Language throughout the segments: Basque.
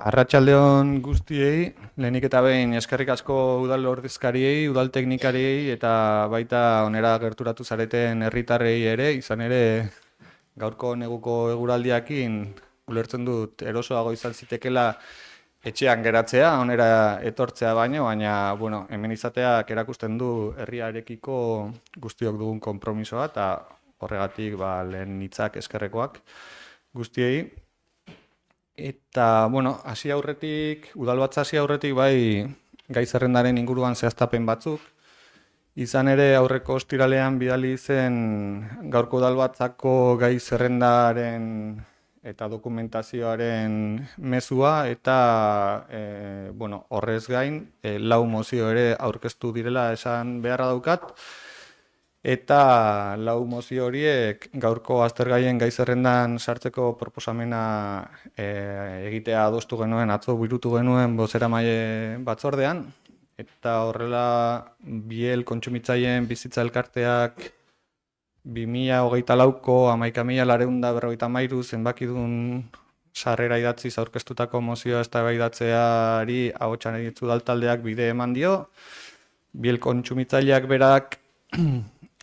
Arratsaldeon guztiei, lehenik eta behin eskerrik asko udal ordezkariei, udal teknikariei eta baita onera gerturatu zareten herritarrei ere, izan ere gaurko neguko eguraldiakin ulertzen dut erosoago izan zitekela etxean geratzea, onera etortzea baina bueno, hemen izateak erakusten du herriarekiko guztiok dugun konpromisoa eta horregatik lehen hitzak eskerrekoak guztiei. Eta, bueno, udalbatza hasi aurretik bai gai zerrendaren inguruan zehaztapen batzuk. Izan ere aurreko ostiralean bidali zen gaurko udalbatzako gai zerrendaren eta dokumentazioaren mezua eta, bueno, horrez gain, 4 mozio ere aurkeztu direla esan beharra daukat. Eta 4 mozio horiek gaurko aztergaien gai zerrendan sartzeko proposamena egitea adostu genuen, atzo burutu genuen bozeramaile batzordean. Eta horrela Biel kontsumitzaileen bizitza elkarteak 2024ko 11.453 zenbakidun sarrera idatziz aurkeztutako mozioa eztabaidatzeari ahotsan egitzu udaltaldeak bide eman dio. Biel kontsumitzaileak berak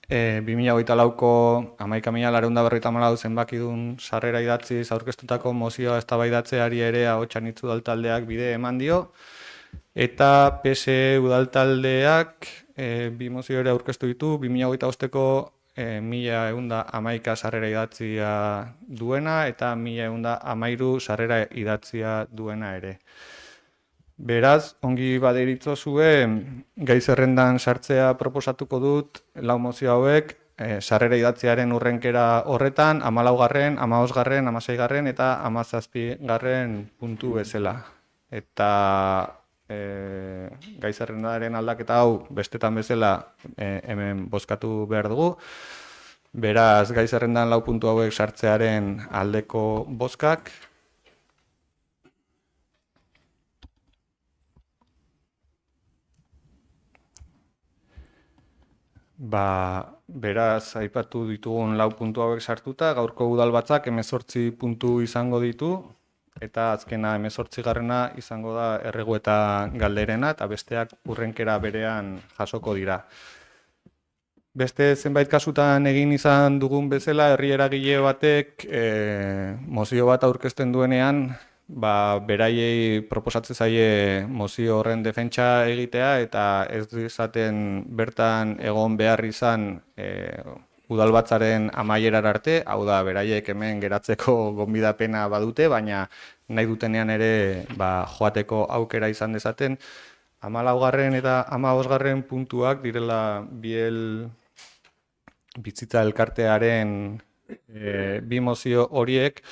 2024ko 11.454 zenbakidun sarrera idatziz aurkeztutako mozioa eztabaidatzeari ere ahotsan egitzu udaltaldeak bide eman dio. Eta PSE udaltaldeak 2 mozio ere aurkeztu ditu, 2025ko 1.111 sarrera idatzia duena eta 1.113 sarrera idatzia duena ere. Beraz, ongi baderitzozue, gai zerrendan sartzea proposatuko dut 4 mozio hauek sarrera idatziaren urrenkera horretan, 14., 15., 16. eta 17. puntu bezala. Eta gai zerrendaren aldaketa hau bestetan bezala hemen bozkatu behar dugu. Beraz, gai zerrendan 4 puntu hauek sartzearen aldeko bozkak. Beraz, aipatu ditugun 4 puntu hauek sartuta, gaurko udalbatzak 18 puntu izango ditu, eta azkena 18. izango da erregu eta galderena, eta besteak urrenkera berean jasoko dira. Beste zenbait kasutan egin izan dugun bezala, herri eragile batek mozio bat aurkezten duenean, beraiei proposatzen zaie mozio horren defentsa egitea eta ez izaten bertan egon behar izan udalbatzaren amaierar arte, hau da, beraiek hemen geratzeko gonbidapena badute, baina nahi dutenean ere joateko aukera izan dezaten. 14. eta 15. puntuak direla Biel bizitza elkartearen 2 mozio horiek,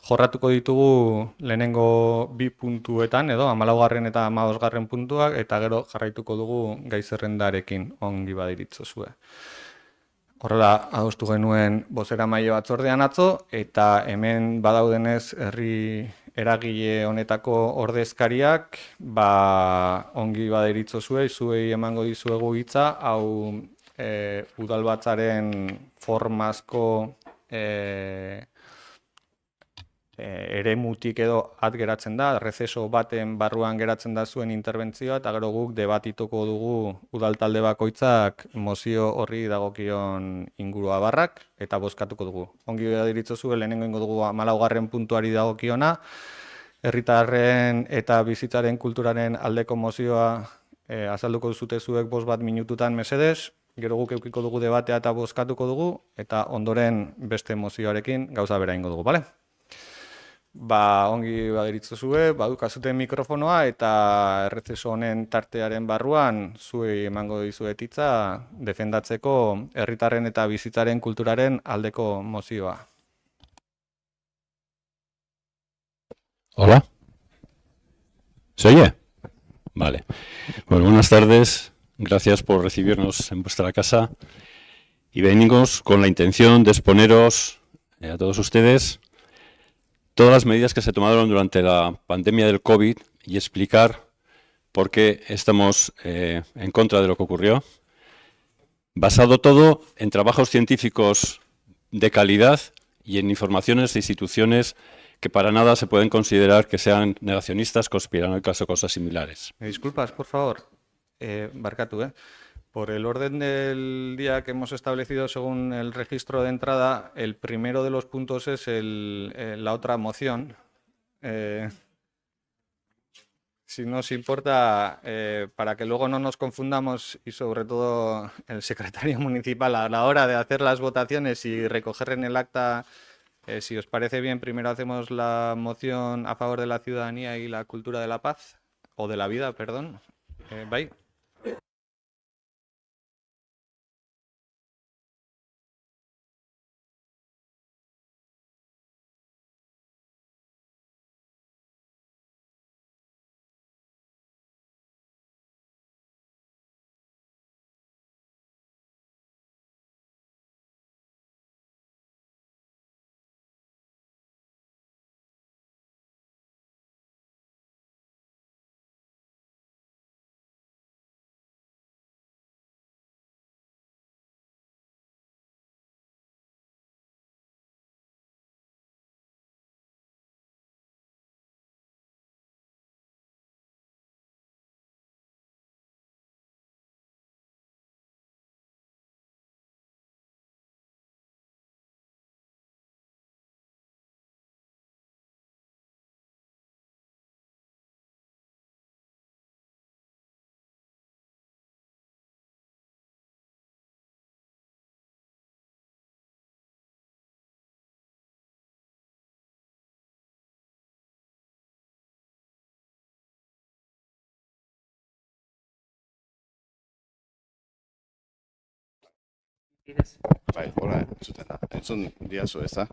jorratuko ditugu lehenengo 2 puntuetan, edo 14. eta 15. puntuak, eta gero jarraituko dugu gai zerrendarekin ongi baderitzozue. Horrela, adostu genuen bozeramaile batzordean atzo, eta hemen badaudenez herri eragile honetako ordezkariak, ongi baderitzozue, zuei emango dizuegu hitza, hau udalbatzaren formazko eremutik edo geratzen da, rezeso baten barruan geratzen da zuen interbentzioa, eta gero guk debatituko dugu udaltalde bakoitzak mozio horri dagokion ingurua barrak, eta bozkatuko dugu. Ongi baderitzozue, lehenengo ingo dugu 14. puntuari dagokiona, herritarren eta bizitzaren kulturaren aldeko mozioa azalduko duzute zuek 5 minututan mesedez, gero guk eukiko dugu debatea eta bozkatuko dugu, eta ondoren beste mozioarekin gauza bera ingo dugu, bale? Ongi baderitzozue, badukazuten mikrofonoa eta errezeso honen tartearen barruan zuei emango dizuet hitza defendatzeko herritarren eta bizitzaren kulturaren aldeko mozioa. Hola. ¿Se oye? Vale. Bueno, buenas tardes. Gracias por recibirnos en vuestra casa y venimos con la intención de exponeros a todos ustedes todas las medidas que se tomaron durante la pandemia del COVID y explicar por qué estamos en contra de lo que ocurrió, basado todo en trabajos científicos de calidad y en informaciones de instituciones que para nada se pueden considerar que sean negacionistas, conspiranoicas o cosas similares. ¿Me disculpas, por favor? Barkatu, ¿eh? Por el orden del día que hemos establecido según el registro de entrada, el primero de los puntos es la otra moción. Si no os importa, para que luego no nos confundamos y sobre todo el secretario municipal a la hora de hacer las votaciones y recoger en el acta, si os parece bien, primero hacemos la moción a favor de la ciudadanía y la cultura de la paz, o de la vida, perdón. Bai. Bai, hola, entzuten da. Entzun diazu, ezta?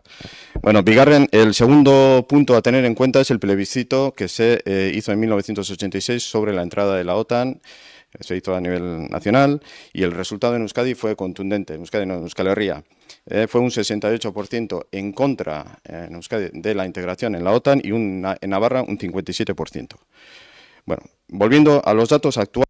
Bueno, el segundo punto a tener en cuenta es el plebiscito que se hizo en 1986 sobre la entrada de la OTAN. Se hizo a nivel nacional y el resultado en Euskadi fue contundente. En Euskadi no, en Euskal Herria. Fue un 68% en contra en Euskadi de la integración en la OTAN y en Navarra un 57%. Bueno, volviendo a los datos actuales.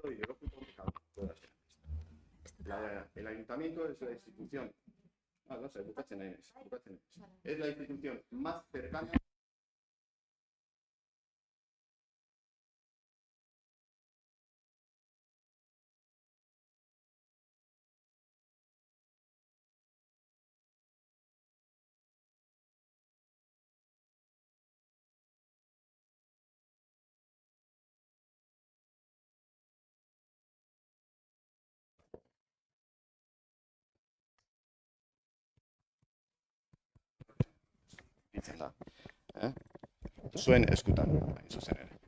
Estado y de lo público pueda ser. El ayuntamiento es la institución. No sé, es la institución más cercana. Ditzen da. Zuen eskutan, hain zuzen ere.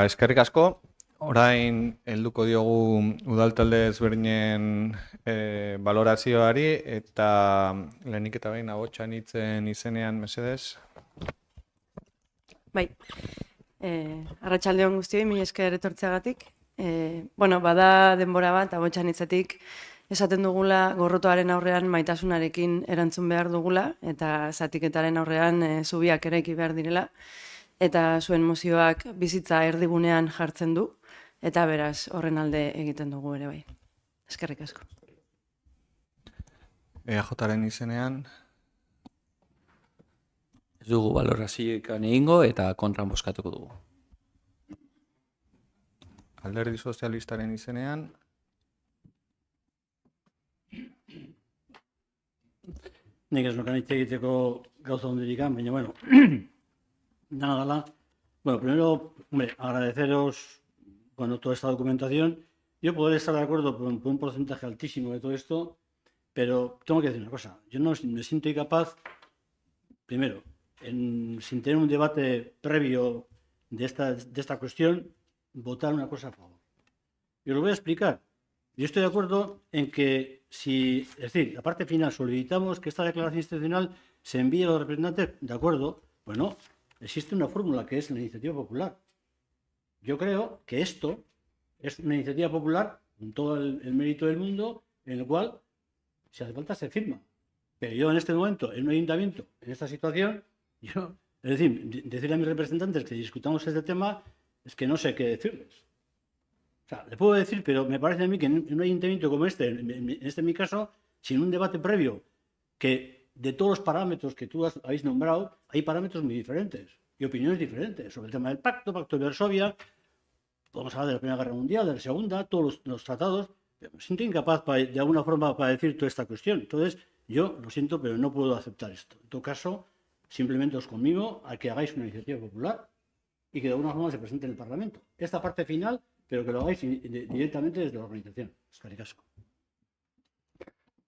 Eskerrik asko. Orain helduko diogu udaltalde ezberdinen balorazioari eta lehenik eta behin ahotsan hitzen izenean mesedez. Bai, arratsalde on guztioi, mila esker etortzeagatik. Bada denbora bat, ahotsan hitzetik esaten dugula gorrotoaren aurrean maitasunarekin erantzun behar dugula eta zatiketaren aurrean zubiak eraiki behar direla eta zuen mozioak bizitza erdigunean jartzen du eta beraz horren alde egiten dugu ere bai. Eskerrik asko. EAJaren izenean. Ez dugu balorazioik egingo eta kontra bozkatuko dugu. Alderdi Sozialistaren izenean. Nik ez nokan hitz egiteko gauza ondirikan, baina bueno, nada dala. Bueno, primero, hombre, agradeceros toda esta documentación. Yo podré estar de acuerdo por un porcentaje altísimo de todo esto, pero tengo que decir una cosa. Yo no me siento incapaz, primero, sin tener un debate previo de esta cuestión, votar una cosa a favor. Y os lo voy a explicar. Yo estoy de acuerdo en que es decir, la parte final, solicitamos que esta declaración institucional se envíe a los representantes, de acuerdo, pues no, existe una fórmula que es la iniciativa popular. Yo creo que esto es una iniciativa popular con todo el mérito del mundo, en el cual, si hace falta, se firma. Pero yo en este momento, en un ayuntamiento, en esta situación, es decir, decirle a mis representantes que discutamos este tema, es que no sé qué decirles. O sea, le puedo decir, pero me parece a mí que en un ayuntamiento como en mi caso, sin un debate previo, que de todos los parámetros que tú habéis nombrado, hay parámetros muy diferentes y opiniones diferentes sobre el tema del pacto de Varsovia, podemos hablar de la Primera Guerra Mundial, de la Segunda, todos los tratados. Me siento incapaz de alguna forma para decir toda esta cuestión. Entonces, yo lo siento, pero no puedo aceptar esto. En todo caso, simplemente os conmigo a que hagáis una iniciativa popular y que de alguna forma se presente en el Parlamento. Esta parte final, pero que lo hagáis directamente desde la organización. Eskerrik asko.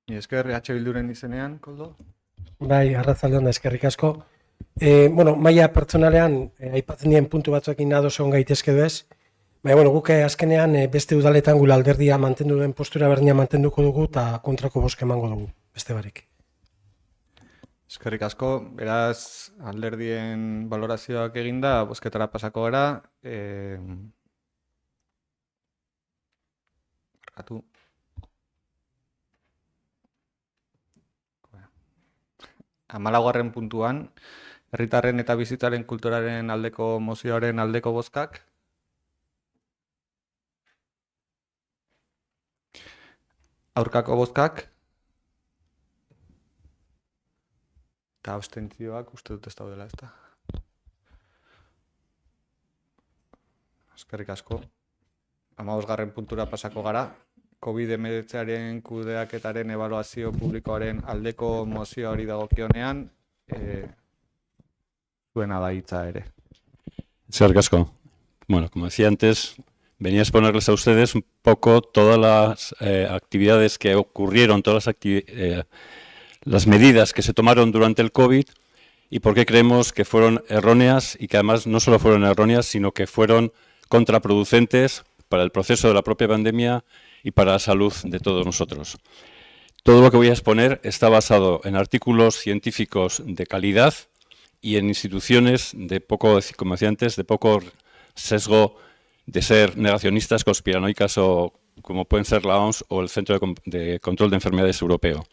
Mila esker, Bilduren izenean, Koldo? Bai, arratsalde on, eskerrik asko. Maila pertsonalean, aipatzen dien puntu batzuekin ados egon gaitezke edo ez. Baina, guk azkenean beste udaletan gure alderdia mantendu den postura berdina mantenduko dugu eta kontrako bozka emango dugu, beste barik. Eskerrik asko, beraz alderdien balorazioak eginda, bozketara pasako gara. Ratu. Hamalaugarren puntuan, herritarren eta bizitzaren kulturaren aldeko mozioaren aldeko bozkak. Aurkako bozkak. Eta abstentzioak uste dut ez daudela, ezta. Eskerrik asko. 15. puntura pasako gara. COVID-19aren kudeaketaren ebaluazio publikoaren aldeko mozioari dagokionean, zuena da hitza ere. Eskerrik asko. Bueno, como decía antes, venía a exponerles a ustedes un poco todas las actividades que ocurrieron, todas las medidas que se tomaron durante el COVID y por qué creemos que fueron erróneas y que además no solo fueron erróneas, sino que fueron contraproducentes para el proceso de la propia pandemia y para la salud de todos nosotros. Todo lo que voy a exponer está basado en artículos científicos de calidad y en instituciones de poco, como decía antes, de poco sesgo de ser negacionistas, conspiranoicas o como pueden ser la OMS o el Centro de Control de Enfermedades Europeo.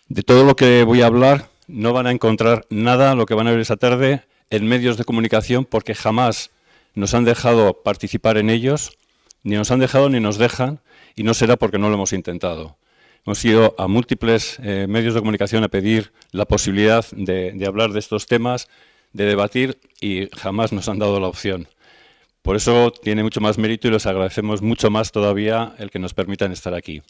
De todo lo que voy a hablar no van a encontrar nada, lo que van a ver esta tarde, en medios de comunicación porque jamás nos han dejado participar en ellos, ni nos han dejado ni nos dejan, y no será porque no lo hemos intentado. Hemos ido a múltiples medios de comunicación a pedir la posibilidad de hablar de estos temas, de debatir, y jamás nos han dado la opción. Por eso tiene mucho más mérito y les agradecemos mucho más todavía el que nos permitan estar aquí.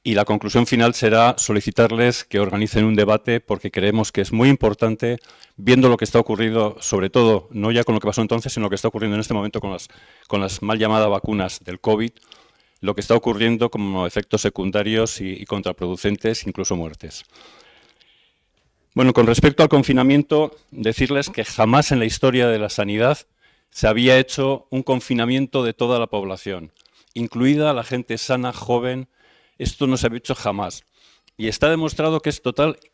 Y la conclusión final será solicitarles que organicen un debate porque creemos que es muy importante, viendo lo que está ocurriendo, sobre todo, no ya con lo que pasó entonces, sino lo que está ocurriendo en este momento con las mal llamadas vacunas del COVID, lo que está ocurriendo como efectos secundarios y contraproducentes, incluso muertes. Bueno, con respecto al confinamiento, decirles que jamás en la historia de la sanidad se había hecho un confinamiento de toda la población, incluida la gente sana, joven. Esto no se había hecho jamás. Y está demostrado que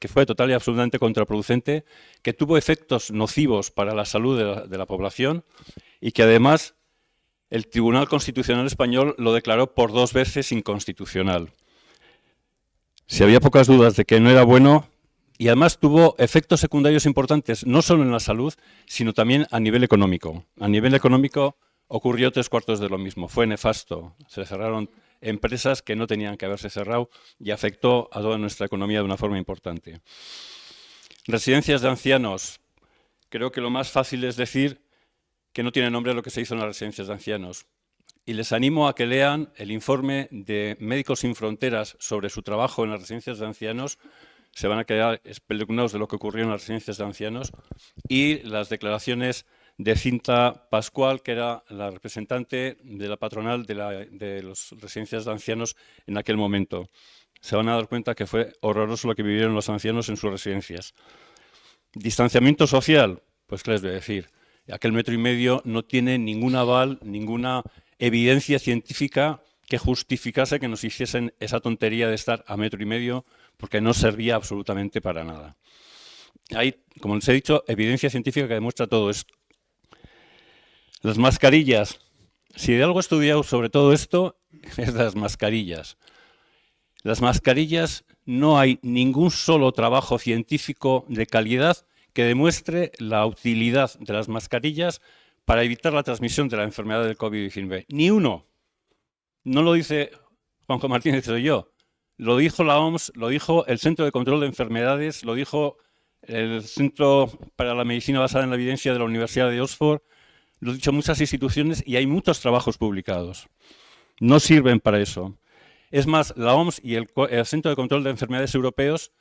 fue total y absolutamente contraproducente, que tuvo efectos nocivos para la salud de la población y que además el Tribunal Constitucional Español lo declaró por 2 veces inconstitucional. Si había pocas dudas de que no era bueno, y además tuvo efectos secundarios importantes, no solo en la salud, sino también a nivel económico. A nivel económico ocurrió 3/4 de lo mismo. Fue nefasto. Se cerraron empresas que no tenían que haberse cerrado y afectó a toda nuestra economía de una forma importante. Residencias de ancianos. Creo que lo más fácil es decir que no tiene nombre lo que se hizo en las residencias de ancianos. Y les animo a que lean el informe de Médicos Sin Fronteras sobre su trabajo en las residencias de ancianos. Se van a quedar espeluznados de lo que ocurrió en las residencias de ancianos, y las declaraciones de Cinta Pascual, que era la representante de la patronal de las residencias de ancianos en aquel momento. Se van a dar cuenta que fue horroroso lo que vivieron los ancianos en sus residencias. Distanciamiento social, pues qué les voy a decir. Aquel 1,5 metros no tiene ningún aval, ninguna evidencia científica que justificase que nos hiciesen esa tontería de estar a 1,5 metros, porque no servía absolutamente para nada. Hay, como les he dicho, evidencia científica que demuestra todo esto. Las mascarillas. Si de algo he estudiado sobre todo esto, es las mascarillas. Las mascarillas, no hay ningún solo trabajo científico de calidad que demuestre la utilidad de las mascarillas para evitar la transmisión de la enfermedad del COVID-19. Ni uno. No lo dice Juanjo Martínez, soy yo. Lo dijo la OMS, lo dijo el Centro de Control de Enfermedades, lo dijo el Centro para la Medicina Basada en la Evidencia de la Universidad de Oxford, lo han dicho muchas instituciones y hay muchos trabajos publicados. No sirven para eso. Es más, la OMS y el Centro de Control de Enfermedades Europeos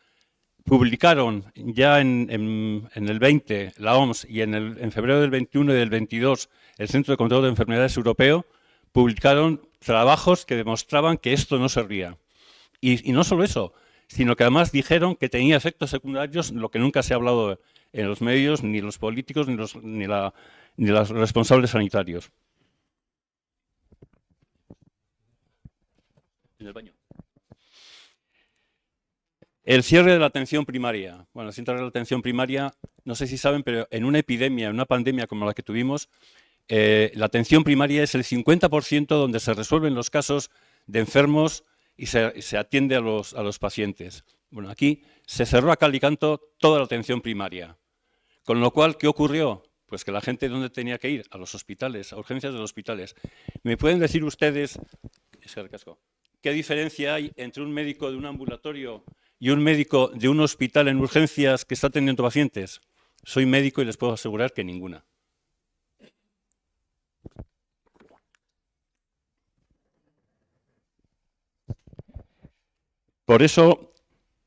publicaron ya en el 20, la OMS, y en febrero del 21 y del 22, el Centro de Control de Enfermedades Europeo, publicaron trabajos que demostraban que esto no servía. Y no solo eso, sino que además dijeron que tenía efectos secundarios, lo que nunca se ha hablado en los medios, ni los políticos, ni los responsables sanitarios. En el baño. El cierre de la atención primaria. Bueno, el cierre de la atención primaria, no sé si saben, pero en una epidemia, en una pandemia como la que tuvimos, la atención primaria es el 50% donde se resuelven los casos de enfermos y se atiende a los pacientes. Bueno, aquí se cerró a cal y canto toda la atención primaria. Con lo cual, ¿qué ocurrió? Pues que la gente, ¿dónde tenía que ir? A los hospitales, a urgencias de los hospitales. ¿Me pueden decir ustedes qué diferencia hay entre un médico de un ambulatorio y un médico de un hospital en urgencias que está atendiendo pacientes? Soy médico y les puedo asegurar que ninguna. Por eso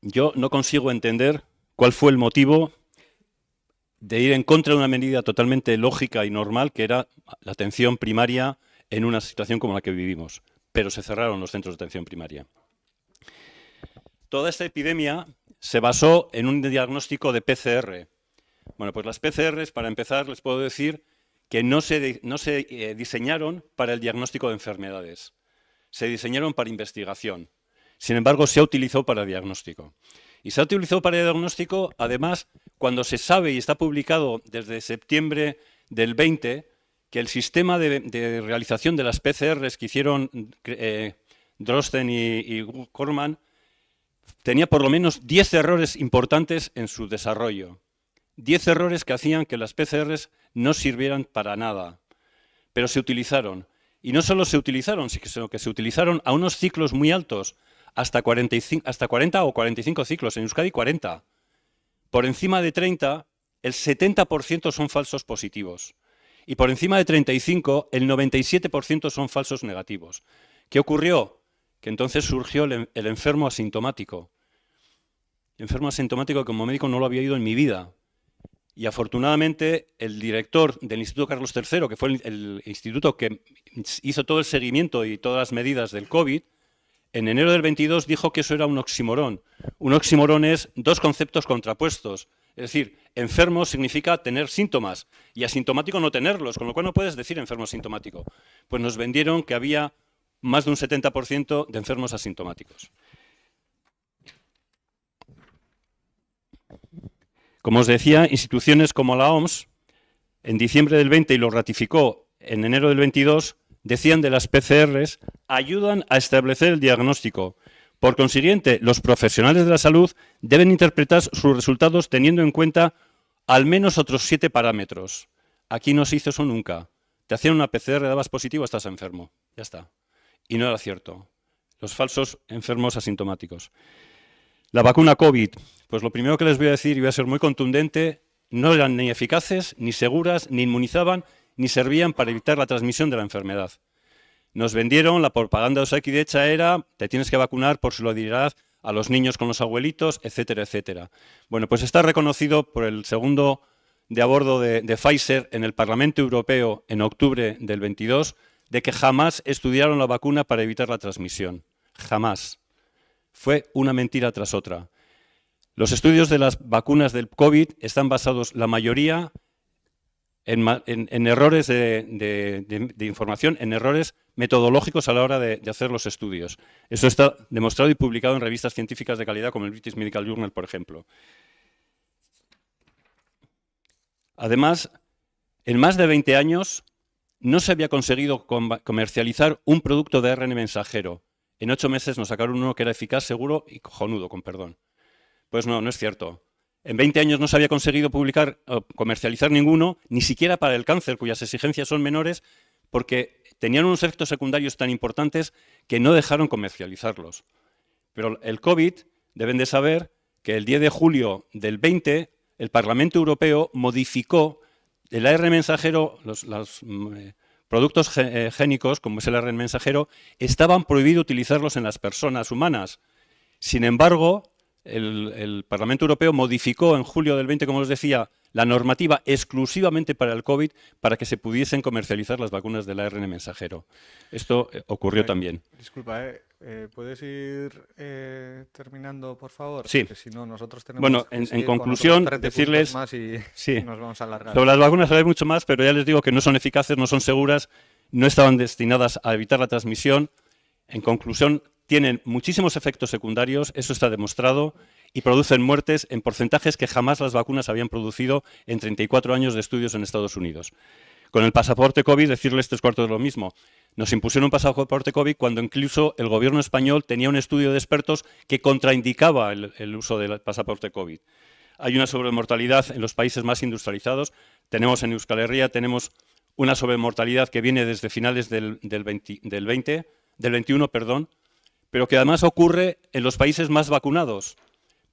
yo no consigo entender cuál fue el motivo de ir en contra de una medida totalmente lógica y normal, que era la atención primaria en una situación como la que vivimos. Pero se cerraron los centros de atención primaria. Toda esta epidemia se basó en un diagnóstico de PCR. Bueno, pues las PCRs, para empezar, les puedo decir que no se diseñaron para el diagnóstico de enfermedades. Se diseñaron para investigación. Sin embargo, se ha utilizado para diagnóstico. Y se ha utilizado para diagnóstico, además, cuando se sabe y está publicado desde septiembre del 20 que el sistema de realización de las PCRs que hicieron Drosten y Corman tenía por lo menos 10 errores importantes en su desarrollo. 10 errores que hacían que las PCRs no sirvieran para nada, pero se utilizaron. Y no solo se utilizaron, sino que se utilizaron a unos ciclos muy altos, hasta 40 o 45 ciclos, en Euskadi 40. Por encima de 30, el 70% son falsos positivos. Y por encima de 35, el 97% son falsos negativos. ¿Qué ocurrió? Que entonces surgió el enfermo asintomático. Enfermo asintomático que como médico no lo había oído en mi vida. Y afortunadamente el director del Instituto Carlos III, que fue el instituto que hizo todo el seguimiento y todas las medidas del COVID, en enero del 22 dijo que eso era un oxímoron. Un oxímoron es dos conceptos contrapuestos. Es decir, enfermo significa tener síntomas y asintomático no tenerlos, con lo cual no puedes decir enfermo asintomático. Pues nos vendieron que había más de un 70% de enfermos asintomáticos. Como os decía, instituciones como la OMS, en diciembre del 20 y lo ratificó en enero del 22, decían de las PCRs, ayudan a establecer el diagnóstico. Por consiguiente, los profesionales de la salud deben interpretar sus resultados teniendo en cuenta al menos otros 7 parámetros. Aquí no se hizo eso nunca. Te hacían una PCR, dabas positivo, estás enfermo. Ya está. Y no era cierto. Los falsos enfermos asintomáticos. La vacuna COVID, pues lo primero que les voy a decir, y voy a ser muy contundente, no eran ni eficaces, ni seguras, ni inmunizaban, ni servían para evitar la transmisión de la enfermedad. Nos vendieron, la propaganda de Osakidetza era, te tienes que vacunar por solidaridad a los niños con los abuelitos, etcétera, etcétera. Bueno, pues está reconocido por el segundo de a bordo de Pfizer en el Parlamento Europeo en octubre del 22, de que jamás estudiaron la vacuna para evitar la transmisión. Jamás. Fue una mentira tras otra. Los estudios de las vacunas del COVID están basados, la mayoría, en errores de información, en errores metodológicos a la hora de hacer los estudios. Eso está demostrado y publicado en revistas científicas de calidad como el British Medical Journal, por ejemplo. Además, en más de 20 años no se había conseguido comercializar un producto de ARN mensajero. En 8 meses nos sacaron uno que era eficaz, seguro y cojonudo, con perdón. Pues no, no es cierto. En 20 años no se había conseguido publicar o comercializar ninguno, ni siquiera para el cáncer, cuyas exigencias son menores, porque tenían unos efectos secundarios tan importantes que no dejaron comercializarlos. Pero el COVID, deben de saber que el 10 de julio del 20, el Parlamento Europeo modificó el ARN mensajero, los productos génicos, como es el ARN mensajero, estaban prohibido utilizarlos en las personas humanas. Sin embargo, el Parlamento Europeo modificó en julio del 20, como os decía, la normativa exclusivamente para el COVID para que se pudiesen comercializar las vacunas del ARN mensajero. Esto ocurrió también. Disculpa, ¿puedes ir terminando, por favor? Sí. Porque si no, nosotros tenemos Bueno, que en seguir con conclusión, otros 13 decirles... puntos más y Sí. nos vamos a alargar. Sobre las vacunas hablar mucho más, pero ya les digo que no son eficaces, no son seguras, no estaban destinadas a evitar la transmisión. En conclusión, tienen muchísimos efectos secundarios, eso está demostrado, y producen muertes en porcentajes que jamás las vacunas habían producido en 34 años de estudios en Estados Unidos. Con el pasaporte COVID, decirles 3/4 de lo mismo. Nos impusieron un pasaporte COVID cuando incluso el gobierno español tenía un estudio de expertos que contraindicaba el uso del pasaporte COVID. Hay una sobremortalidad en los países más industrializados. Tenemos en Euskal Herria, tenemos una sobremortalidad que viene desde finales del 21, pero que además ocurre en los países más vacunados.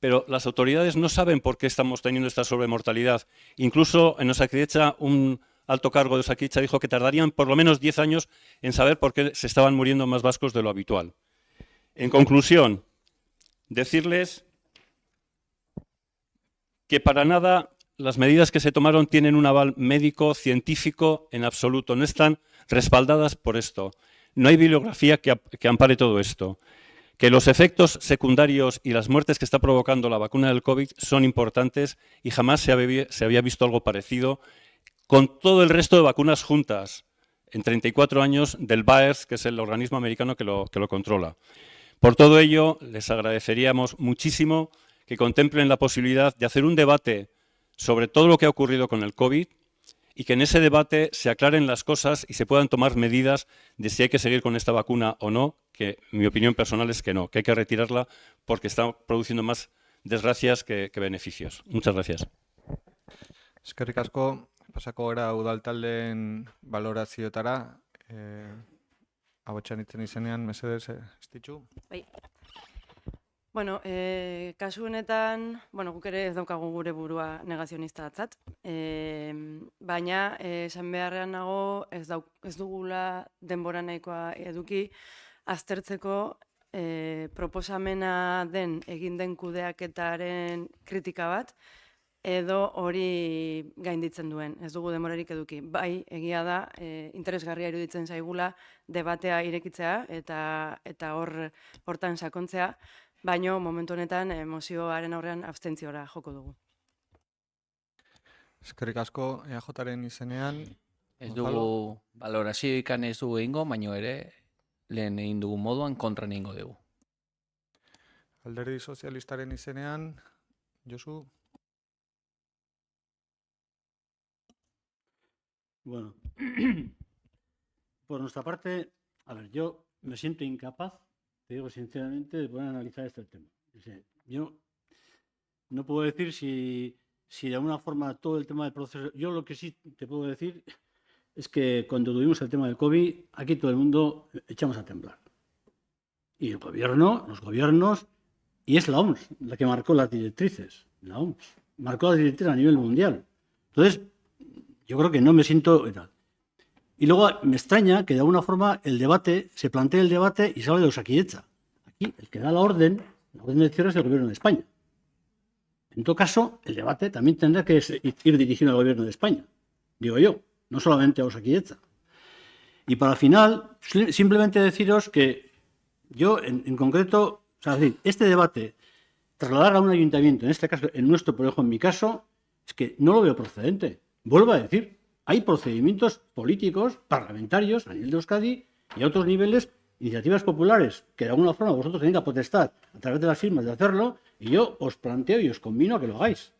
Pero las autoridades no saben por qué estamos teniendo esta sobremortalidad. Incluso en Osakidetza, un alto cargo de Osakidetza dijo que tardarían por lo menos 10 años en saber por qué se estaban muriendo más vascos de lo habitual. En conclusión, decirles que para nada las medidas que se tomaron tienen un aval médico, científico, en absoluto. No están respaldadas por esto. No hay bibliografía que ampare todo esto. Que los efectos secundarios y las muertes que está provocando la vacuna del COVID son importantes y jamás se había visto algo parecido con todo el resto de vacunas juntas en 34 años del VAERS, que es el organismo americano que lo controla. Por todo ello, les agradeceríamos muchísimo que contemplen la posibilidad de hacer un debate sobre todo lo que ha ocurrido con el COVID y que en ese debate se aclaren las cosas y se puedan tomar medidas de si hay que seguir con esta vacuna o no, que mi opinión personal es que no, que hay que retirarla porque está produciendo más desgracias que beneficios. Muchas gracias. Eskerrik asko, pasako gara udal taldeen balorazioetara. Abotxan itzen izenean, mesedez, ez ditu? Bai. Bueno, kasu honetan, guk ere ez daukagu gure burua negazionista atzat, baina esan beharrean nago ez dugula denbora nahikoa eduki aztertzeko proposamena egin den kudeaketaren kritika bat, edo hori gainditzen duen, ez dugu denborarik eduki. Bai, egia da, interesgarria iruditzen zaigula debatea irekitzea eta hortan sakontzea, baino momentu honetan mozioaren aurrean abstentziora joko dugu. Eskerrik asko, EAJaren izenean. Ez dugu balorazioik ez dugu egingo, baino ere lehen egin dugu moduan kontra egingo dugu. Alderdi sozialistaren izenean, Josu? Bueno, por nuestra parte, a ver, yo me siento incapaz, te digo sinceramente, de poder analizar este tema. O sea, yo no puedo decir si de alguna forma todo el tema del proceso... Yo lo que sí te puedo decir es que cuando tuvimos el tema del COVID, aquí todo el mundo echamos a temblar. Y el gobierno, los gobiernos, y es la OMS la que marcó las directrices. La OMS marcó las directrices a nivel mundial. Entonces, yo creo que no me siento... Y luego me extraña que de alguna forma se plantee el debate y se hable de Osakidetza. Aquí el que da la orden de cierre es el gobierno de España. En todo caso, el debate también tendrá que ir dirigido al gobierno de España, digo yo, no solamente a Osakidetza. Y para final, simplemente deciros que yo en concreto, o sea, este debate, trasladar a un ayuntamiento, en este caso, el nuestro, por ejemplo, en mi caso, es que no lo veo procedente. Vuelvo a decir, hay procedimientos políticos, parlamentarios, a nivel de Euskadi y a otros niveles, iniciativas populares, que de alguna forma vosotros tenéis la potestad, a través de las firmas, de hacerlo, y yo os planteo y os convino a que lo hagáis.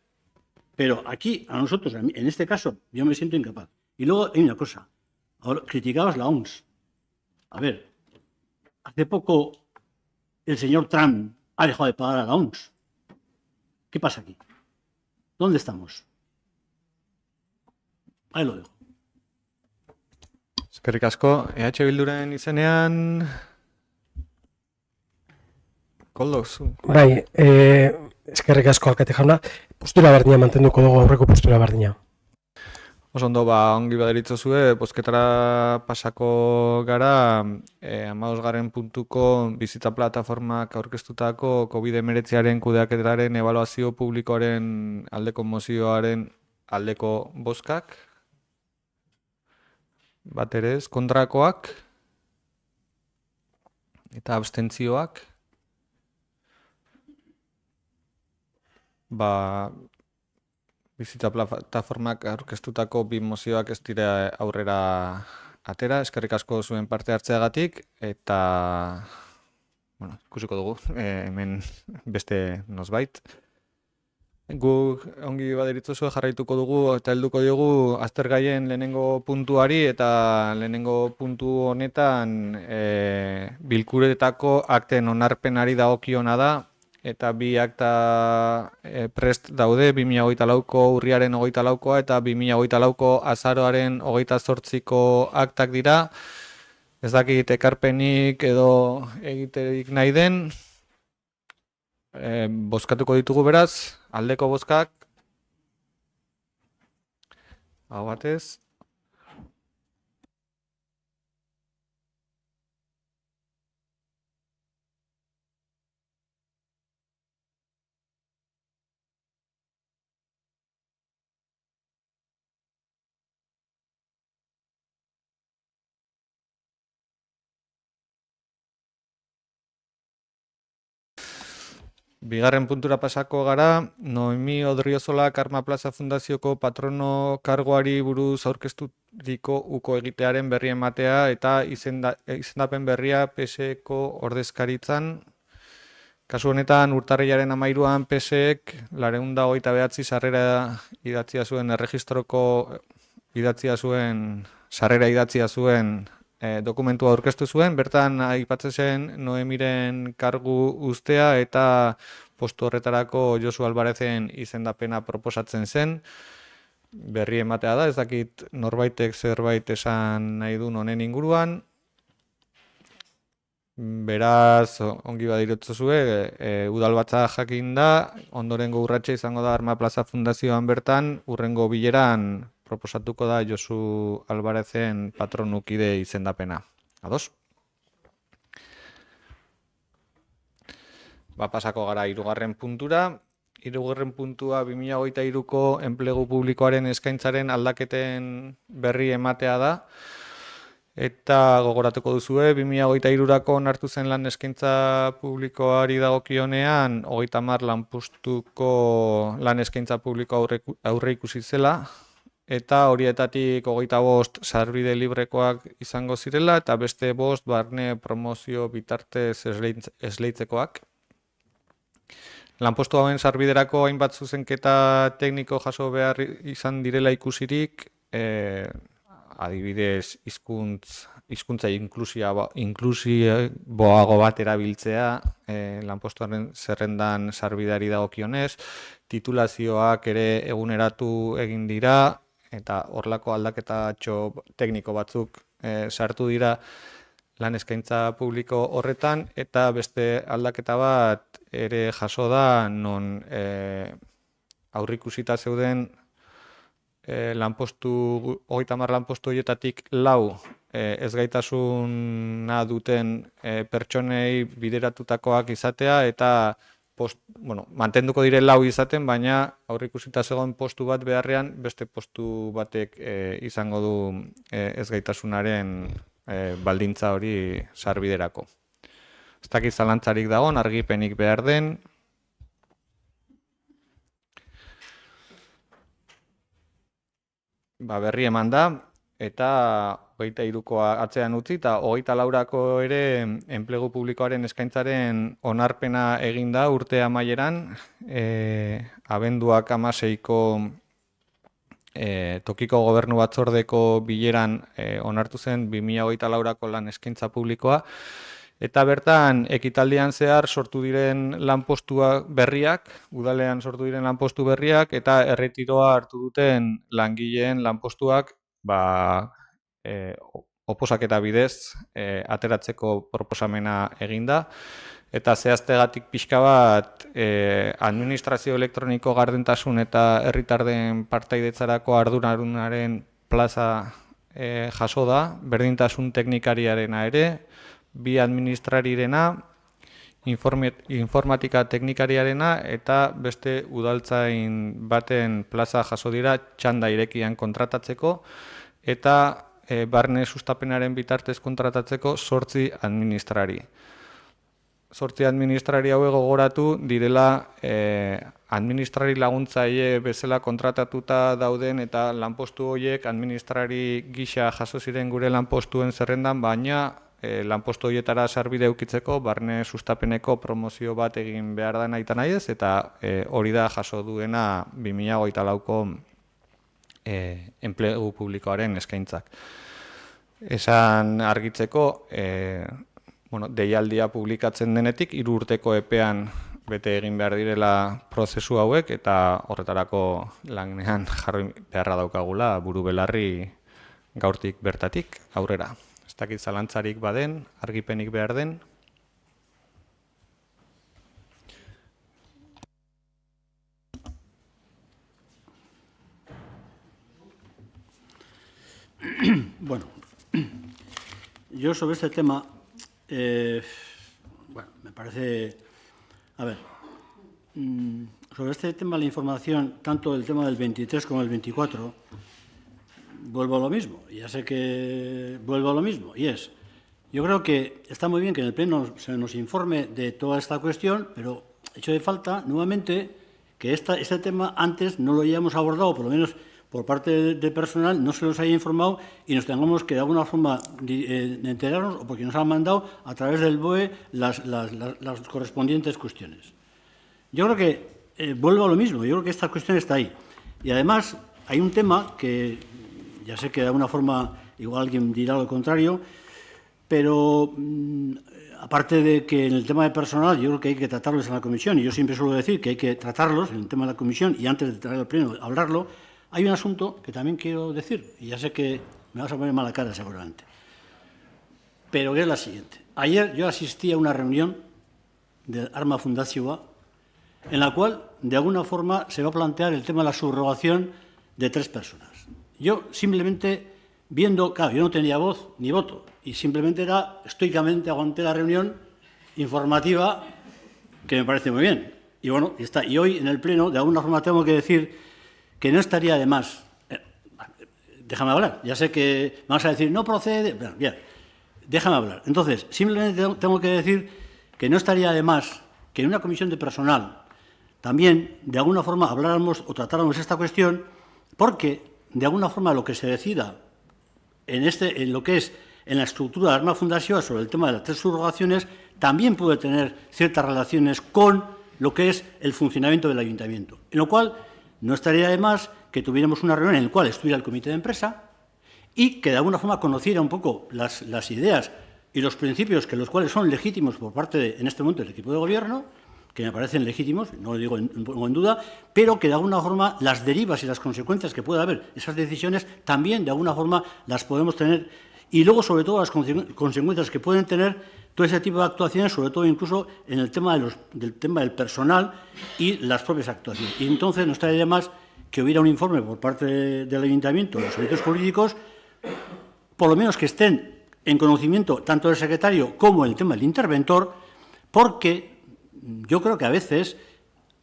Pero aquí, a nosotros, en este caso, yo me siento incapaz. Y luego hay una cosa, ahora criticabas la OMS. A ver, hace poco el señor Trump ha dejado de pagar a la OMS. ¿Qué pasa aquí? ¿Dónde estamos? Ahí lo dejo. Eskerrik asko, EH Bilduren izenean... Koldo, zu. Bai, eskerrik asko alkate jauna, postura berdina mantenduko dugu aurreko postura berdina. Oso ondo, ongi baderitzozue, bozketara pasako gara, 15. puntuko bizitza plataformak aurkeztutako COVID-19 kudeaketaren ebaluazio publikoaren aldeko mozioaren aldeko bozkak, bat ere ez, kontrakoak eta abstentzioak. Bizitza plataformak aurkeztutako bi mozioak ez dira aurrera atera, eskerrik asko zuen parte hartzeagatik, eta ikusiko dugu, hemen beste nozbait. Gu ongi baderitzozue jarraituko dugu eta helduko diogu aztergaien lehenengo puntuari, eta lehenengo puntu honetan bilkuretako akten onarpenari dagokiona da, eta bi akta prest daude, 2024ko urriaren 24koa eta 2024ko azaroaren 28ko aktak dira. Ez dakit ekarpenik edo egiterik nahi den, bozkatuko ditugu beraz, aldeko bozkak, hau batez. Bigarren puntura pasako gara, Noemi Odriozola Karma Plaza Fundazioko patrono kargoari buruz aurkezturiko uko egitearen berri ematea eta izendapen berria PSeko ordezkaritzan. Kasu honetan, urtarrilaren 13an PSek 429 sarrera idatzia zuen erregistroko sarrera idatzia zuen dokumentua aurkeztu zuen, bertan aipatzen zen Noemiren kargu uztea eta postu horretarako Josu Albarezen izendapena proposatzen zen. berri ematea da, ez dakit norbaitek zerbait esan nahi duen honen inguruan. Beraz, ongi badirotzuzue, udalbatza jakin da, ondorengo urratsa izango da Arma Plaza Fundazioan bertan, urrengo bileran proposatuko da Josu Albarezen patronukide izendapena. Ados? Pasako gara hirugarren puntura. Hirugarren puntua 2023ko enplegu publikoaren eskaintzaren aldaketen berri ematea da. Eta gogoratuko duzue, 2023rako onartu zen lan eskaintza publikoari dagokionean, 30 lanpostuko lan eskaintza publiko aurre ikusi zela, eta horietatik 25 sarbide librekoak izango zirela, eta beste 5 barne promozio bitartez esleitzekoak. Lanpostu hauen sarbiderako hainbat zuzenketa tekniko jaso behar izan direla ikusirik, adibidez, hizkuntza inklusiboago bat erabiltzea, lanpostuaren zerrendan sarbidari dagokionez, titulazioak ere eguneratu egin dira, eta horlako aldaketa tekniko batzuk sartu dira lan eskaintza publiko horretan, eta beste aldaketa bat ere jaso da, non aurrikusita zeuden lanpostu, 30 lanpostu horietatik 4 ezgaitasuna duten pertsonei bideratutakoak izatea, eta mantenduko dire 4 izaten, baina aurrikusita zegoen postu bat beharrean, beste postu batek izango du ezgaitasunaren baldintza hori sarbiderako. Ez dakit zalantzarik dagoen, argipenik behar den. Berri eman da, eta 23koa atzean utzi, eta 24ko ere enplegu publikoaren eskaintzaren onarpena egin da urte amaieran, abenduak 16ko tokiko gobernu batzordeko bileran onartu zen 2024ko lan eskaintza publikoa, eta bertan ekitaldian zehar sortu diren lanpostuak berriak, udalean sortu diren lanpostu berriak, eta erretiroa hartu duten langileen lanpostuak oposaketa bidez ateratzeko proposamena eginda, eta zehaztegatik pixka bat administrazio elektroniko gardentasun eta herritarden partaidetzarako ardunaren plaza jaso da, berdintasun teknikariarena ere, bi administrarirena, informatika teknikariarena, eta beste udaltzain baten plaza jaso dira txanda irekian kontratatzeko, eta barne sustapenaren bitartez kontratatzeko 8 administrari. 8 administrari hauek gogoratu direla administrari laguntzaile bezala kontratatuta dauden, eta lanpostu horiek administrari gisa jaso ziren gure lanpostuen zerrendan, baina lanpostu horietara sarbide eukitzeko barne sustapeneko promozio bat egin behar da nahi nahiez, eta hori da jaso duena 2024ko enplegu publikoaren eskaintzak. Esan argitzeko, deialdia publikatzen denetik 3 urteko epean bete egin behar direla prozesu hauek, eta horretarako lanean jarri beharra daukagula buru belarri gaurtik bertatik aurrera. Ez dakit zalantzarik baden, argipenik behar den. Bueno, yo sobre este tema, me parece, a ver, sobre este tema la información, tanto el tema del 23 como el 24, vuelvo a lo mismo, ya sé que vuelvo a lo mismo, y es, yo creo que está muy bien que en el Pleno se nos informe de toda esta cuestión, pero hecho de falta, nuevamente, que este tema antes no lo hayamos abordado, por lo menos por parte de personal, no se nos haya informado y nos tengamos que de alguna forma enterarnos, o porque nos han mandado a través del BOE las correspondientes cuestiones. Yo creo que, vuelvo a lo mismo, yo creo que esta cuestión está ahí. Y además hay un tema que, ya sé que de alguna forma igual alguien dirá lo contrario, pero aparte de que en el tema de personal yo creo que hay que tratarlos en la comisión, y yo siempre suelo decir que hay que tratarlos en el tema de la comisión y antes de traer al pleno hablarlo, Hay un asunto que también quiero decir, y ya sé que me vas a poner mala cara seguramente, pero que es la siguiente. Ayer yo asistí a una reunión de Arma Fundazioa en la cual, de alguna forma, se va a plantear el tema de la subrogación de 3 personas. Yo simplemente, viendo, claro, yo no tenía voz ni voto, y simplemente estoicamente aguanté la reunión informativa, que me parece muy bien. Y bueno, y está. Y hoy en el Pleno, de alguna forma, tengo que decir que no estaría de más. Déjame hablar. Ya sé que me vas a decir, no procede. Bien, déjame hablar. Entonces, simplemente tengo que decir que no estaría de más que en una comisión de personal también, de alguna forma, habláramos o tratáramos esta cuestión, porque, de alguna forma, lo que se decida en lo que es en la estructura de Arma Fundazioa sobre el tema de las 3 subrogaciones, también puede tener ciertas relaciones con lo que es el funcionamiento del ayuntamiento. En lo cual, no estaría de más que tuviéramos una reunión en la cual estuviera el comité de empresa y que de alguna forma conociera un poco las ideas y los principios los cuales son legítimos por parte, en este momento, del equipo de gobierno, que me parecen legítimos, no lo digo en duda, pero que de alguna forma las derivas y las consecuencias que pueda haber esas decisiones también de alguna forma las podemos tener, y luego sobre todo las consecuencias que pueden tener todo ese tipo de actuaciones, sobre todo incluso en el tema del tema del personal y las propias actuaciones. Y entonces no estaría de más que hubiera un informe por parte del Ayuntamiento, de los servicios jurídicos, por lo menos que estén en conocimiento tanto del secretario como el tema del interventor, porque yo creo que a veces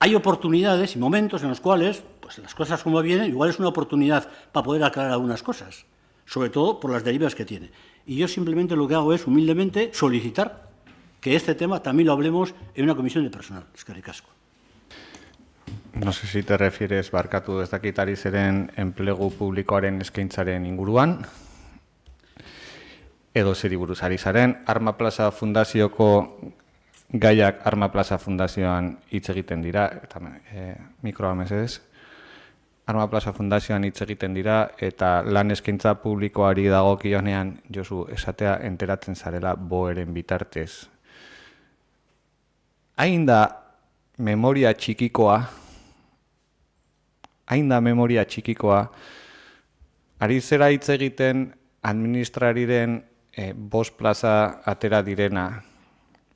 hay oportunidades y momentos en los cuales, pues las cosas como vienen, igual es una oportunidad para poder aclarar algunas cosas, sobre todo por las derivas que tiene. Y yo simplemente lo que hago es, humildemente, solicitar que este tema también lo hablemos en una comisión de personal. Eskerrik asko. No sé si te refieres, barkatu ez dakit ari zeren enplegu publikoaren eskaintzaren inguruan, edo zeri buruz ari zaren. Arma Plaza Fundazioko gaiak Arma Plaza Fundazioan hitz egiten dira, eta mikroa mesedez. Arma Plaza Fundazioan hitz egiten dira, eta lan eskaintza publikoari dagokionean, Josu, esatea enteratzen zarela boeren bitartez. Hain da memoria txikikoa, ari zera hitz egiten administrariren 5 plaza atera direna.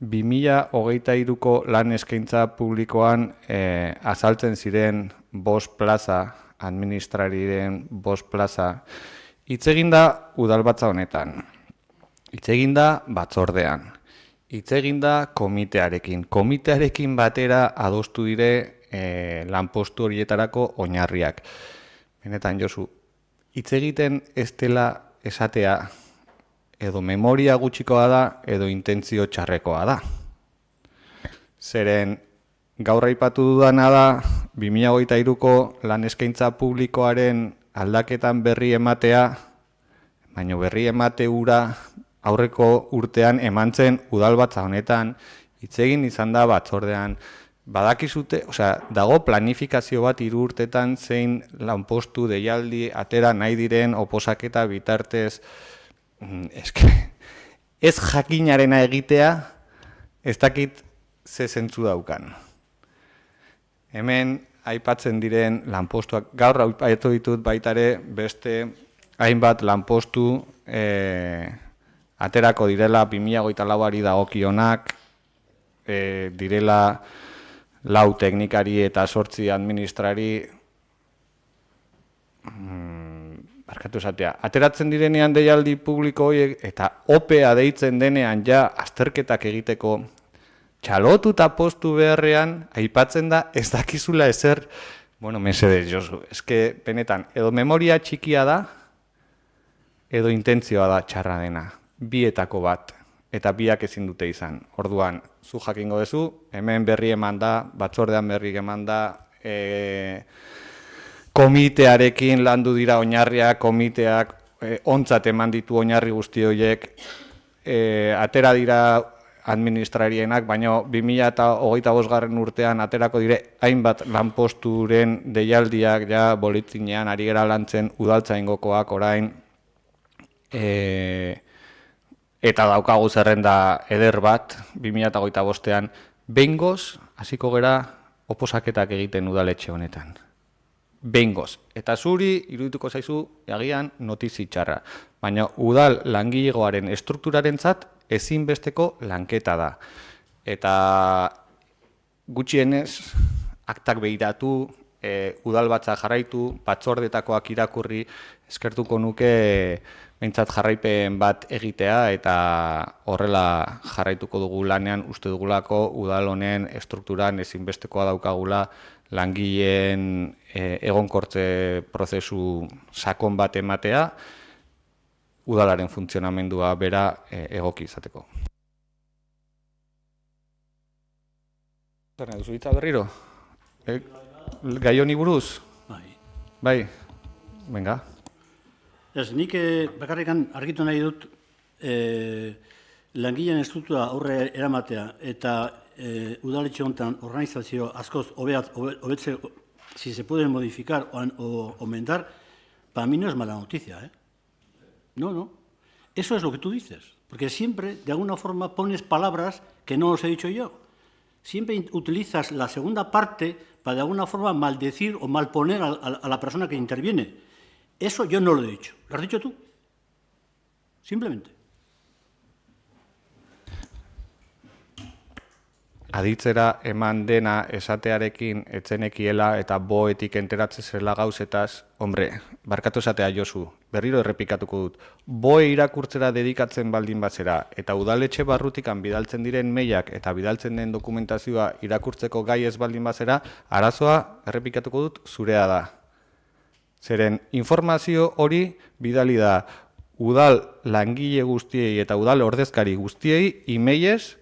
2023ko lan eskaintza publikoan azaltzen ziren 5 plaza, administrariren 5 plaza. Hitz egin da udalbatza honetan, hitz egin da batzordean, hitz egin da komitearekin batera adostu dire lanpostu horietarako oinarriak. Benetan, Josu, hitz egiten ez dela esatea edo memoria gutxikoa da, edo intentzio txarrekoa da. Zeren, gaur aipatu dudana da, 2023ko lan eskaintza publikoaren aldaketan berri ematea, baina berri emate hura aurreko urtean emantzen udalbatza honetan, hitz egin izan da batzordean, badakizute, dago planifikazio bat 3 urtetan zein lanpostu deialdi atera nahi diren oposaketa bitartez, ez jakinarena egitea, ez dakit ze zentzu daukan. Hemen aipatzen diren lanpostuak, gaur aipatu ditut baitare beste hainbat lanpostu aterako direla 2024ari dagokionak, direla 4 teknikari eta 8 administrari, barkatu esatea, ateratzen direnean deialdi publiko horiek eta OPEA deitzen denean ja azterketak egiteko txalotuta postu beharrean aipatzen da ez dakizula ezer, mesedez, Josu, eske benetan, edo memoria txikia da, edo intentzioa da txarra dena, bietako bat, eta biak ezin dute izan. Orduan, zu jakingo duzu, hemen berri eman da, batzordean berri eman da, komitearekin landu dira oinarriak, komiteak ontzat eman ditu oinarri guzti horiek, atera dira administrarienak, baina 2025 urtean aterako dire hainbat lanposturen deialdiak ja bolitzinean ari gara lantzen udaltzaingokoak orain, eta daukagu zerrenda eder bat 2025an behingoz hasiko gera oposaketak egiten udaletxe honetan. behingoz. Eta zuri irudituko zaizu agian notizi txarra. Baina udal langilegoaren estrukturarentzat ezinbesteko lanketa da. Eta gutxienez aktak behiratu, udalbatza jarraitu, batzordetakoak irakurri, eskertuko nuke behintzat jarraipen bat egitea eta horrela jarraituko dugu lanean, uste dugulako udal honen estrukturan ezinbestekoa daukagula langileen egonkortze prozesu sakon bat ematea, udalaren funtzionamendua bera egoki izateko. Zer nahi duzu hitza berriro? Gai honi buruz? Bai, venga. Ez, nik bakarrikan argitu nahi dut langileen estruktura aurre eramatea eta udaletxe honetan organizazio askoz hobetze, si se pueden modificar o aumentar, para mí no es mala noticia, ¿eh? No. Eso es lo que tú dices, porque siempre, de alguna forma, pones palabras que no os he dicho yo. Siempre utilizas la segunda parte para, de alguna forma, maldecir o malponer a la persona que interviene. Eso yo no lo he dicho. ¿Lo has dicho tú? Simplemente. Aditzera eman dena esatearekin etzenekiela eta boetik enteratzen zela gauzetaz, hombre, barkatu esatea Josu, berriro errepikatuko dut, boe irakurtzera dedikatzen baldin bazera eta udaletxe barrutikan bidaltzen diren mailak eta bidaltzen den dokumentazioa irakurtzeko gai ez baldin bazera, arazoa, errepikatuko dut, zurea da. Zeren informazio hori bidali da udal langile guztiei eta udal ordezkari guztiei emailez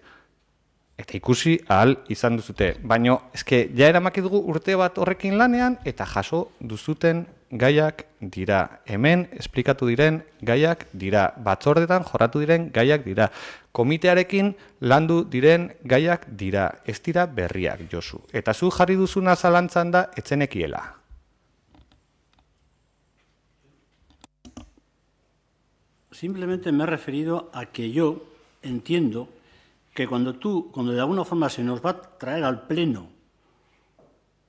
eta ikusi ahal izan duzute. Baina, eske, ja eramaki dugu urte bat horrekin lanean eta jaso duzuten gaiak dira. Hemen esplikatu diren gaiak dira. Batzordetan jorratu diren gaiak dira. Komitearekin landu diren gaiak dira. Ez dira berriak, Josu. Eta zu jarri duzuna zalantzan da etzenekiela. Simplemente me he referido a que yo entiendo que cuando de alguna forma se nos va a traer al Pleno,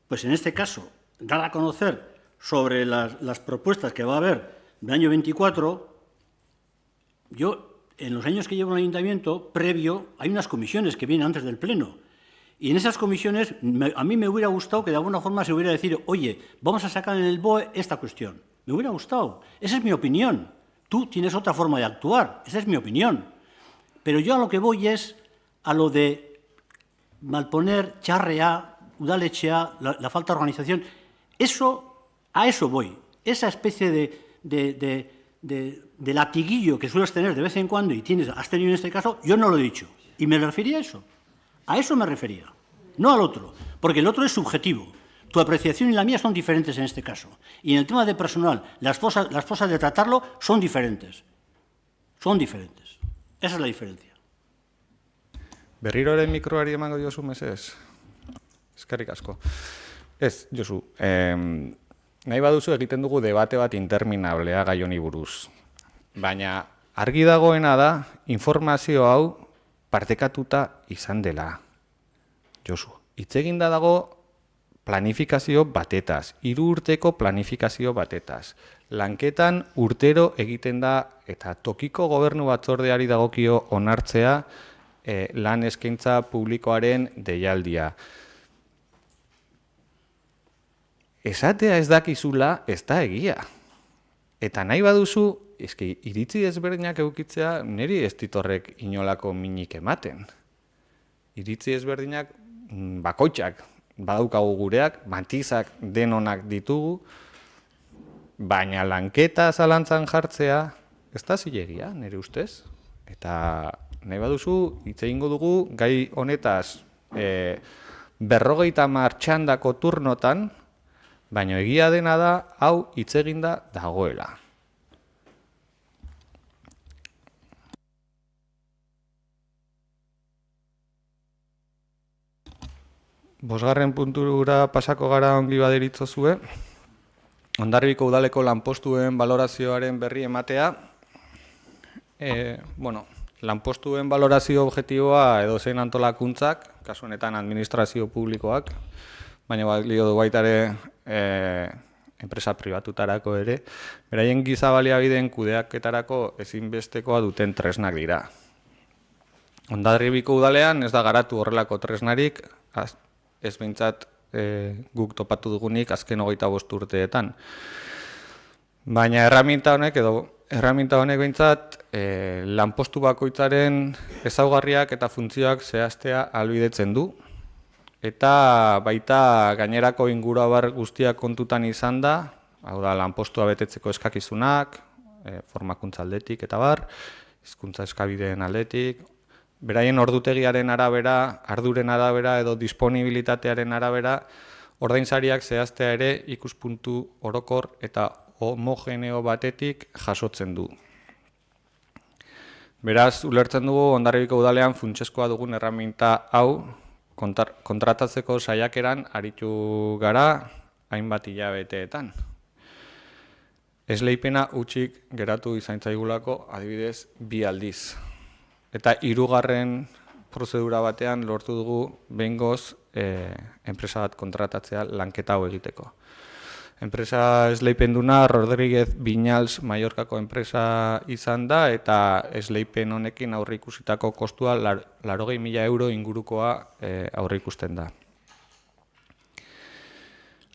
pues en este caso, dar a conocer sobre las propuestas que va a haber del año 24, yo, en los años que llevo en el Ayuntamiento, previo, hay unas comisiones que vienen antes del Pleno. Y en esas comisiones, a mí me hubiera gustado que de alguna forma se hubiera decir, oye, vamos a sacar en el BOE esta cuestión. Me hubiera gustado. Esa es mi opinión. Tú tienes otra forma de actuar. Esa es mi opinión. Pero yo a lo que voy es a lo de malponer, charrea, udaletxea, la falta de organización. A eso voy. Esa especie de latiguillo que sueles tener de vez en cuando y has tenido en este caso, yo no lo he dicho. Y me refería a eso. A eso me refería. No al otro. Porque el otro es subjetivo. Tu apreciación y la mía son diferentes en este caso. Y en el tema de personal, las formas de tratarlo son diferentes. Son diferentes. Esa es la diferencia. Berriroren mikroari emango diozu mesedez? Eskerrik asko. Ez, Josu, nahi baduzu egiten dugu debate bat interminablea gai honi buruz. Baina argi dagoena da informazio hau partekatuta izan dela. Josu, hitz eginda dago planifikazio batetaz, 3 urteko planifikazio batetaz. Lanketan urtero egiten da eta tokiko gobernu batzordeari dagokio onartzea lan eskaintza publikoaren deialdia. Esatea ez dakizula ez da egia. Eta nahi baduzu, iritzi ezberdinak eukitzea niri ez ditorrek inolako minik ematen. Iritzi ezberdinak bakoitzak badaukagu gureak, matizak denonak ditugu, baina lanketa zalantzan jartzea ez da zilegia, nire ustez. Eta nahi baduzu, hitz egingo dugu, gai honetaz 50 txandako turnotan, baina egia dena da, hau hitz eginda dagoela. Bosgarren puntura pasako gara ongi baderitzozue. Hondarribiko udaleko lanpostuen balorazioaren berri ematea. Lanpostuen balorazio objektiboa edozein antolakuntzak, kasu honetan administrazio publikoak, baina balio du baita ere enpresa pribatutarako ere, beraien giza baliabideen kudeaketarako ezinbestekoa duten tresnak dira. Hondarribiko udalean ez da garatu horrelako tresnarik, ez behintzat guk topatu dugunik azken 25 urteetan. Baina erraminta honek behintzat lanpostu bakoitzaren ezaugarriak eta funtzioak zehaztea ahalbidetzen du. Eta baita gainerako inguruabar guztiak kontutan izan da, hau da lanpostua betetzeko eskakizunak, formakuntza aldetik eta bar, hizkuntza eskabideen aldetik, beraien ordutegiaren arabera, arduren arabera edo disponibilitatearen arabera, ordainsariak zehaztea ere ikuspuntu orokor eta homogeneo batetik jasotzen du. Beraz, ulertzen dugu Hondarribiko udalean funtsezkoa dugun erraminta hau kontratatzeko saiakeran aritu gara hainbat hilabeteetan. Esleipena hutsik geratu izan zaigulako adibidez 2 aldiz. Eta 3. prozedura batean lortu dugu behingoz enpresa bat kontratatzea lanketa hau egiteko. Enpresa esleipenduna Rodríguez Viñals Mallorcako enpresa izan da eta esleipen honekin aurreikusitako kostua 80.000 euro ingurukoa aurreikusten da.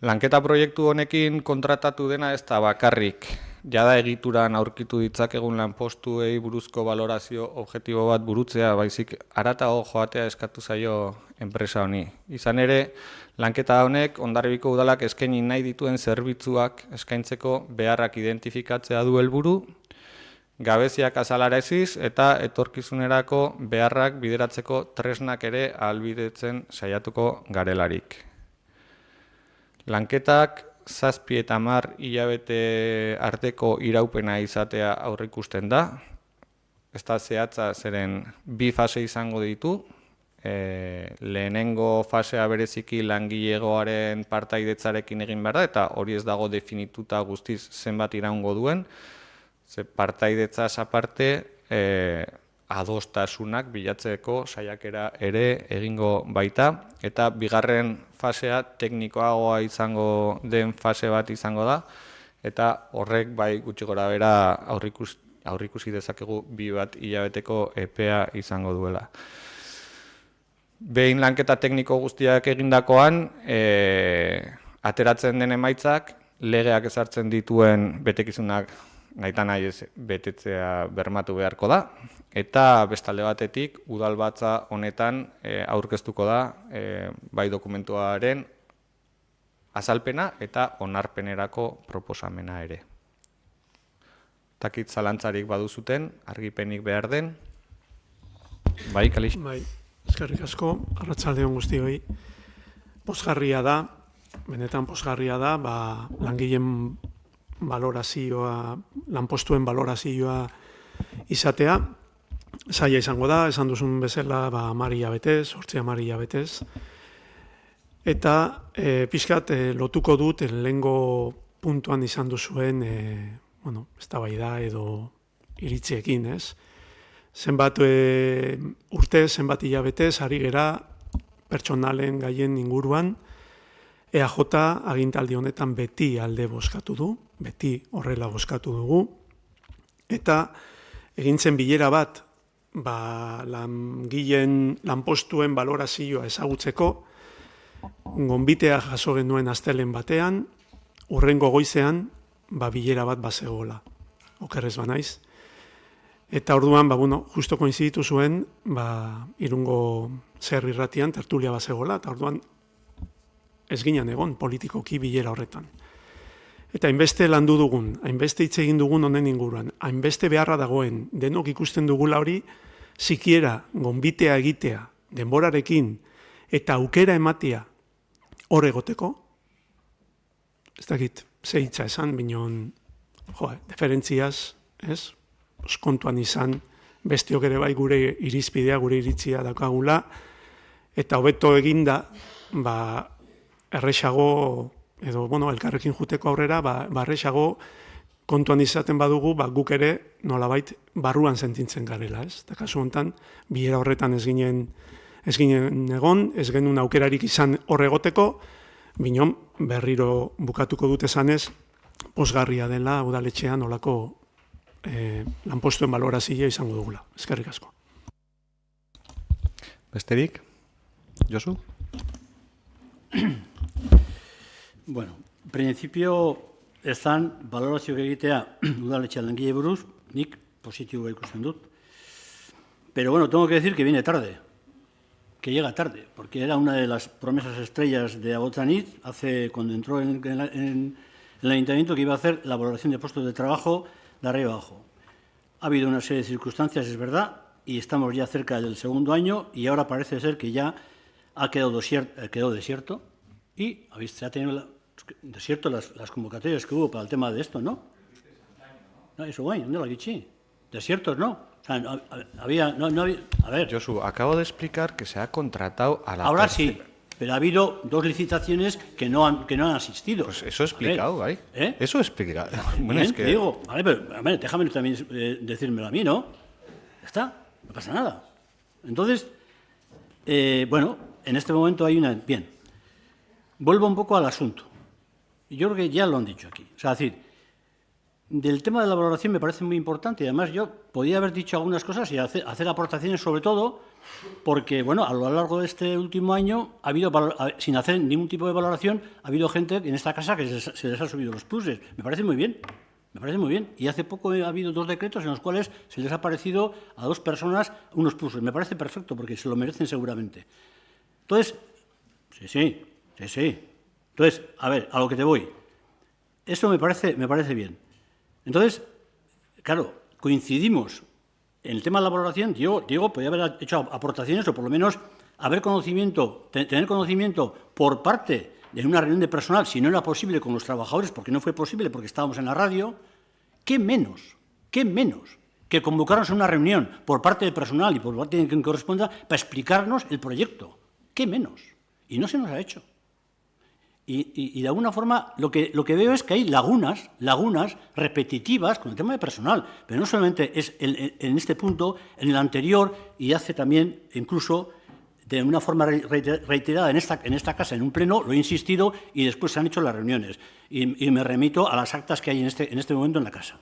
Lanketa proiektu honekin kontratatu dena ez da bakarrik. Jada egituran aurkitu ditzakegun lanpostuei buruzko balorazio objektibo bat burutzea, baizik haratago joatea eskatu zaio enpresa honi. Izan ere, lanketa honek Hondarribiko udalak eskaini nahi dituen zerbitzuak eskaintzeko beharrak identifikatzea du helburu, gabeziak azalaraziz eta etorkizunerako beharrak bideratzeko tresnak ere ahalbidetzen saiatuko garelarik. Lanketak 7 eta 10 hilabete arteko iraupena izatea aurreikusten da. Ez da zehatza zeren 2 fase izango ditu. Lehenengo fasea bereziki langilegoaren partaidetzarekin egin behar da, eta hori ez dago definituta guztiz zenbat iraungo duen. Ze partaidetza aparte adostasunak bilatzeko saiakera ere egingo baita, eta 2. fasea teknikoagoa izango den fase bat izango da, eta horrek bai gutxi gorabehera aurreikusi dezakegu 2 hilabeteko epea izango duela. Behin lanketa tekniko guztiak egindakoan, ateratzen den emaitzak, legeak ezartzen dituen betekizunak nahi ez betetzea bermatu beharko da, eta bestalde batetik udalbatza honetan aurkeztuko da bai dokumentuaren azalpena eta onarpenerako proposamena ere. Takit zalantzarik baduzuten, argipenik behar den. Bai, Kalix? Bai, eskerrik asko, arratsalde on guztioi. Pozgarria da, benetan pozgarria da, langileen balorazioa, lanpostuen balorazioa izatea. Zaila izango da, esan duzun bezala 10 hilabetez, 8 hilabetez. Eta pixkat lotuko dut lehengo puntuan izan duzuen eztabaida edo iritziekin, ez? Zenbat urte, zenbat hilabetez, ari gera pertsonalen gaien inguruan, EAJ agintaldi honetan beti alde bozkatu du, beti horrela bozkatu dugu, eta egintzen bilera bat, langileen lanpostuen balorazioa ezagutzeko, gonbitea jaso genuen astelehen batean, hurrengo goizean, bilera bat bazegoela, okerrez banaiz. Eta orduan, justo koinziditu zuen, Irungo Zer irratian tertulia bazegoela, eta orduan ez ginen egon politikoki bilera horretan. Eta hainbeste landu dugun, hainbeste hitz egin dugun honen inguruan, hainbeste beharra dagoen, denok ikusten dugula hori, sikiera gonbitea egitea, denborarekin, eta aukera ematea hor egoteko, ez dakit, ze hitza esan, binon, deferentziaz, ez? Kontuan izan, bestiok ere bai gure irizpidea, gure iritzia daukagula, eta hobeto eginda, erresago, edo, elkarrekin juteko aurrera, erresago kontuan izaten badugu, guk ere nolabait barruan sentitzen garela, ez? Eta kasu honetan, bilera horretan ez ginen egon, ez genuen aukerarik izan hor egoteko, Binon, berriro bukatuko dut esanez, pozgarria dela udaletxean olako lanpostuen balorazioa izango dugula. Eskerrik asko. Besterik? Josu? Bueno, en principio, balorazioak egitea udaletxean langile buruz, nik positiboa ikusten dut. Pero bueno, tengo que decir que viene tarde, que llega tarde, porque era una de las promesas estrellas de Abotsanit cuando entró en el ayuntamiento, que iba a hacer la valoración de puestos de trabajo de arriba abajo. Ha habido una serie de circunstancias, es verdad, y estamos ya cerca del segundo año y ahora parece ser que ya ha quedado desierto y se ha tenido desierto las convocatorias que hubo para el tema de esto, ¿no? No, eso guay, ¿dónde lo ha dicho? Desiertos, ¿no? O sea, no había... A ver... Josu, acabo de explicar que se ha contratado a la Ahora sí, pero ha habido 2 licitaciones que no han asistido. Pues eso he explicado, ahí. ¿Eh? Eso he explicado. Bueno, Bien, es que... te digo, vale, pero a ver, déjame también decírmelo a mí, ¿no? Ya está, no pasa nada. Entonces, bueno, en este momento hay una... Bien, vuelvo un poco al asunto. Yo creo que ya lo han dicho aquí. O sea, es decir, del tema de la valoración me parece muy importante y además yo podía haber dicho algunas cosas y hacer aportaciones sobre todo porque, bueno, a lo largo de este último año ha habido, sin hacer ningún tipo de valoración, ha habido gente en esta casa que se les ha subido los pluses. Me parece muy bien, me parece muy bien. Y hace poco ha habido 2 decretos en los cuales se les ha parecido a 2 personas unos pluses. Me parece perfecto porque se lo merecen seguramente. Entonces, sí. Entonces, a ver, a lo que te voy. Eso me parece bien. Entonces, claro, coincidimos en el tema de la valoración. Diego podía haber hecho aportaciones o por lo menos tener conocimiento por parte de una reunión de personal, si no era posible con los trabajadores, porque no fue posible porque estábamos en la radio. ¿Qué menos que convocarnos a una reunión por parte del personal y por parte de quien corresponda para explicarnos el proyecto? ¿Qué menos? Y no se nos ha hecho. Y de alguna forma lo que veo es que hay lagunas repetitivas con el tema de personal, pero no solamente es en este punto, en el anterior y hace también incluso de una forma reiterada en esta casa, en un pleno, lo he insistido y después se han hecho las reuniones. Y me remito a las actas que hay en este momento en la casa.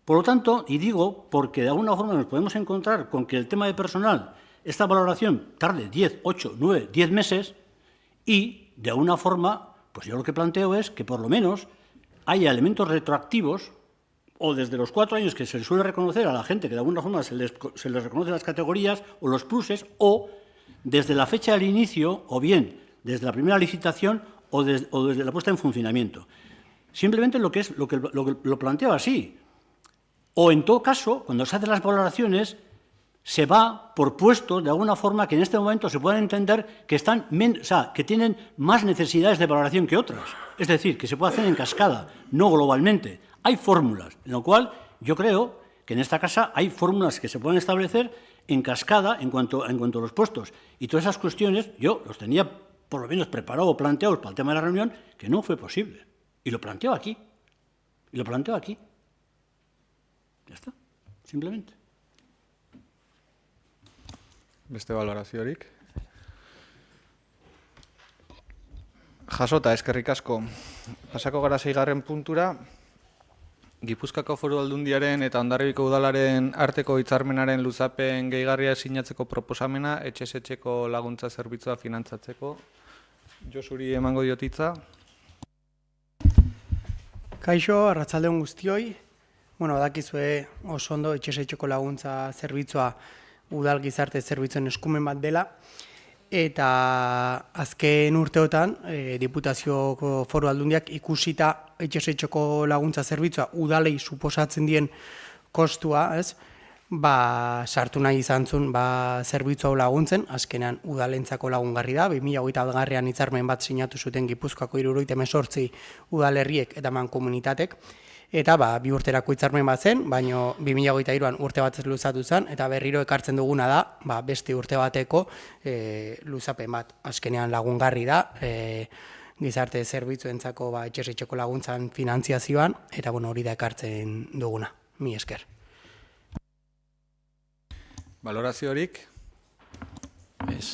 Por lo tanto, y digo, porque de alguna forma nos podemos encontrar con que el tema de personal, esta valoración tarde 10, 8, 9, 10 meses y de alguna forma, pues yo lo que planteo es que por lo menos haya elementos retroactivos o desde los 4 años que se les suele reconocer a la gente, que de alguna forma se les reconoce las categorías o los pluses, o desde la fecha del inicio, o bien desde la primera licitación o desde la puesta en funcionamiento. Simplemente lo planteo así. O en todo caso, cuando se hacen las valoraciones, se va por puestos, de alguna forma, que en este momento se puedan entender que que tienen más necesidades de valoración que otras. Es decir, que se puede hacer en cascada, no globalmente. Hay fórmulas, en lo cual yo creo que en esta casa hay fórmulas que se pueden establecer en cascada en cuanto a los puestos. Y todas esas cuestiones yo los tenía por lo menos preparados o planteados para el tema de la reunión, que no fue posible. Y lo planteo aquí. Ya está, simplemente. Beste valoraziorik. Jasota, eskerrik asko. Pasako gara 6. puntura. Gipuzkoako Foru Aldundiaren eta Hondarribiko Udalaren arteko hitzarmenaren luzapen gehigarria sinatzeko proposamena, etxez-etxeko laguntza zerbitzua finantzatzeko. Josuri emango diotitza. Kaixo, arratsaldeon guztioi. Bueno, dakizue oso ondo etxez-etxeko laguntza zerbitzua udal gizarte zerbitzuen eskumen bat dela, eta azken urteotan Diputazioko Foru Aldundiak ikusita etxez-etxeko laguntza zerbitzua udalei suposatzen dien kostua, ez? Sartu nahi izan zuen zerbitzu hau laguntzen, azkenean udalentzako lagungarri da, 2021an hitzarmen bat sinatu zuten Gipuzkoako 78 udalerriek eta mankomunitatek, eta 2 urterako hitzarmen bat zen, baina 2023an urte bat luzatu zen, eta berriro ekartzen duguna da, beste urte bateko luzapen bat. Azkenean lagungarri da, gizarte zerbitzuentzako etxez-etxeko laguntzan finantziazioan, eta hori da ekartzen duguna. Mi esker. Valoraziorik?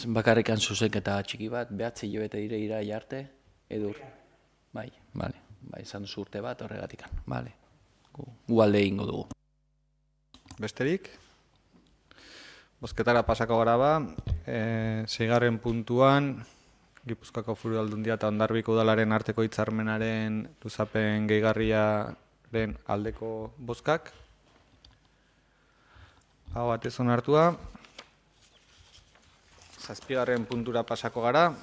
Bakarrikan zuzenketa txiki bat, 9 hilabete iraila arte, Edur. Bai, bale. Bai, izan duzu urte bat horregatikan. Bale. Gu alde egingo dugu. Besterik? Bozketara pasako gara ba. Seigarren puntuan, Gipuzkoako Foru Aldundia eta Hondarbiko Udalaren arteko hitzarmenaren luzapen gehigarriaren aldeko bozkak. Hau batez onartua. Zazpigarren puntura pasako gara.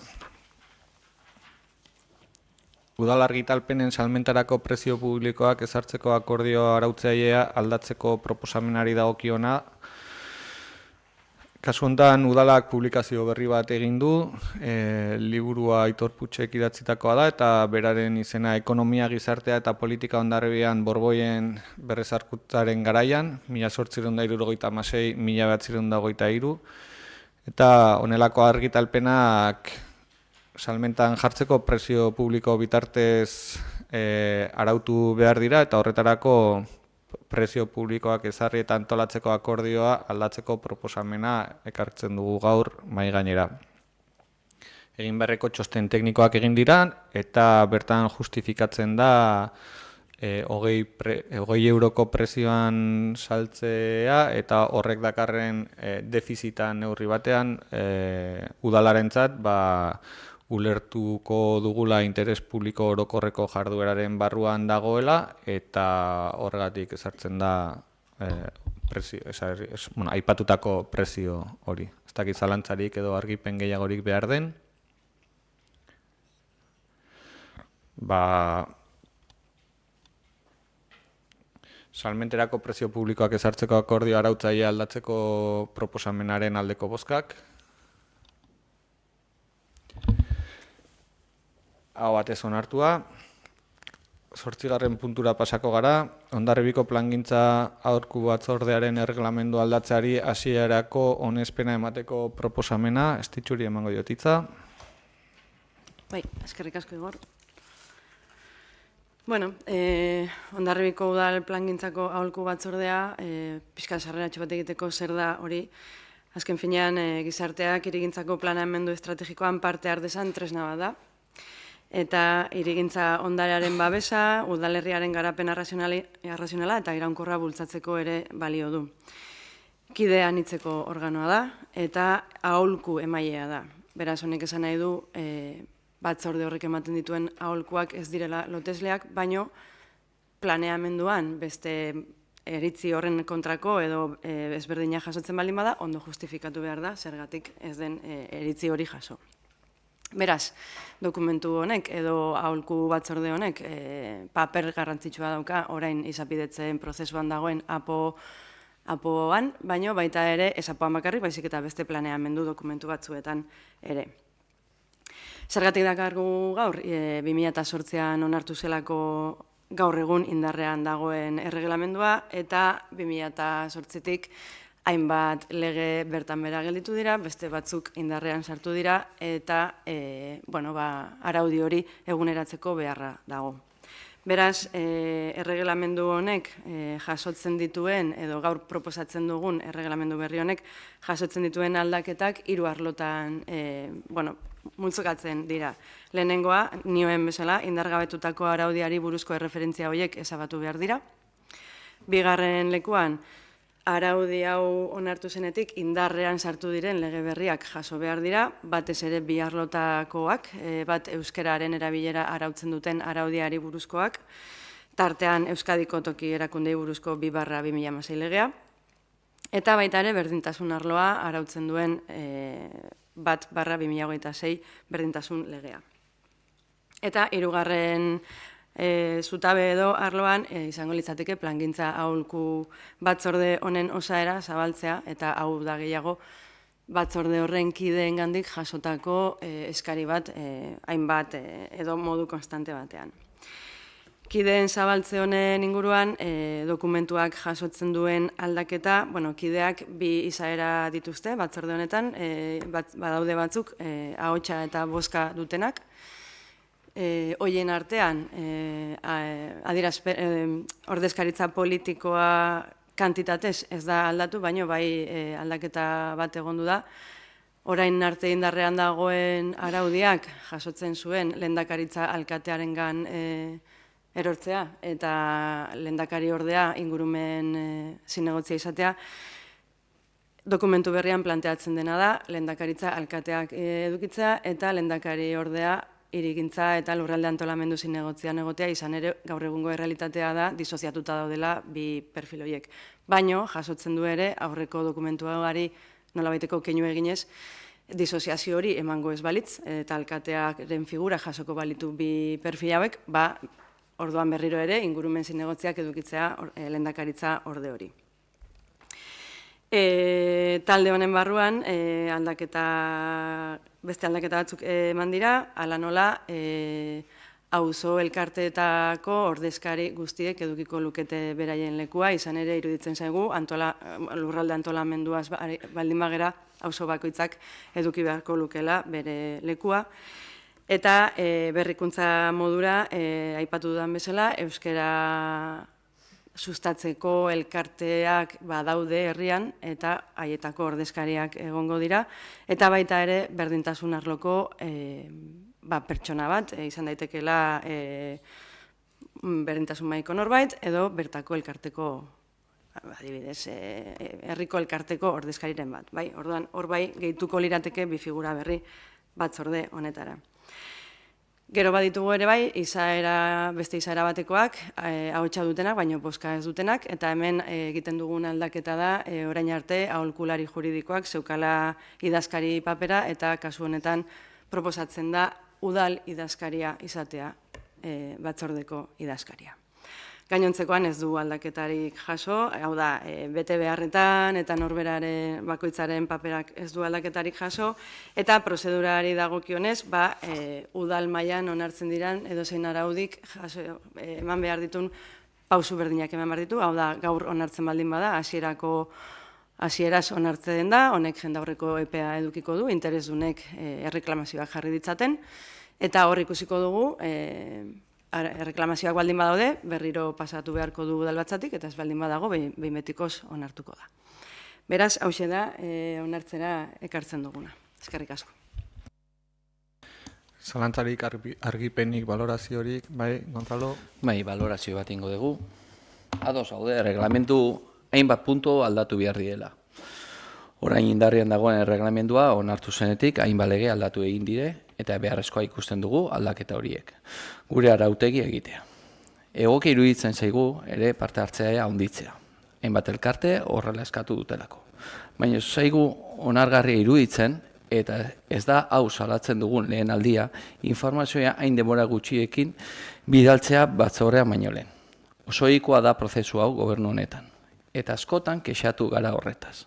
Udal argitalpenen salmentarako prezio publikoak ezartzeko akordio arautzailea aldatzeko proposamenari dagokiona. Kasu honetan udalak publikazio berri bat egin du, liburua Aitor Putxek idatzitakoa da eta beraren izena Ekonomia, Gizartea eta Politika Hondarribian Borboien berrezarkuntzaren garaian, 1876-1923, eta honelako argitalpenak salmentan jartzeko prezio publiko bitartez arautu behar dira eta horretarako prezio publikoak ezarri eta antolatzeko akordioa aldatzeko proposamena ekartzen dugu gaur mahai gainera. Egin beharreko txosten teknikoak egin dira eta bertan justifikatzen da 20 euroko prezioan saltzea eta horrek dakarren defizita neurri batean udalarentzat ulertuko dugula interes publiko orokorreko jardueraren barruan dagoela eta horregatik ezartzen da aipatutako prezio hori. Ez dakit zalantzarik edo argipen gehiagorik behar den. Salmenterako prezio publikoak ezartzeko akordio arautzailea aldatzeko proposamenaren aldeko bozkak. Hau batez onartua. 8. puntura pasako gara. Hondarribiko plangintza aholku batzordearen erreglamendu aldatzeari hasierarako onespena emateko proposamena. Estitxuri emango diotitza. Bai, eskerrik asko Igor. Bueno, Hondarribiko udal plangintzako aholku batzordea, pixka sarreratxo bat egiteko zer da hori. Azken finean, gizarteak hirigintzako planeamendu estrategikoan parte hartzezan tresna bat da. Eta hirigintza ondarearen babesa, udalerriaren garapen arrazionala eta iraunkorra bultzatzeko ere balio du. Kide anitzeko organoa da eta aholku emailea da. Beraz, honek esan nahi du batzorde horrek ematen dituen aholkuak ez direla lotesleak, baino planeamenduan beste iritzi horren kontrako edo ezberdina jasotzen baldin bada, ondo justifikatu behar da, zergatik ez den iritzi hori jaso. Beraz, dokumentu honek edo aholku batzorde honek paper garrantzitsua dauka orain izapidetzen prozesuan dagoen apoan, baino baita ere ez apoan bakarrik, baizik eta beste planeamendu dokumentu batzuetan ere. Zergatik dakargu gaur, 2008an onartu zelako gaur egun indarrean dagoen erregelamendua eta 2008tik hainbat lege bertan bera gelditu dira, beste batzuk indarrean sartu dira eta araudi hori eguneratzeko beharra dago. Beraz, erregelamendu honek jasotzen dituen, edo gaur proposatzen dugun erregelamendu berri honek jasotzen dituen aldaketak 3 arlotan multzokatzen dira. Lehenengoa, nioen bezala, indargabetutako araudiari buruzko erreferentzia horiek ezabatu behar dira. Bigarren lekuan, araudi hau onartu zenetik indarrean sartu diren lege berriak jaso behar dira, batez ere 2 arlotakoak, bat euskararen erabilera arautzen duten araudiari buruzkoak, tartean Euskadiko toki erakundei buruzko 2/2016 legea, eta baita ere berdintasun arloa arautzen duen 1/2026 berdintasun legea. Eta 3. Zutabe edo arloan izango litzateke plangintza aholku batzorde honen osaera zabaltzea eta hau da gehiago batzorde horren kideengandik jasotako eskari bat hainbat edo modu konstante batean. Kideen zabaltze honen inguruan dokumentuak jasotzen duen aldaketa, kideak 2 izaera dituzte batzorde honetan, badaude batzuk ahotsa eta bozka dutenak. Hoien artean, ordezkaritza politikoa kantitatez ez da aldatu, baino bai aldaketa bat egondu da, orain arte indarrean dagoen araudiak jasotzen zuen lehendakaritza alkatearengan erortzea eta lehendakari ordea ingurumen zinegotzia izatea, dokumentu berrian planteatzen dena da lehendakaritza alkateak edukitzea eta lehendakari ordea hirigintza eta lurralde antolamendu zinegotzian egotea, izan ere gaur egungo errealitatea da disoziatuta daudela bi perfil horiek. Baino, jasotzen du ere, aurreko dokumentuari nolabaiteko keinu eginez, disoziazio hori emango ez balitz, eta alkatearen figura jasoko balitu bi perfil hauek, orduan berriro ere, ingurumen zinegotziak edukitzea lehendakaritza orde hori. Talde honen barruan, beste aldaketa batzuk eman dira, hala nola, auzo elkarteetako ordezkari guztiek edukiko lukete beraien lekua, izan ere iruditzen zaigu, lurralde antolamenduaz baldin bagera, auzo bakoitzak eduki beharko lukela bere lekua. Eta berrikuntza modura, aipatu dudan bezala, euskara sustatzeko elkarteak badaude herrian eta haietako ordezkariak egongo dira, eta baita ere berdintasun arloko pertsona bat, izan daitekeela berdintasun mahaiko norbait, edo bertako elkarteko, adibidez, herriko elkarteko ordezkariren bat. Orduan, hor bai, gehituko lirateke bi figura berri batzorde honetara. Gero baditugu ere bai, beste izaera batekoak, ahotsa dutenak, baina bozka ez dutenak, eta hemen egiten dugun aldaketa da, orain arte, aholkulari juridikoak zeukala idazkari papera, eta kasu honetan proposatzen da udal idazkaria izatea, batzordeko idazkaria. Gainontzekoan ez du aldaketarik jaso, hau da, bete beharretan eta norberaren bakoitzaren paperak ez du aldaketarik jaso, eta prozedurari dagokionez, udal mailan onartzen diran edozein araudik eman behar ditun pausu berdinak eman behar ditu, hau da, gaur onartzen baldin bada, hasieraz onartzen da, honek jendaurreko EPA edukiko du, interesdunek erreklamazioak jarri ditzaten, eta hor ikusiko dugu, erreklamazioak baldin badaude, berriro pasatu beharko du udalbatzatik, eta ez baldin badago, behin betikoz onartuko da. Beraz, hauxe da, onartzera ekartzen duguna. Eskerrik asko. Zalantzarik, argipenik, valoraziorik, bai, Gonzalo? Bai, valorazio bat ingo dugu. Ados, haude, reglamentu hainbat puntu aldatu behar diela. Orain indarrian dagoen erreglamendua onartu zenetik hainbat lege aldatu egin dire, eta beharrezkoa ikusten dugu aldaketa horiek. Gure arautegi egitea. Egoki iruditzen zaigu ere parte hartzea handitzea. Hainbat elkarte horrela eskatu dutelako. Baina zaigu onargarria iruditzen, eta ez da hau salatzen dugun lehen aldia, informazioa hain denbora gutxiekin bidaltzea batzorrea baino lehen. Osoikoa da prozesu hau gobernu honetan. Eta askotan kexatu gara horretaz.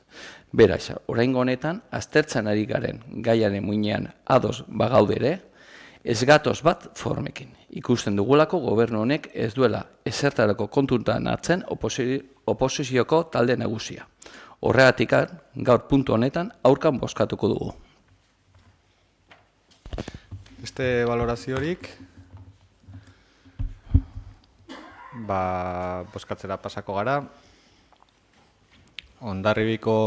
Beraz, oraingo honetan, aztertzen ari garen gaiaren muinean ados bagaude ere, ez gatoz bat formekin. Ikusten dugulako gobernu honek ez duela ezertarako kontutan hartzen oposizioko talde nagusia. Horregatik gaur puntu honetan aurkan bozkatuko dugu. Beste valoraziorik? Bozkatzera pasako gara. Hondarribiko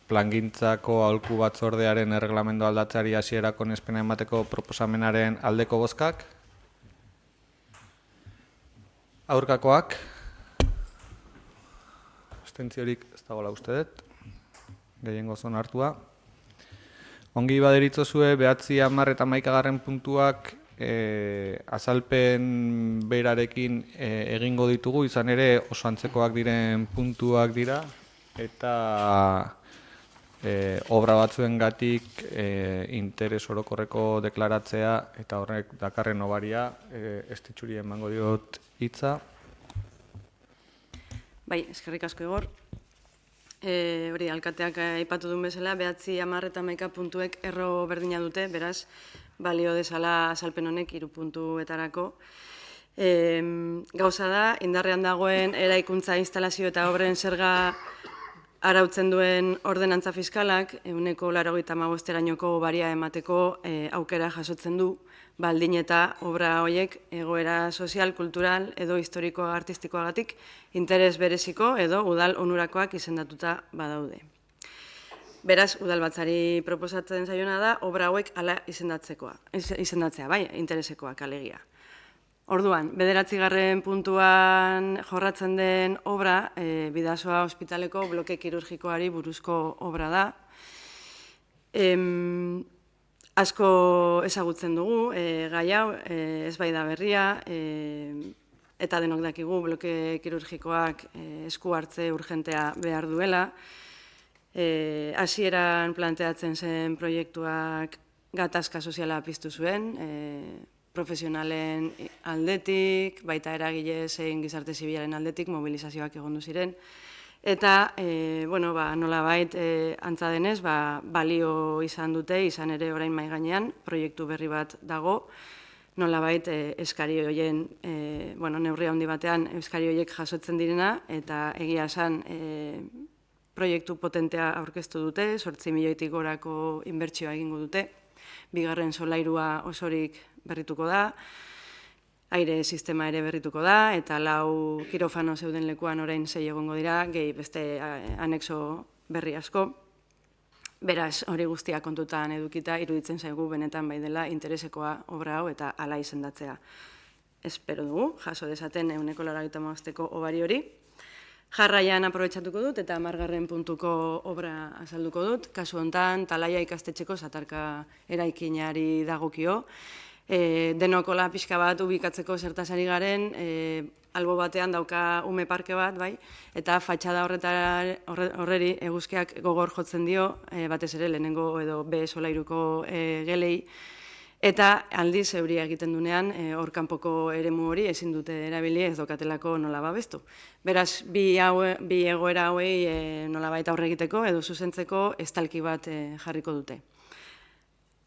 plangintzako aholku batzordearen erreglamendu aldatzeari hasierako onespena emateko proposamenaren aldeko bozkak. Aurkakoak. Abstentziorik ez dagoela uste dut. Gehiengo onartua. Ongi baderitzozue 9, 10 eta 11 puntuak azalpen berarekin egingo ditugu, izan ere oso antzekoak diren puntuak dira, eta obra batzuengatik interes orokorreko deklaratzea eta horrek dakarren obaria estitxuri emango diot hitza. Bai, eskerrik asko Igor. Hori, alkateak aipatu duen bezala, 9, 10 eta 11 puntuek erro berdina dute, beraz, balio dezala azalpen honek 3 puntuetarako. Gauza da, indarrean dagoen eraikuntza instalazio eta obren zerga arautzen duen ordenantza fiskalak, 185erainoko baria emateko aukera jasotzen du, baldin eta obra horiek egoera sozial, kultural edo historiko artistikoagatik interes bereziko edo udal onurakoak izendatuta badaude. Beraz, udalbatzari proposatzen zaiona da, obra hauek hala izendatzea, bai, interesekoak alegia. Orduan, 9. puntuan jorratzen den obra, Bidasoa ospitaleko bloke kirurgikoari buruzko obra da. Asko ezagutzen dugu, gai hau, ez bai da berria, eta denok dakigu bloke kirurgikoak esku hartze urgentea behar duela. Hasieran planteatzen zen proiektuak gatazka soziala piztu zuen, profesionalen aldetik, baita eragile zein gizarte zibilaren aldetik mobilizazioak egondu ziren. Eta, nolabait, antza denez, balio izan dute, izan ere orain mahai gainean, proiektu berri bat dago, nolabait eskari horien, neurri handi batean eskari horiek jasotzen direna, eta egia esan proiektu potentea aurkeztu dute, 8 milioitik gorako inbertsioa egingo dute, 2. solairua osorik berrituko da, aire sistema ere berrituko da, eta 4 kirofano zeuden lekuan orain 6 egongo dira, gehi beste anexo berri asko. Beraz, hori guztia kontutan edukita, iruditzen zaigu benetan bai dela interesekoa obra hau eta hala izendatzea. Espero dugu, jaso dezaten 185ko obari hori. Jarraian aprobetxatuko dut eta 10. puntuko obra azalduko dut. Kasu hontan, Talaia ikastetxeko satarka eraikinari dagokio. Denokola pixka bat ubikatzeko zertaz ari garen, albo batean dauka ume parke bat, bai, eta fatxada horreri eguzkiak gogor jotzen dio, batez ere lehenengo edo B solairuko gelei, eta aldiz euria egiten dunean, hor kanpoko eremu hori ezin dute erabili ez dokatelako nola babestu. Beraz, bi egoera hauei nolabait aurre egiteko edo zuzentzeko estalki bat jarriko dute.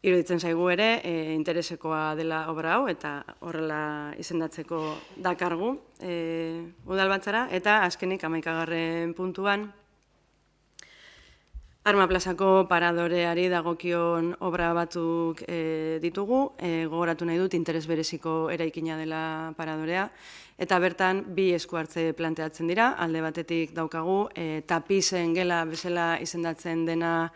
Iruditzen zaigu ere, interesekoa dela obra hau, eta horrela izendatzeko dakargu udalbatzara, eta azkenik 11. puntuan, Arma plazako paradoreari dagokion obra batzuk ditugu, gogoratu nahi dut interes bereziko eraikina dela paradorea, eta bertan 2 esku hartze planteatzen dira, alde batetik daukagu, tapizen gela bezala izendatzen dena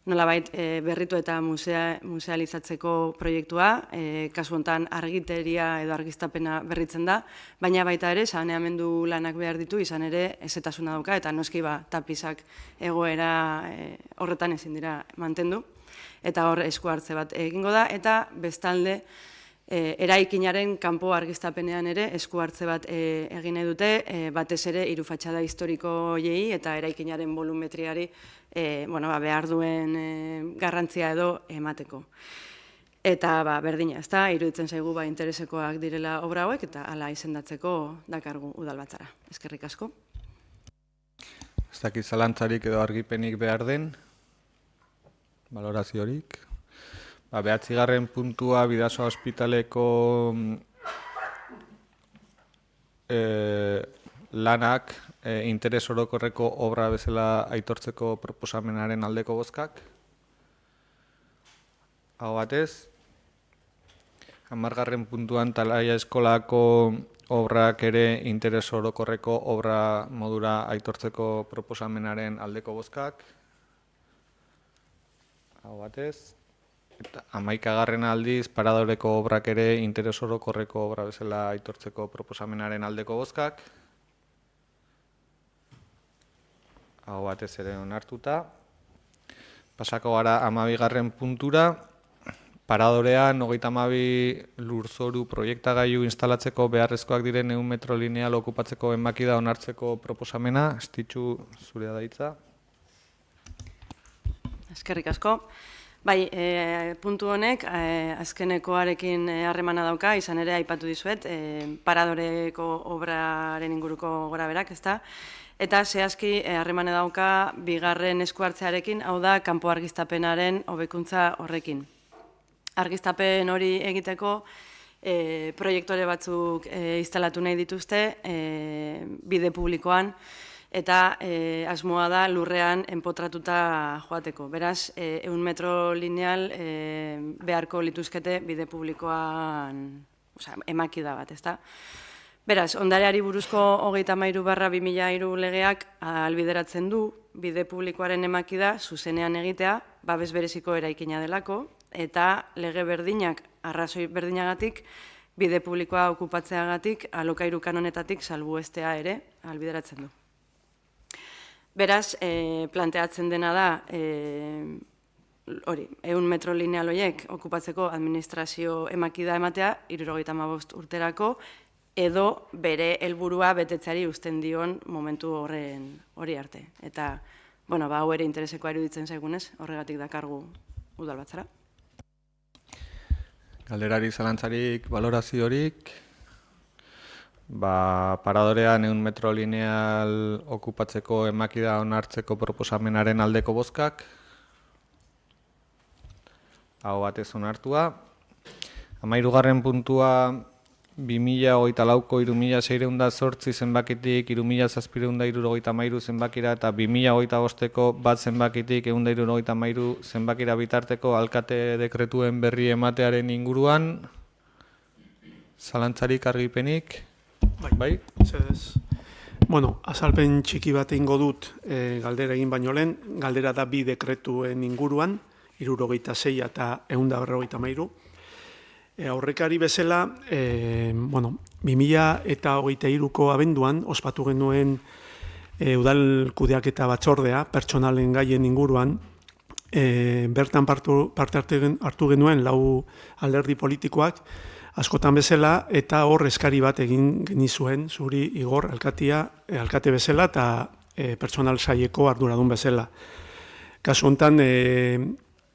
nolabait berritu eta musealizatzeko proiektua, kasu hontan argiteria edo argiztapena berritzen da, baina baita ere saneamendu lanak behar ditu, izan ere ezetasuna dauka, eta noski tapizak egoera horretan ezin dira mantendu, eta hor esku hartze bat egingo da, eta bestalde eraikinaren kanpo argiztapenean ere esku hartze bat egin dute, batez ere 3 fatxada historiko jei eta eraikinaren volumetriari behar duen garrantzia edo emateko. Eta berdina, ez da, iruditzen zaigu interesekoak direla obra hauek eta hala izendatzeko dakargu udalbatzara. Eskerrik asko. Ez dakit zalantzarik edo argipenik behar den, baloraziorik. 9. puntua Bidasoa ospitaleko lanak interes orokorreko obra bezala aitortzeko proposamenaren aldeko bozkak. Hau batez, 10. puntuan Talaia eskolako obrak ere interes orokorreko obra modura aitortzeko proposamenaren aldeko bozkak. Hau batez. Eta 11. aldiz, paradoreko obrak ere interes orokorreko obra bezala aitortzeko proposamenaren aldeko bozkak. Hau batez ere onartuta. Pasako gara 12. puntura. Paradorean, 32 lurzoru proiektagailu instalatzeko beharrezkoak diren 100 metro lineal okupatzeko enmakida onartzeko proposamena. Estitxu zurea da hitza. Eskerrik asko. Bai, puntu honek azkenekoarekin harremana dauka, izan ere aipatu dizuet, paradoreko obraren inguruko goraberak, ezta? Eta zehazki harremana dauka 2. esku hartzearekin, hau da, kanpo argiztapenaren hobekuntza horrekin. Argiztapen hori egiteko proiektore batzuk instalatu nahi dituzte bide publikoan, eta asmoa da lurrean enpotratuta joateko. Beraz, 100 metro lineal beharko lituzkete bide publikoan emakida bat, ezta? Beraz, ondareari buruzko 33/2003 legeak ahalbideratzen du, bide publikoaren emakida zuzenean egitea, babes bereziko eraikina delako, eta lege berdinak, arrazoi berdinagatik, bide publikoa okupatzeagatik, alokairu kanonetatik salbuestea ere ahalbideratzen du. Beraz, planteatzen dena da, 100 metro lineal horiek okupatzeko administrazio emakida ematea, 75 urterako, edo bere helburua betetzeari uzten dion momentu hori arte. Eta, hau ere interesekoa iruditzen zaigunez, horregatik dakargu udalbatzara. Galderari zalantzarik, baloraziorik, paradorean 100 metro lineal okupatzeko emakida onartzeko proposamenaren aldeko bozkak, hau batez onartua. 13. puntua 2024ko 3608 zenbakitik 3773 zenbakira eta 2025ko bat zenbakitik 173 zenbakira bitarteko alkate dekretuen berri ematearen inguruan. Zalantzarik, argipenik? Bai? Zedez. Azalpen txiki bat egingo dut galdera egin baino lehen, galdera da 2 dekretuen inguruan, 76 eta 153. Aurrekari bezala, 2023ko abenduan ospatu genuen udal kudeaketa batzordea, pertsonalen gaien inguruan, bertan parte hartu genuen 4 alderdi politikoak, askotan bezala, eta hor eskari bat egin genizuen, zuri Igor alkate bezala eta pertsonal saileko arduradun bezala. Kasu honetan,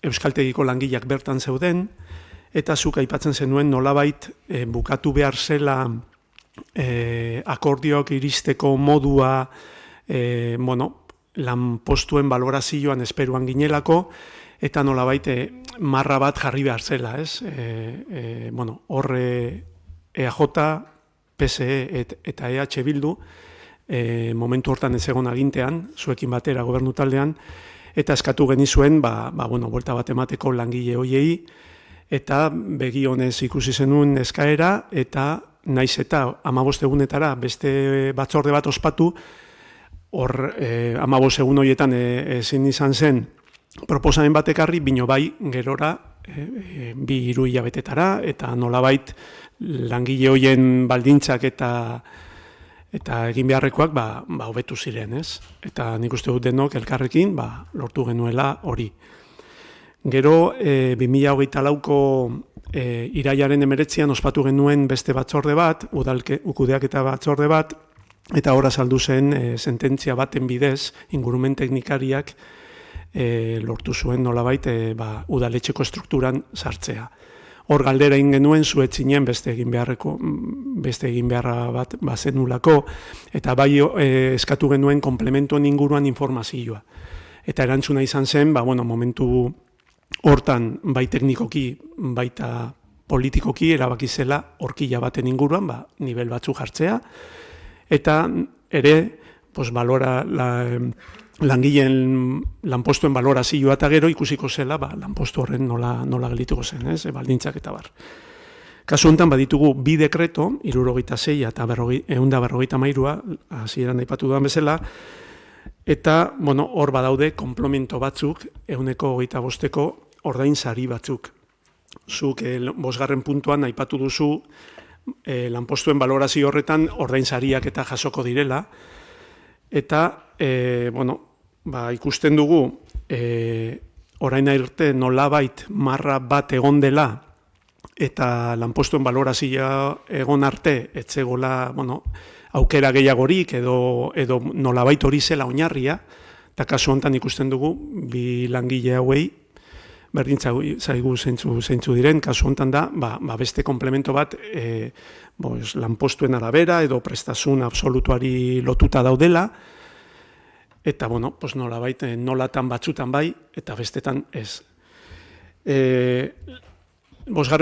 Euskaltegiko langileak bertan zeuden, eta zuk aipatzen zenuen nolabait bukatu behar zela akordioak iristeko modua lanpostuen balorazioan esperuan ginelako, eta nolabait marra bat jarri behar zela, ez? Horre EAJ, PSE eta EH Bildu, momentu hortan ez egon agintean, zuekin batera gobernu taldean, eta eskatu genizuen, buelta bat emateko langile hoiei, eta begi honez ikusi zenuen eskaera, eta naiz eta 15 egunetara beste batzorde bat ospatu, hor 15 egun horietan ezin izan zen proposamen bat ekarri, bino bai gerora 2-3 hilabetetara, eta nolabait langile hoien baldintzak eta egin beharrekoak hobetu ziren, ez? Eta nik uste dut denok elkarrekin lortu genuela hori. Gero, 2024ko irailaren 19an ospatu genuen beste batzorde bat, kudeaketa batzorde bat, eta hor azaldu zen sententzia baten bidez, ingurumen teknikariak lortu zuen nolabait udaletxeko strukturan sartzea. Hor galdera egin genuen zuetzinen beste egin beharra bat bazenulako, eta bai eskatu genuen komplementuen inguruan informazioa. Eta erantzuna izan zen, momentu hortan bai teknikoki, baita politikoki erabaki zela horkila baten inguruan, nivel batzu jartzea, eta ere, langileen lanpostuen balorazioa eta gero ikusiko zela lanpostu horren nola gelituko zen, baldintzak eta bar. Kasu honetan baditugu 2 dekreto, 76 eta 153, hasieran aipatu dudan bezala, eta hor badaude konplemento batzuk, 125ko ordainsari batzuk. Zuk 5. puntuan aipatu duzu lanpostuen balorazio horretan ordainsariak eta jasoko direla, eta ikusten dugu orain arte nolabait marra bat egon dela eta lanpostuen balorazioa egon arte etzegola aukera gehiagorik edo nolabait hori zela oinarria, eta kasu honetan ikusten dugu 2 langile hauei berdin zaigu zeintzu diren, kasu honetan da beste komplemento bat lanpostuen arabera edo prestasun absolutuari lotuta daudela, eta nolabait nolatan batzutan bai eta bestetan ez. 5.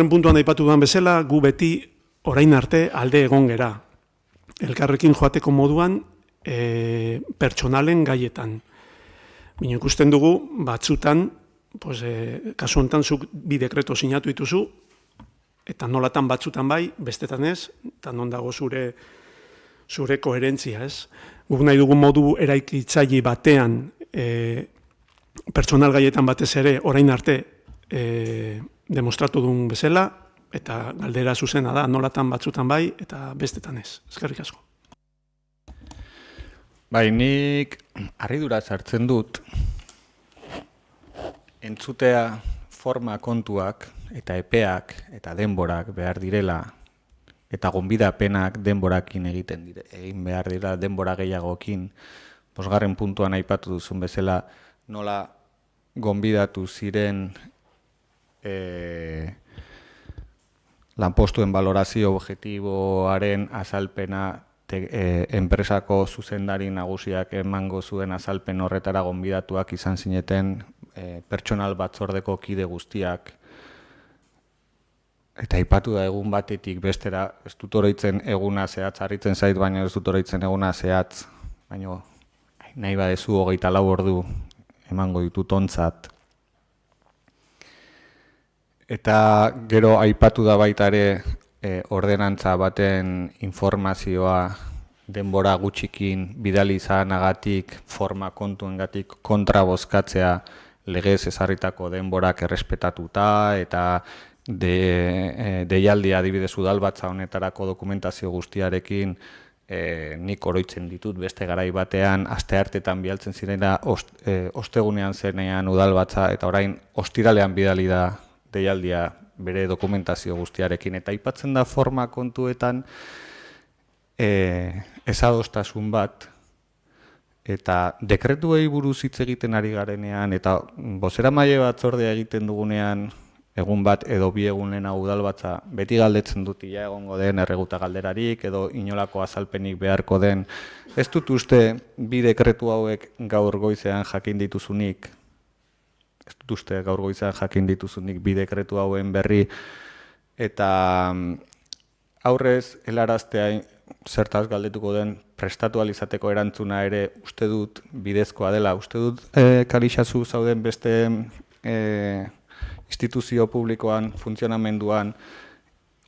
puntuan aipatu dudan bezala, gu beti orain arte alde egon gera. Elkarrekin joateko moduan pertsonalen gaietan. Bino ikusten dugu batzutan, kasu honetan zuk 2 dekreto sinatu dituzu, eta nolatan batzutan bai, bestetan ez, eta non dago zure koherentzia, ez? Guk nahi dugu modu eraikitzaile batean pertsonal gaietan batez ere orain arte demostratu duen bezala, eta galdera zuzena da, nolatan batzutan bai, eta bestetan ez. Eskerrik asko. Bai, nik harridura sartzen dut, entzutea forma kontuak eta epeak eta denborak behar direla, eta gonbidapenak denborakin egin behar dira denbora gehiagokin. 5. puntuan aipatu duzun bezala, nola gonbidatu ziren lanpostuen balorazio objektiboaren azalpena enpresako zuzendari nagusiak emango zuen azalpen horretara gonbidatuak izan zineten pertsonal batzordeko kide guztiak. Eta aipatu da egun batetik bestera, ez dut oroitzen eguna zehatz, harritzen zait, baina ez dut oroitzen eguna zehatz, baina nahi badezu 24 ordu emango ditut ontzat. Eta gero aipatu da baita ere ordenantza baten informazioa denbora gutxikin bidali izanagatik, forma kontuengatik kontra bozkatzea legez ezarritako denborak errespetatuta eta deialdia adibidez udalbatza honetarako dokumentazio guztiarekin nik oroitzen ditut beste garai batean asteartetan bialtzen zirena ostegunean zenean udalbatza eta orain ostiralean bidali da deialdia bere dokumentazio guztiarekin eta aipatzen da forma kontuetan ezadostasun bat eta dekretuei buruz hitz egiten ari garenean eta bozeramaile batzordea egiten dugunean egun bat edo bi egun lehenago udalbatza beti galdetzen dut ia egongo den erreguta galderarik edo inolako azalpenik beharko den. Ez dut uste bi dekretu hauek gaur goizean jakin dituzunik, bi dekretu hauen berri eta aurrez helaraztea zertaz galdetuko den prestatu alizateko erantzuna ere uste dut bidezkoa dela. Uste dut kalixazu zauden beste instituzio publikoan, funtzionamenduan,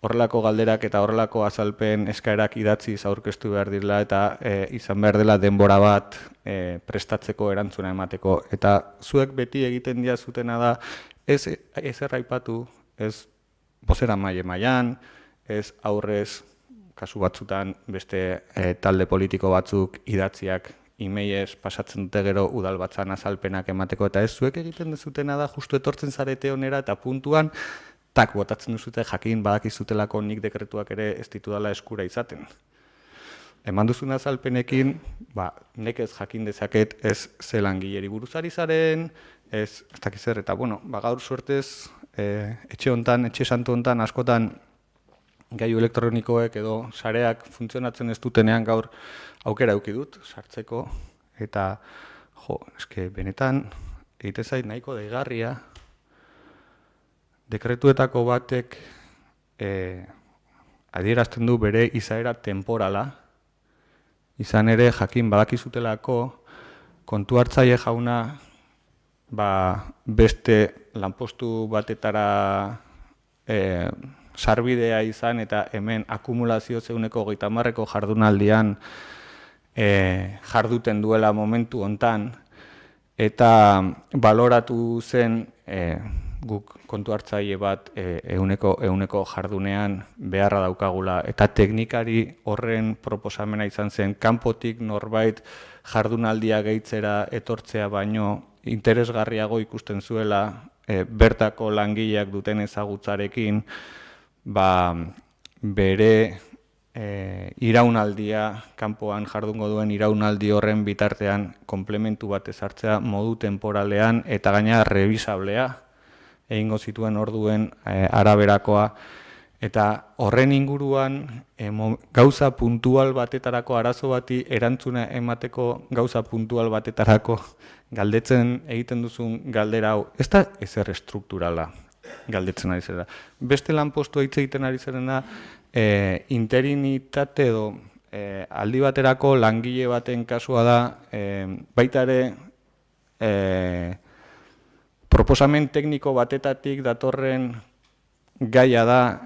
horrelako galderak eta horrelako azalpen eskaerak idatziz aurkeztu behar direla eta izan behar dela denbora bat prestatzeko erantzuna emateko. Eta zuek beti egiten diazutena da ez erraipatu, ez bozeramaile mailan, ez aurrez kasu batzutan beste talde politiko batzuk idatziak emailez pasatzen dute gero udalbatzan azalpenak emateko eta ez zuek egiten dezutena da justu etortzen zarete honera eta puntuan tak botatzen duzute jakin badakizutelako nik dekretuak ere ez ditudala eskura izaten. Eman duzun azalpenekin, nekez jakin dezaket ez ze langileri buruz ari zaren, ez dakiz zer eta gaur suertez etxe santu hontan askotan gailu elektronikoek edo sareak funtzionatzen ez dutenean gaur aukera eduki dut sartzeko eta benetan egite zait nahiko deigarria dekretuetako batek adierazten du bere izaera temporala izan ere jakin badakizutelako kontu hartzaile jauna beste lanpostu batetara sarbidea izan eta hemen akumulazio zeuneko 30ko jardunaldian jarduten duela momentu hontan eta baloratu zen guk kontu hartzaile bat ehuneko jardunean beharra daukagula eta teknikari horren proposamena izan zen kanpotik norbait jardunaldia gehitzera etortzea baino interesgarriago ikusten zuela bertako langileak duten ezagutzarekin bere iraunaldia, kanpoan jardungo duen iraunaldi horren bitartean komplementu bat ezartzea modu temporalean eta gaina revisablea egingo zituen orduen araberakoa eta horren inguruan gauza puntual batetarako arazo bati erantzuna emateko gauza puntual batetarako galdetzen egiten duzun galdera hau ez da ezer estrukturala galdetzen ari zera. Beste lanpostua hitz egiten ari zerena interinitate edo aldi baterako langile baten kasua da baita ere proposamen tekniko batetatik datorren gaia da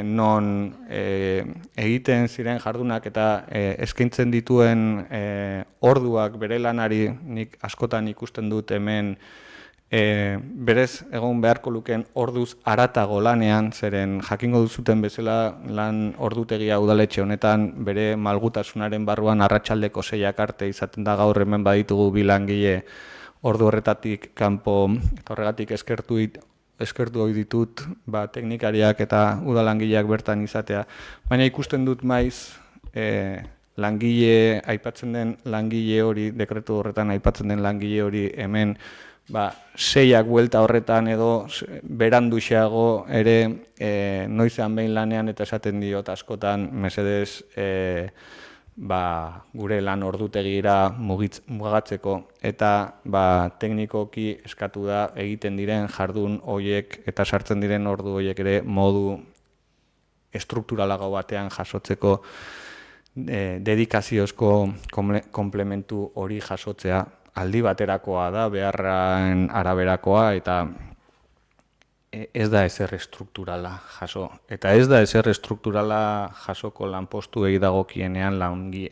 non egiten ziren jardunak eta eskaintzen dituen orduak bere lanari nik askotan ikusten dut hemen berez egon beharko lukeen orduz haratago lanean, zeren jakingo duzuten bezala lan ordutegia udaletxe honetan bere malgutasunaren barruan arratsaldeko 6 arte izaten da gaur hemen baditugu 2 langile ordu horretatik kanpo, eta horregatik eskertu hori ditut teknikariak eta udalangileak bertan izatea. Baina ikusten dut maiz langile, aipatzen den langile hori, dekretu horretan aipatzen den langile hori hemen 6ak buelta horretan edo beranduxeago ere noizean behin lanean eta esaten diot askotan mesedez gure lan ordutegira mugatzeko eta teknikoki eskatu da egiten diren jardun horiek eta sartzen diren ordu horiek ere modu estrukturalago batean jasotzeko dedikaziozko komplementu hori jasotzea aldi baterakoa da, beharren araberakoa eta ez da ezer estrukturala jaso. Eta ez da ezer estrukturala jasoko lanpostuei dagokienean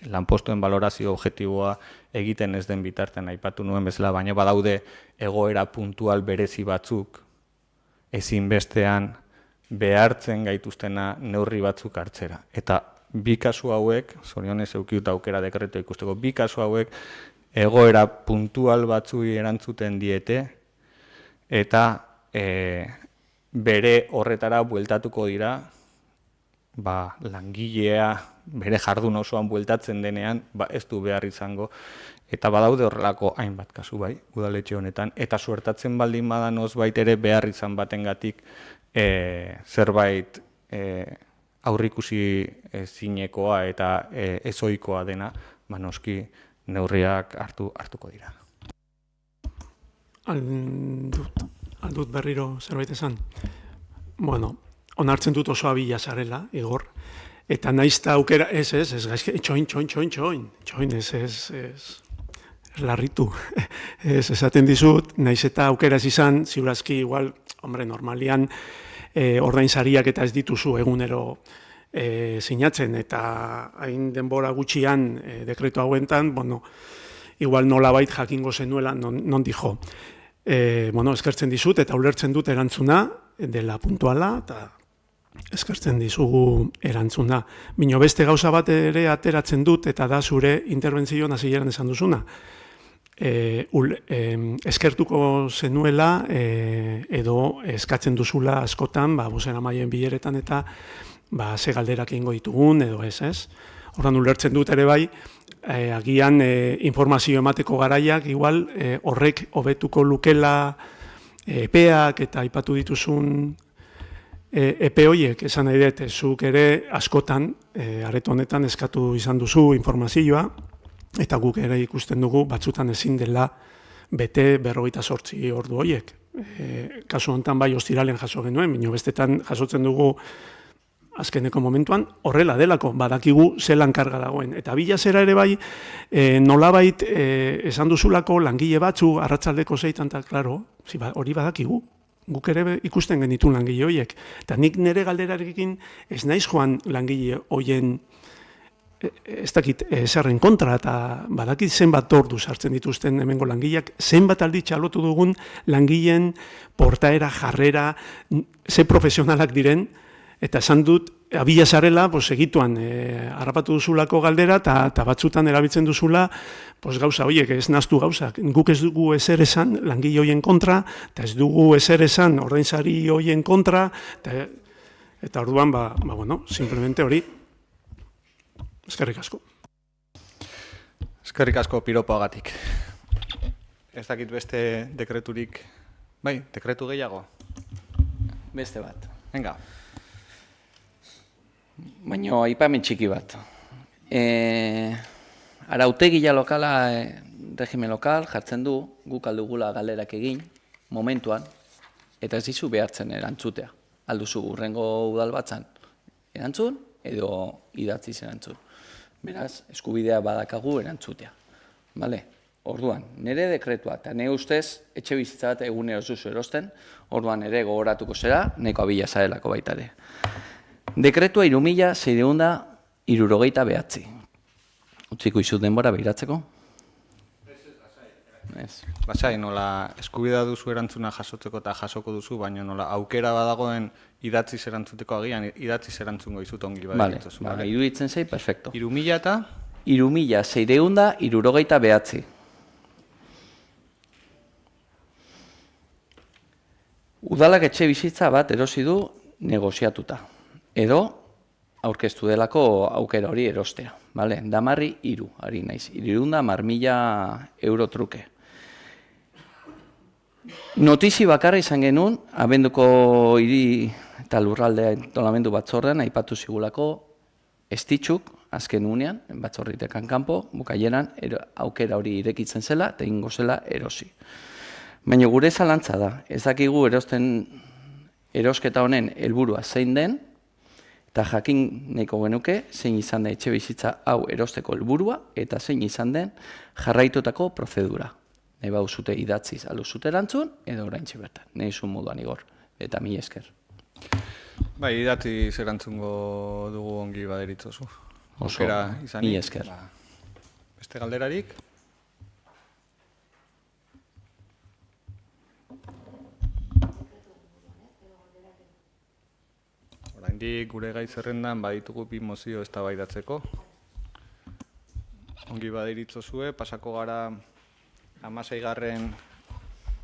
lanpostuen balorazio objektiboa egiten ez den bitartean aipatu nuen bezala, baina badaude egoera puntual berezi batzuk ezinbestean behartzen gaituztena neurri batzuk hartzera. Eta bi kasu hauek, zorionez eukiut aukera dekretua ikusteko, bi kasu hauek egoera puntual batzui erantzuten diete eta bere horretara bueltatuko dira langilea bere jardun osoan bueltatzen denean ez du behar izango eta badaude horrelako hainbat kasu bai udaletxe honetan eta suertatzen baldin bada nozbait ere behar izan batengatik zerbait aurrikusi zinekoa eta ezoikoa dena noski neurriak hartuko dira. Aldut berriro zerbait esan. Bueno, onartzen dut oso abila zarela, Igor, eta naizta aukera, ez, txoin, ez larritu. Ez esaten dizut, naiz eta aukeraz izan, ziurazki igual, normalian, ordainsariak eta ez dituzu egunero sinatzen eta hain denbora gutxian dekretu hauentan, igual nolabait jakingo zenuela non dijo. Eskertzen dizut eta ulertzen dut erantzuna dela puntuala eta eskertzen dizugu erantzuna. Bino beste gauza bat ere ateratzen dut eta da zure interbentzioan hasieran esan duzuna. Eskertuko zenuela edo eskatzen duzula askotan, bozenamaien bileretan eta ze galderak egingo ditugun edo ez. Horran ulertzen dut ere bai, agian informazio emateko garaiak, igual horrek hobetuko lukela epeak eta aipatu dituzun epe horiek, esan nahi dut, zuk ere askotan, areto honetan eskatu izan duzu informazioa, eta guk ere ikusten dugu batzutan ezin dela bete 48 ordu horiek. Kasu honetan bai ostiralen jaso genuen, bino bestetan jasotzen dugu azkeneko momentuan horrela delako, badakigu zelan karga dagoen. Eta bilazera ere bai, nolabait esan duzulako langile batzu, arratsaldeko 6 eta klaro, hori badakigu. Guk ere ikusten genitun langile horiek. Eta nik nire galderarekin ez naiz joan langile horien ez dakit zerren kontra eta badakit zenbat ordu sartzen dituzten hemengo langileak, zenbat aldi txalotu dugun langileen portaera, jarrera, ze profesionalak diren, eta esan dut, abila zarela, egituan harrapatu duzulako galdera, eta batzutan erabiltzen duzula, gauza horiek, ez naztu gauzak. Guk ez dugu ezer esan langile horien kontra, eta ez dugu ezer esan ordainsari horien kontra, eta orduan, simplemente hori, eskerrik asko. Eskerrik asko piropoagatik. Ez dakit beste dekreturik, dekretu gehiago? Beste bat. Venga. Baina aipamen txiki bat. Arautegia lokala, regimen lokal, jartzen du, guk aldugula galerak egin, momentuan, eta ez dizu behartzen erantzutea. Alduzu urrengo udal batzan erantzun, edo idatziz erantzun. Beraz, eskubidea badakagu erantzutea. Orduan, nire dekretua, eta nire ustez, etxe bizitza bat egunero zuzu erosten, orduan ere gogoratuko zera, nahiko abila zarelako baita ere. Dekretua 3.669. Utziko izut denbora behiratzeko? Ez. Basai, nola eskubidea duzu erantzuna jasotzeko eta jasoko duzu, baina nola aukera badagoen idatziz erantzuteko agian, idatziz erantzungo izut ongi baderitzozu. Vale, iruditzen zei, perfecto. 3.000 eta? 3.669. Udalak etxe bizitza bat erosi du negoziatuta. Edo aurkeztu delako aukera hori erostea. Vale? Damarri 3, ari naiz. 310.000 euro truke. Notizi bakarra izan genuen, abenduko hiri eta lurralde antolamendu batzordean, aipatu zigulako estitxuk, azken unean, batzorritekan kanpo, bukaieran aukera hori irekitzen zela, eta ingo zela erosi. Baina gure zalantza da, ez dakigu erosketa honen helburua zein den, eta jakin nahiko genuke, zein izan da etxe bizitza hau erosteko helburua, eta zein izan den jarraitutako prozedura. Nahi bauzute idatziz aluzute erantzun, edo oraintxe bertan. Nahi zuen moduan igor, eta mila esker. Bai, idatziz erantzungo dugu ongi baderitzozu. Oso, mila esker. Beste galderarik? Oraindik gure gai zerrendan baditugu 2 mozio eztabaidatzeko. Ongi baderitzozue, pasako gara 16.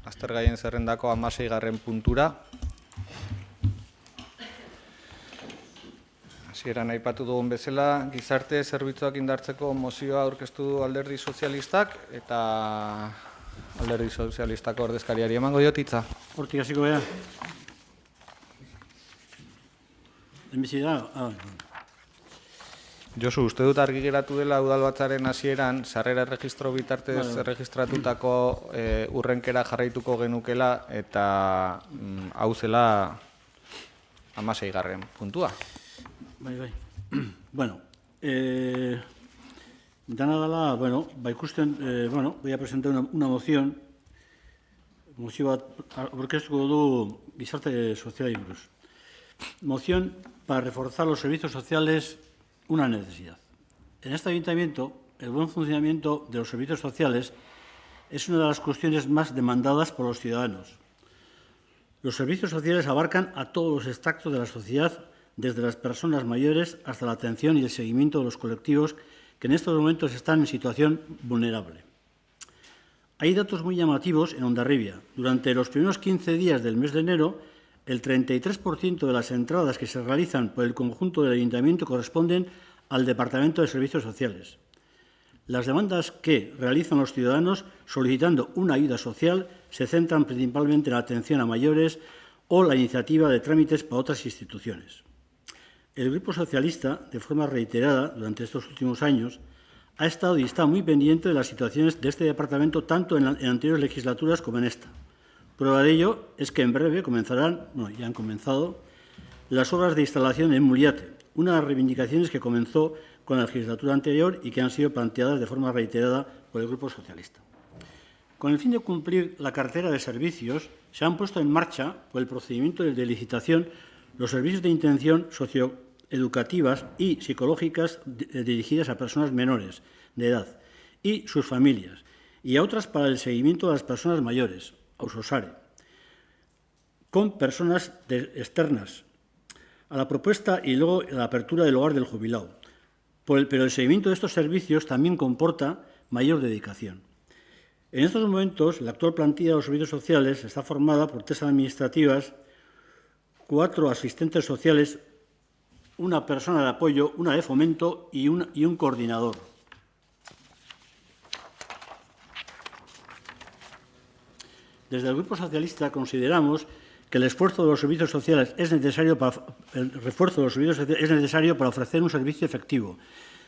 aztergaien zerrendako 16. puntura. Hasieran aipatu dugun bezala, gizarte zerbitzuak indartzeko mozioa aurkeztu du Alderdi Sozialistak eta Alderdi Sozialistako ordezkariari emango diot hitza. Hortik hasiko gara. Enbizi da? Josu, uste dut argi geratu dela udalbatzaren hasieran, sarrera erregistro bitartez erregistratutako urrenkera jarraituko genukela eta hau zela 16. puntua. Bai. Bueno, dana dela, bueno, ikusten, voy a presentar una moción, mozio bat aurkeztuko du gizarte sozialei buruz. Moción para reforzar los servicios sociales, una necesidad. En este ayuntamiento, el buen funcionamiento de los servicios sociales es una de las cuestiones más demandadas por los ciudadanos. Los servicios sociales abarcan a todos los extractos de la sociedad, desde las personas mayores hasta la atención y el seguimiento de los colectivos que en estos momentos están en situación vulnerable. Hay datos muy llamativos en Hondarribia. Durante los primeros 15 días del mes de enero, el 33% de las entradas que se realizan por el conjunto del ayuntamiento corresponden al Departamento de Servicios Sociales. Las demandas que realizan los ciudadanos solicitando una ayuda social se centran principalmente en la atención a mayores o la iniciativa de trámites para otras instituciones. El Grupo Socialista, de forma reiterada durante estos últimos años, ha estado y está muy pendiente de las situaciones de este departamento tanto en anteriores legislaturas como en esta. Prueba de ello es que en breve comenzarán, ya han comenzado, las obras de instalación en Muliate, una de las reivindicaciones que comenzó con la legislatura anterior y que han sido planteadas de forma reiterada por el Grupo Socialista. Con el fin de cumplir la cartera de servicios, se han puesto en marcha, por el procedimiento de licitación, los servicios de intención socioeducativas y psicológicas dirigidas a personas menores de edad y sus familias, y a otras para el seguimiento de las personas mayores, Ausosare, con personas externas a la propuesta y luego la apertura del hogar del jubilado. Pero el seguimiento de estos servicios también comporta mayor dedicación. En estos momentos, la actual plantilla de los servicios sociales está formada por 3 administrativas, 4 asistentes sociales, una persona de apoyo, una de fomento y un coordinador. Desde el Grupo Socialista consideramos que el refuerzo de los servicios sociales es necesario para ofrecer un servicio efectivo,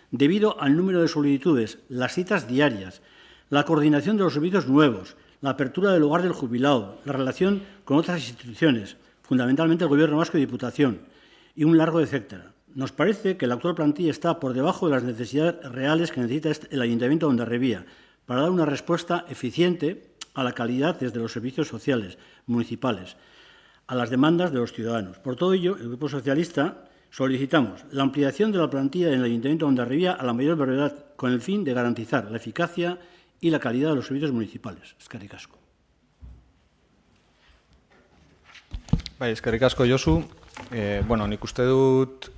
debido al número de solicitudes, las citas diarias, la coordinación de los servicios nuevos, la apertura del hogar del jubilado, la relación con otras instituciones, fundamentalmente el Gobierno vasco y Diputación, y un largo etcétera. Nos parece que la actual plantilla está por debajo de las necesidades reales que necesita el Ayuntamiento de Hondarribia para dar una respuesta eficiente a la calidad desde los servicios sociales municipales, a las demandas de los ciudadanos. Por todo ello, el Grupo Socialista solicitamos la ampliación de la plantilla en el Ayuntamiento de Hondarribia a la mayor brevedad, con el fin de garantizar la eficacia y la calidad de los servicios municipales. Eskerrik asko. Bai, eskerrik asko Josu. Nik uste dut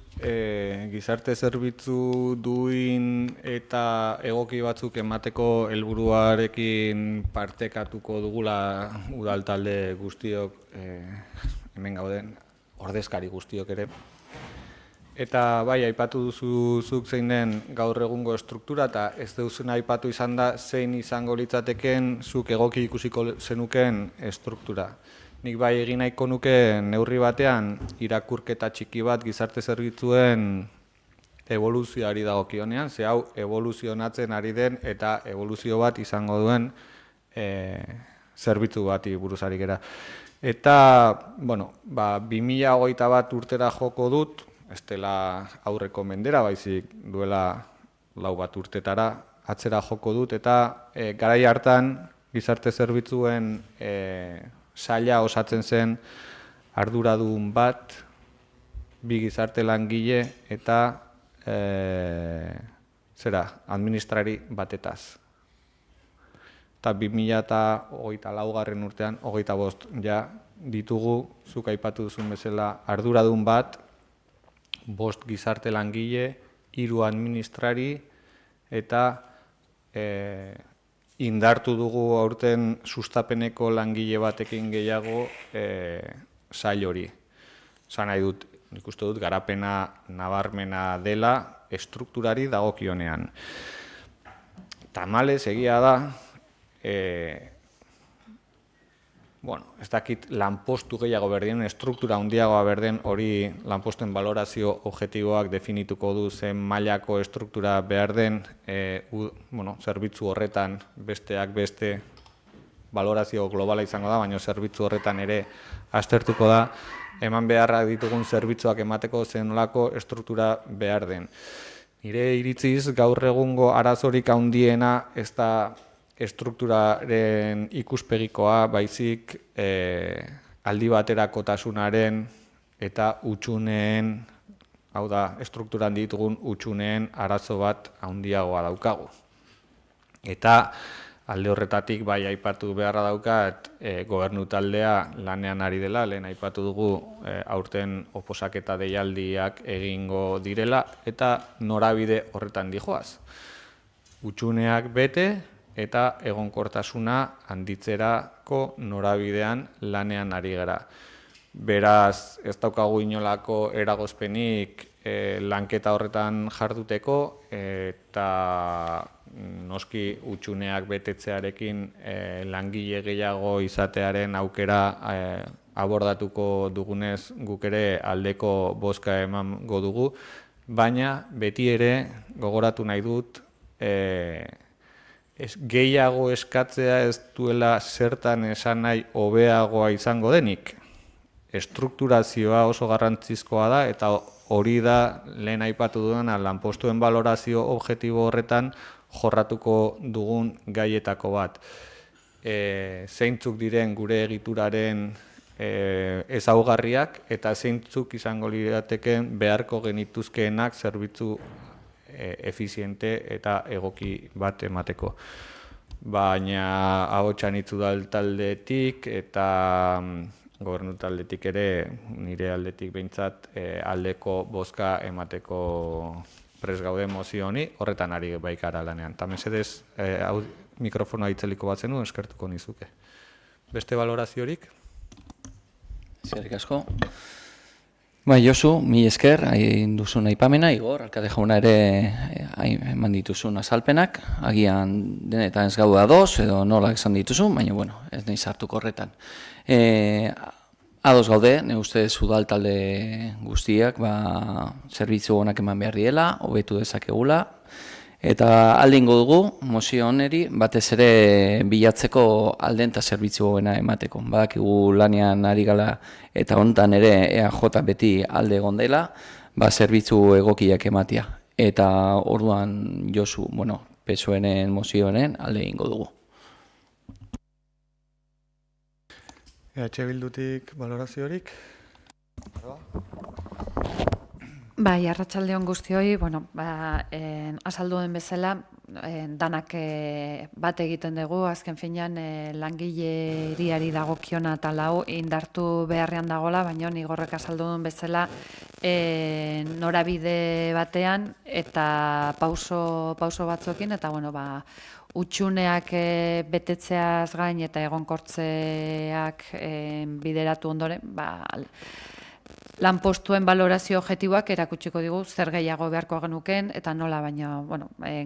gizarte zerbitzu duin eta egoki batzuk emateko helburuarekin partekatuko dugula udal talde guztiok, hemen gauden ordezkari guztiok ere. Eta bai, aipatu duzu zuk zein den gaur egungo estruktura, eta ez duzuna aipatu izan da zein izango litzateken zuk egoki ikusiko zenuken estruktura. Nik bai egin nahiko nuke neurri batean irakurketa txiki bat gizarte zerbitzuen evoluzioari dagokionean, ze hau evoluzionatzen ari den eta evoluzio bat izango duen zerbitzu bati buruz ari gera. Eta, 2021 urtera joko dut, ez dela aurreko mendera, baizik duela 4 bat urtetara atzera joko dut, eta garai hartan gizarte zerbitzuen saila osatzen zen arduradun bat, 2 gizarte langile eta administrari batetaz. Eta 2024 urtean, 25 ja ditugu, zuk aipatu duzun bezala, arduradun bat, 5 gizarte langile, 3 administrari, eta indartu dugu aurten sustapeneko langile batekin gehiago sail hori. Zan nahi dut, nik uste dut, garapena nabarmena dela estrukturari dagokionean. Tamalez egia da, ez dakit lanpostu gehiago berden, estruktura handiagoa berden, hori lanpostuen balorazio objektiboak definituko du zen mailako estruktura behar den, zerbitzu horretan besteak beste balorazio globala izango da, baina zerbitzu horretan ere aztertuko da, eman beharra ditugun zerbitzuak emateko zenolako estruktura behar den. Nire iritziz, gaur egungo arazorik handiena ez da estrukturaren ikuspegikoa, baizik aldi baterakotasunaren eta utxuneen, hau da, estrukturan ditugun utxuneen arazo bat handiagoa daukagu. Eta alde horretatik bai aipatu beharra daukat gobernu taldea lanean ari dela, lehen aipatu dugu aurten oposaketa deialdiak egingo direla, eta norabide horretan dijoaz. Utxuneak bete, eta egonkortasuna handitzerako norabidean lanean ari gara. Beraz, ez daukagu inolako eragozpenik lanketa horretan jarduteko, eta noski utxuneak betetzearekin langile gehiago izatearen aukera abordatuko dugunez guk ere aldeko bozka emango dugu, baina beti ere gogoratu nahi dut gehiago eskatzea ez duela zertan esan nahi hobeagoa izango denik. Estrukturazioa oso garrantzizkoa da, eta hori da lehen aipatu dudana lanpostuen balorazio objektibo horretan jorratuko dugun gaietako bat. Zeintzuk diren gure egituraren ezaugarriak, eta zeintzuk izango lirateken beharko genituzkeenak zerbitzu efiziente eta egoki bat emateko. Baina ahotsan udal taldetik eta gobernu taldetik ere, nire aldetik behintzat aldeko bozka emateko prest gaude mozio honi, horretan ari baikara lanean. Eta mesedez, mikrofonoa itzeliko bat zenu, eskertuko nizuke. Beste valoraziorik? Eskerrik asko. Bai, Josu, mi esker, hain duzun aipamena, Igor, alkade jauna ere eman dituzun azalpenak, agian denetan ez gauda ados, edo nola esan dituzun, baina, ez nahi sartuko horretan. Ados gaude, ne ustez udal talde guztiak, zerbitzu honak eman behar diela, hobetu dezakegula, eta aldingo dugu, mozio honeri, batez ere bilatzeko alden eta zerbitzu hoena emateko. Badakigu lanean ari gala eta hontan ere EAJ beti alde egon dela, zerbitzu egokiak ematia. Eta orduan Josu, PSOEren mozioaren alde egingo dugu. EH Bildutik valoraziorik? Bai, arratsaldeon guztioi, azaldu den bezala, danak bat egiten dugu, azken finean langileriari dagokiona eta lau indartu beharrean dagola, baina Igorrek azaldu den bezala norabide batean eta pauso batzuekin, eta utxuneak betetzeaz gain eta egonkortzeak bideratu ondoren, lanpostuen balorazio objektiboak erakutsiko digu zer gehiago beharko genuken eta nola, baina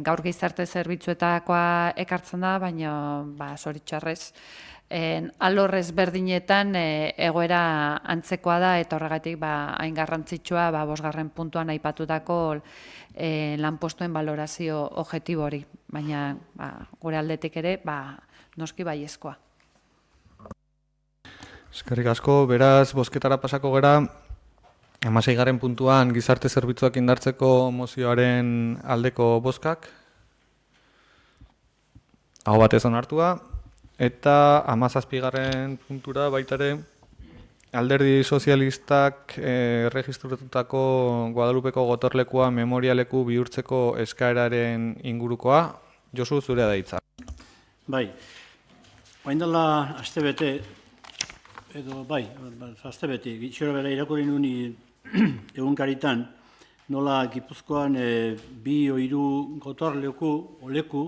gaur gizarte zerbitzuetakoa ekartzen da, baina zoritxarrez alor ezberdinetan egoera antzekoa da eta horregatik hain garrantzitsua 5. puntuan aipatutako lanpostuen balorazio objektibo hori, baina gure aldetik ere noski baiezkoa. Eskerrik asko, beraz, bozketara pasako gera, 16. puntuan gizarte zerbitzuak indartzeko mozioaren aldeko bozkak, aho batez onartua, eta 17. puntura baitare alderdi sozialistak erregistratutako Guadalupeko gotorlekua memorialeku bihurtzeko eskaeraren ingurukoa. Josu, zurea da hitza. Bai, oindala astebete, astebete, gitxora bera irakurri nuni egunkaritan, nola Gipuzkoan 2 o 3 gotorleku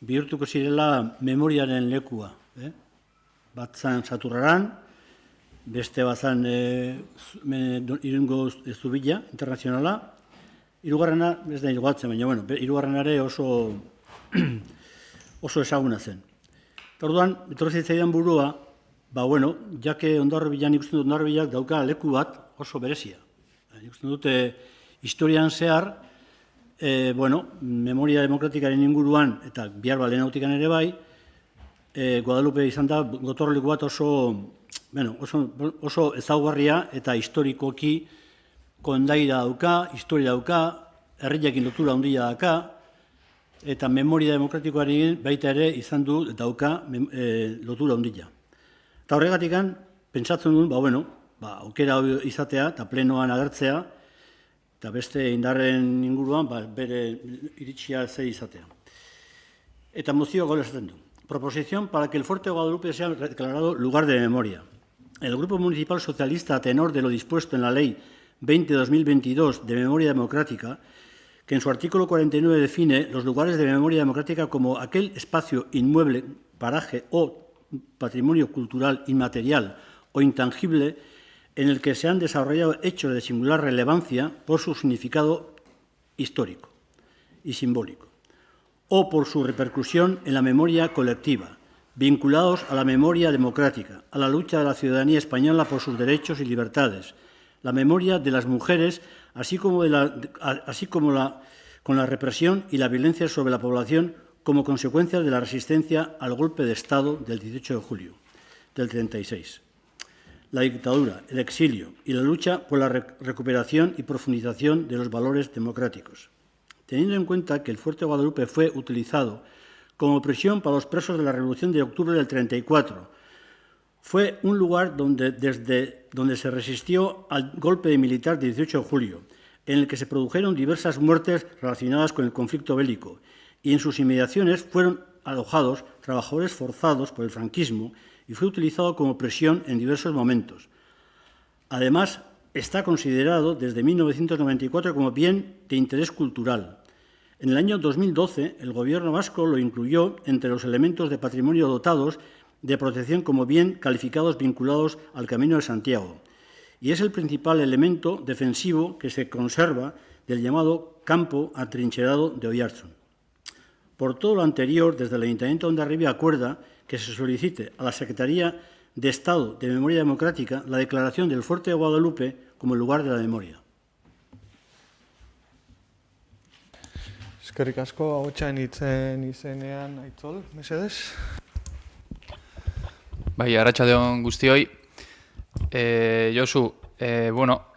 bihurtuko zirela memoriaren lekua. Bat zan Saturraran, beste bat zan Irungo Zubila internazionala, hirugarrena, ez da hirugatzen, baina hirugarrenare oso ezaguna zen. Orduan, etorri zitzaidan burua, jake Hondarribian ikusten dut Hondarribiak dauka leku bat oso berezia. Ikusten dute historian zehar, memoria demokratikaren inguruan, eta bihar lehenautikan ere bai, Guadalupe izan da gotorleku bat oso ezaugarria eta historikoki kondaira dauka, historia dauka, herriakin lotura handia dauka, eta memoria demokratikoari baita ere izan du dauka lotura handia. Eta horregatik pentsatzen duen, aukera izatea eta plenoan agertzea, eta beste indarren inguruan bere iritsia ze izatea. Eta mozio gola esaten du. Proposición para que el Fuerte de Guadalupe sea declarado lugar de memoria. El Grupo Municipal Socialista, a tenor de lo dispuesto en la Ley 20-2022 de Memoria Democrática, que en su artículo 49 define los lugares de memoria democrática como aquel espacio inmueble, paraje o patrimonio cultural inmaterial o intangible en el que se han desarrollado hechos de singular relevancia por su significado histórico y simbólico, o por su repercusión en la memoria colectiva, vinculados a la memoria democrática, a la lucha de la ciudadanía española por sus derechos y libertades, la memoria de las mujeres, así como con la represión y la violencia sobre la población como consecuencia de la resistencia al golpe de Estado del 18 de julio del 36. La dictadura, el exilio y la lucha por la recuperación y profundización de los valores democráticos. Teniendo en cuenta que el Fuerte de Guadalupe fue utilizado como prisión para los presos de la Revolución de octubre del 34, fue un lugar donde se resistió al golpe militar del 18 de julio, en el que se produjeron diversas muertes relacionadas con el conflicto bélico, y en sus inmediaciones fueron alojados trabajadores forzados por el franquismo y fue utilizado como prisión en diversos momentos. Además, está considerado desde 1994 como bien de interés cultural. En el año 2012, el Gobierno vasco lo incluyó entre los elementos de patrimonio dotados de protección como bien calificados vinculados al Camino de Santiago, y es el principal elemento defensivo que se conserva del llamado campo atrincherado de Oiartzun. Por todo lo anterior, desde el Ayuntamiento de Hondarribia acuerda que se solicite a la Secretaría de Estado de Memoria Democrática la declaración del Fuerte de Guadalupe como el lugar de la memoria. Eskerrik asko, ahotsan hitzen izenean, Aitzol, mesedez. Bai, arratsaldeon guztioi. Josu,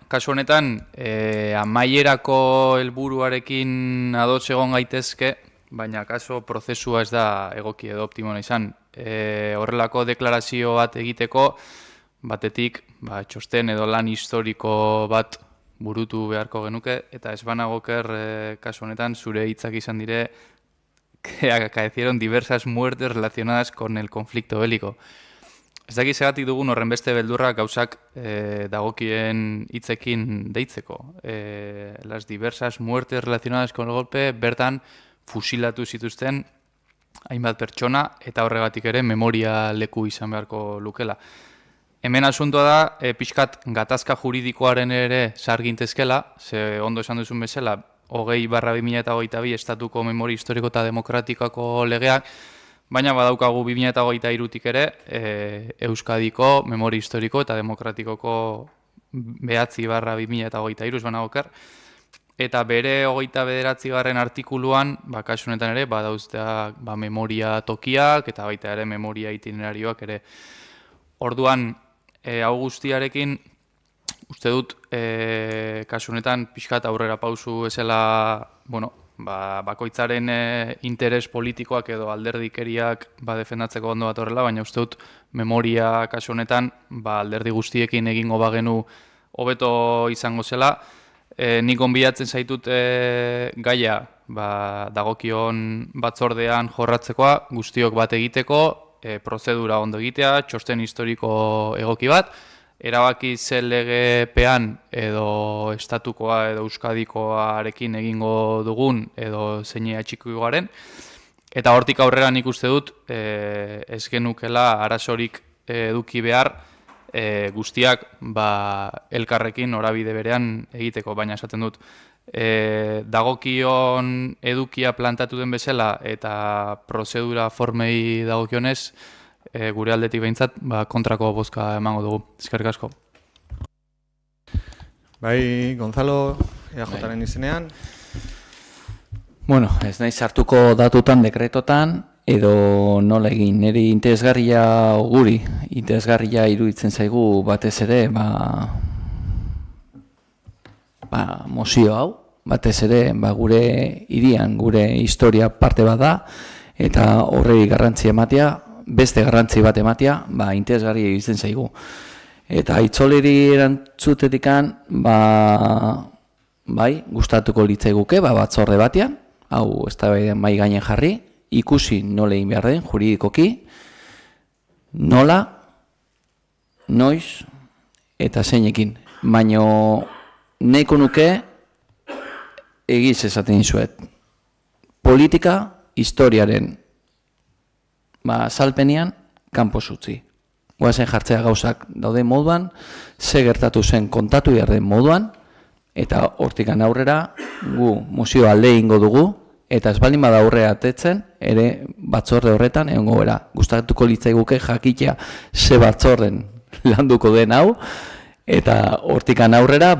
kasu honetan, amaierako helburuarekin ados egon gaitezke, baina kaso prozesua ez da egoki edo optimona izan. Horrelako deklarazio bat egiteko, batetik txosten edo lan historiko bat burutu beharko genuke, eta ez banago oker kasu honetan zure hitzak izan dire que acaecieron diversas muertes relacionadas con el conflicto bélico. Ez dakit segatik dugun horrenbeste beldurra gauzak dagokien hitzekin deitzeko. Las diversas muertes relacionadas con el golpe bertan fusilatu zituzten hainbat pertsona eta horregatik ere memoria leku izan beharko lukela. Hemen asuntoa da, pixkat gatazka juridikoaren ere sargintezkela, ze ondo esan duzun bezala, 20/2022 estatuko memoria historiko eta demokratikako legeak, baina badaukagu 2023tik ere Euskadiko memoria historiko eta demokratikoko 9/2023 ez banago oker, eta bere 29. artikuluan, kasu honetan ere, badauztea memoria tokiak eta baita ere memoria itinerarioak ere. Orduan, hau guztiarekin, uste dut, kasu honetan, pixkat aurrera pausu ezela, bakoitzaren interes politikoak edo alderdikeriak defendatzeko ondo bat horrela, baina uste dut, memoria kasu honetan, alderdi guztiekin egingo bagenu hobeto izango zela. Nik gonbidatzen zaitut gaia dagokion batzordean jorratzekoa, guztiok bat egiteko, prozedura ondo egitea, txosten historiko egoki bat, erabaki ze legepean edo estatukoa edo euskadikoarekin egingo dugun edo zeinia txiko garen, eta hortik aurrera nik uste dut ez genukela arazorik eduki behar guztiak elkarrekin norabide berean egiteko, baina esaten dut dagokion edukia plantatu den bezala eta prozedura formei dagokionez gure aldetik behintzat kontrako bozka emango dugu. Eskerrik asko. Bai, Gonzalo, EAJaren izenean. Bueno, ez nahi sartuko datutan, dekretotan, edo nola egin, niri interesgarria guri, interesgarria iruditzen zaigu batez ere, mozio hau, batez ere gure hirian, gure historia parte bat da, eta horrei garrantzi ematea, beste garrantzi bat ematea, interesgarria iruditzen zaigu. Eta itzoleri erantzutetikan, gustatuko litzaiguke, batzorde batean, hau ez da mai gainen jarri, ikusi nola egin behar den, juridikoki, nola, noiz, eta zeinekin. Baina nahiko nuke egiz esaten dizuet. Politika, historiaren azalpenean, kanpo zutzi. Goazen jartzea gauzak daude moduan, ze gertatu zen kontatu behar den moduan, eta hortikan aurrera gu mozio alde ingo dugu, eta ez baldin bada aurrera atetzen, ere batzorde horretan egongo gara. Gustatuko litzaiguke jakitea ze batzorden landuko den hau, eta hortikan aurrera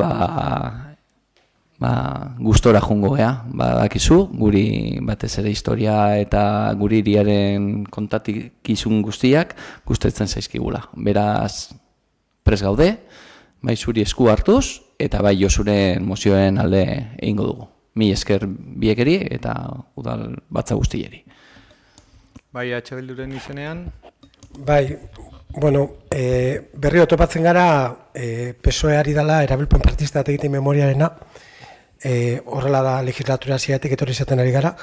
gustora jungo gea. Badakizu, guri batez ere historia eta guri hiriaren kontakizun guztiak gustatzen zaizkigula. Beraz, prest gaude, bai zuri esku hartuz, eta bai Josuren mozioen alde egingo dugu. Mi esker biekeri eta udal batza guztieri. Bai, Bilduren izenean. Bai, berri otopatzen gara PSOE-ari dela erabilpen partista bat egiten memoriarena, horrela da legislatura hasieratik etorri izaten ari gara,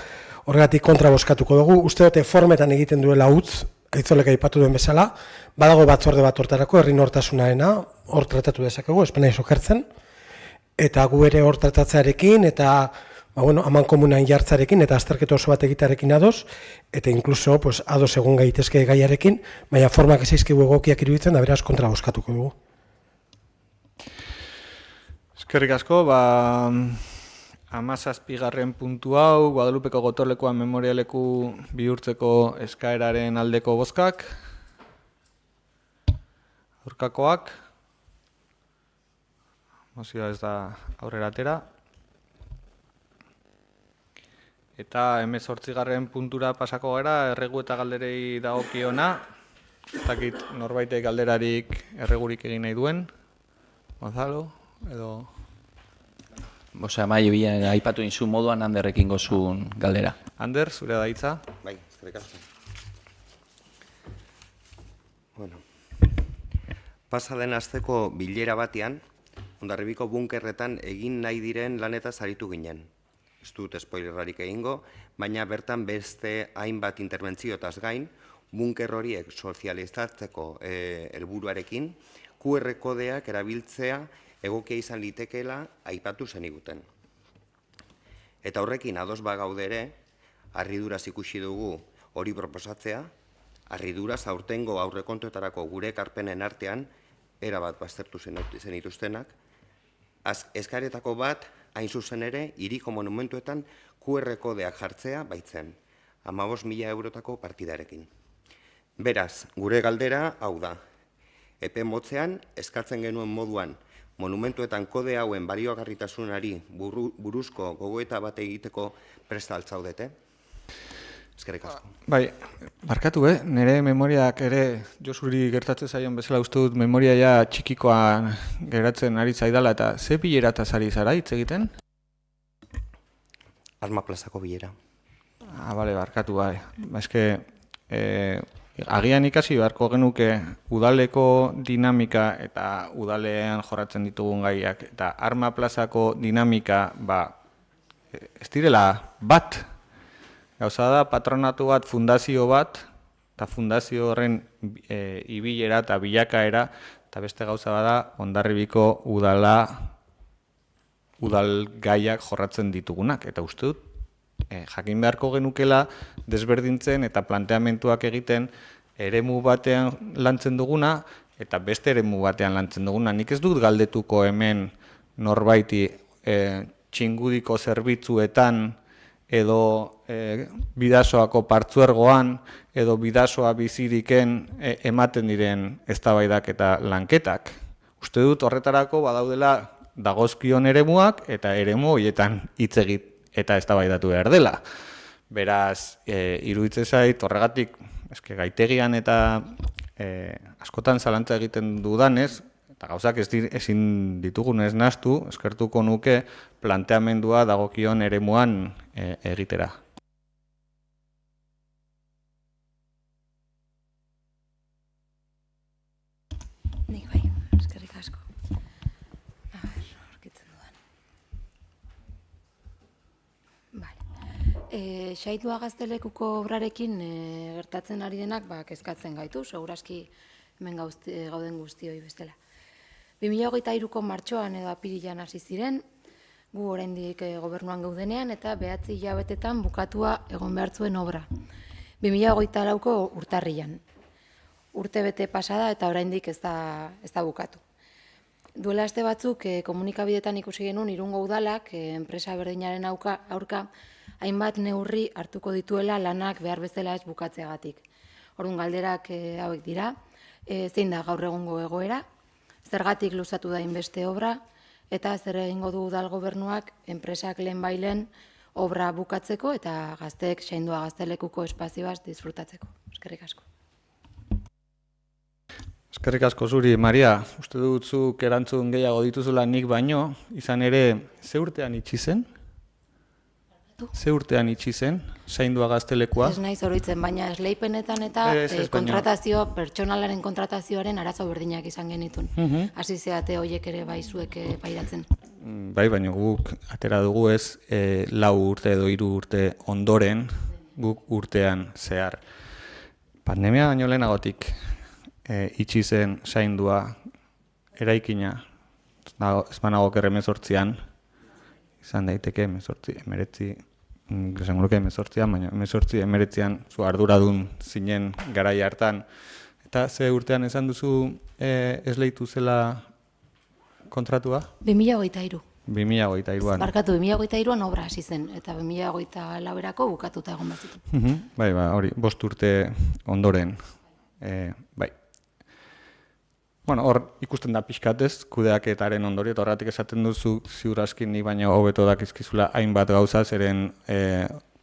horregatik kontra bozkatuko dugu. Uste dute formetan egiten duela utz, aitzolek aipatu duen bezala, badago batzorde bat hortarako, herri nortasunarena, hor tratatu dezakegu, espena izokertzen, eta gu ere hor tratatzearekin, eta aman komunan jartzarekin, eta azterketa oso bat egitearekin ados, eta inkluso ados egon gaitezke gaiarekin, baina formak ezaizkigu egokiak iruditzen, da beraz kontra bozkatuko dugu. Eskerrik asko, 17. puntu hau, Guadalupeko gotorlekuan memorialeku bihurtzeko eskaeraren aldeko bozkak, aurkakoak, mozioa ez da aurrera atera. Eta 18. puntura pasako gara, erregu eta galderei dagokiona. Ez dakit norbaitek galderarik erregurik egin nahi duen. Gonzalo, edo... Maio bila aipatu inzu moduan handerrekin gozun galdera. Ander, zure da hitza. Bai, eskerrik asko. Bueno, pasa den asteko bilera batean, Hondarribiko bunkerretan egin nahi diren lanetaz aritu ginen. Ez dut spoilerrarik egingo, baina bertan beste hainbat interbentzioetaz gain, bunker horiek sozializatzeko helburuarekin, QR kodeak erabiltzea egokia izan litekeela aipatu zeniguten. Eta horrekin ados bagaude ere, harriduraz ikusi dugu hori proposatzea, harriduraz aurtengo aurrekontuetarako gure ekarpenen artean, erabat baztertu zenituztenak, eskaretako bat, hain zuzen ere, hiriko monumentuetan QR kodeak jartzea baitzen, 15.000 eurotako partidarekin. Beraz, gure galdera hau da, epe motzean eskatzen genuen moduan, monumentuetan kode hauen baliogarritasunari buruzko gogoeta bat egiteko presta altzaudete? Eskerrik asko. Bai, barkatu, nire memoriak ere Josuri gertatzen zaion bezala uste dut memoria ja txikikoan geratzen ari zaidala eta ze bilerataz ari zara hitz egiten? Arma plazako bilera. Bale, barkatu, bai. Eske, agian ikasi beharko genuke udaleko dinamika eta udalean jorratzen ditugun gaiak eta arma plazako dinamika, ez direla bat. Gauza da, patronatu bat, fundazio bat, eta fundazio horren ibilera eta bilakaera, eta beste gauza bada, Hondarribiko udal gaiak jorratzen ditugunak. Eta uste dut, jakin beharko genukela desberdintzen eta planteamentuak egiten eremu batean lantzen duguna, eta beste eremu batean lantzen duguna. Nik ez dut galdetuko hemen norbaiti txingudiko zerbitzuetan, edo bidasoako partzuergoan, edo bidasoa biziriken ematen diren eztabaidak eta lanketak. Uste dut horretarako badaudela dagozkion eremuak eta eremu horietan hitz egit eta eztabaidatu behar dela. Beraz, iruditzen zait horregatik gaitegian eta askotan zalantza egiten dudanez, eta gauzak ezin ditugunez nahastu, eskertuko nuke planteamendua dagokion eremuan egitera. Nik bai, eskerrik asko. Horkitzen dudan. Xaitua Gaztelekuko obrarekin gertatzen ari denak kezkatzen gaitu, segurazki hemen gauden guztioi bestela. 2023ko martxoan edo apirilean hasi ziren, gu oraindik gobernuan gaudenean eta 9 hilabetetan bukatua egon behar zuen obra. 2024ko urtarrilan. Urte bete pasada eta oraindik ez da bukatu. Duela aste batzuk komunikabideetan ikusi genuen Irungo udalak enpresa berdinaren aurka hainbat neurri hartuko dituela lanak behar bezala ez bukatzeagatik. Orduan galderak hauek dira, zein da gaur egungo egoera, zergatik luzatu da inbeste obra, eta zer egingo du udal gobernuak enpresak lehenbailen obra bukatzeko eta gazteek Xaindua Gaztelekuko espazioaz disfrutatzeko. Eskerrik asko. Eskerrik asko zuri, Maria. Uste dut zuk erantzun gehiago dituzula nik baino, izan ere, ze urtean itxi zen? Ze urtean itxi zen, Xaindua Gaztelekua? Ez naiz oroitzen, baina esleipenetan eta pertsonalaren kontratazioaren arazo berdinak izan genitun. Hasi zeate horiek ere bai zuek pairatzen. Bai, baina guk atera dugu ez 4 urte edo 3 urte ondoren, guk urtean zehar. Pandemia baino lehenagotik itxi zen Xaindua eraikina, ez banago kerre 18an, izan daiteke 18an, baina 19an zu arduradun zinen garai hartan. Eta ze urtean esan duzu esleitu zela kontratua? 2023. 2023an. Barkatu, 2023an obra hasi zen, eta 2024erako bukatuta egon bat zituen. Bai, hori, 5 urte ondoren. Bai. Bueno, hor ikusten da pixkatez, kudeaketaren ondorio, eta horretik esaten duzu ziurazkin ni baina hobeto dakizkizula hainbat gauza, zeren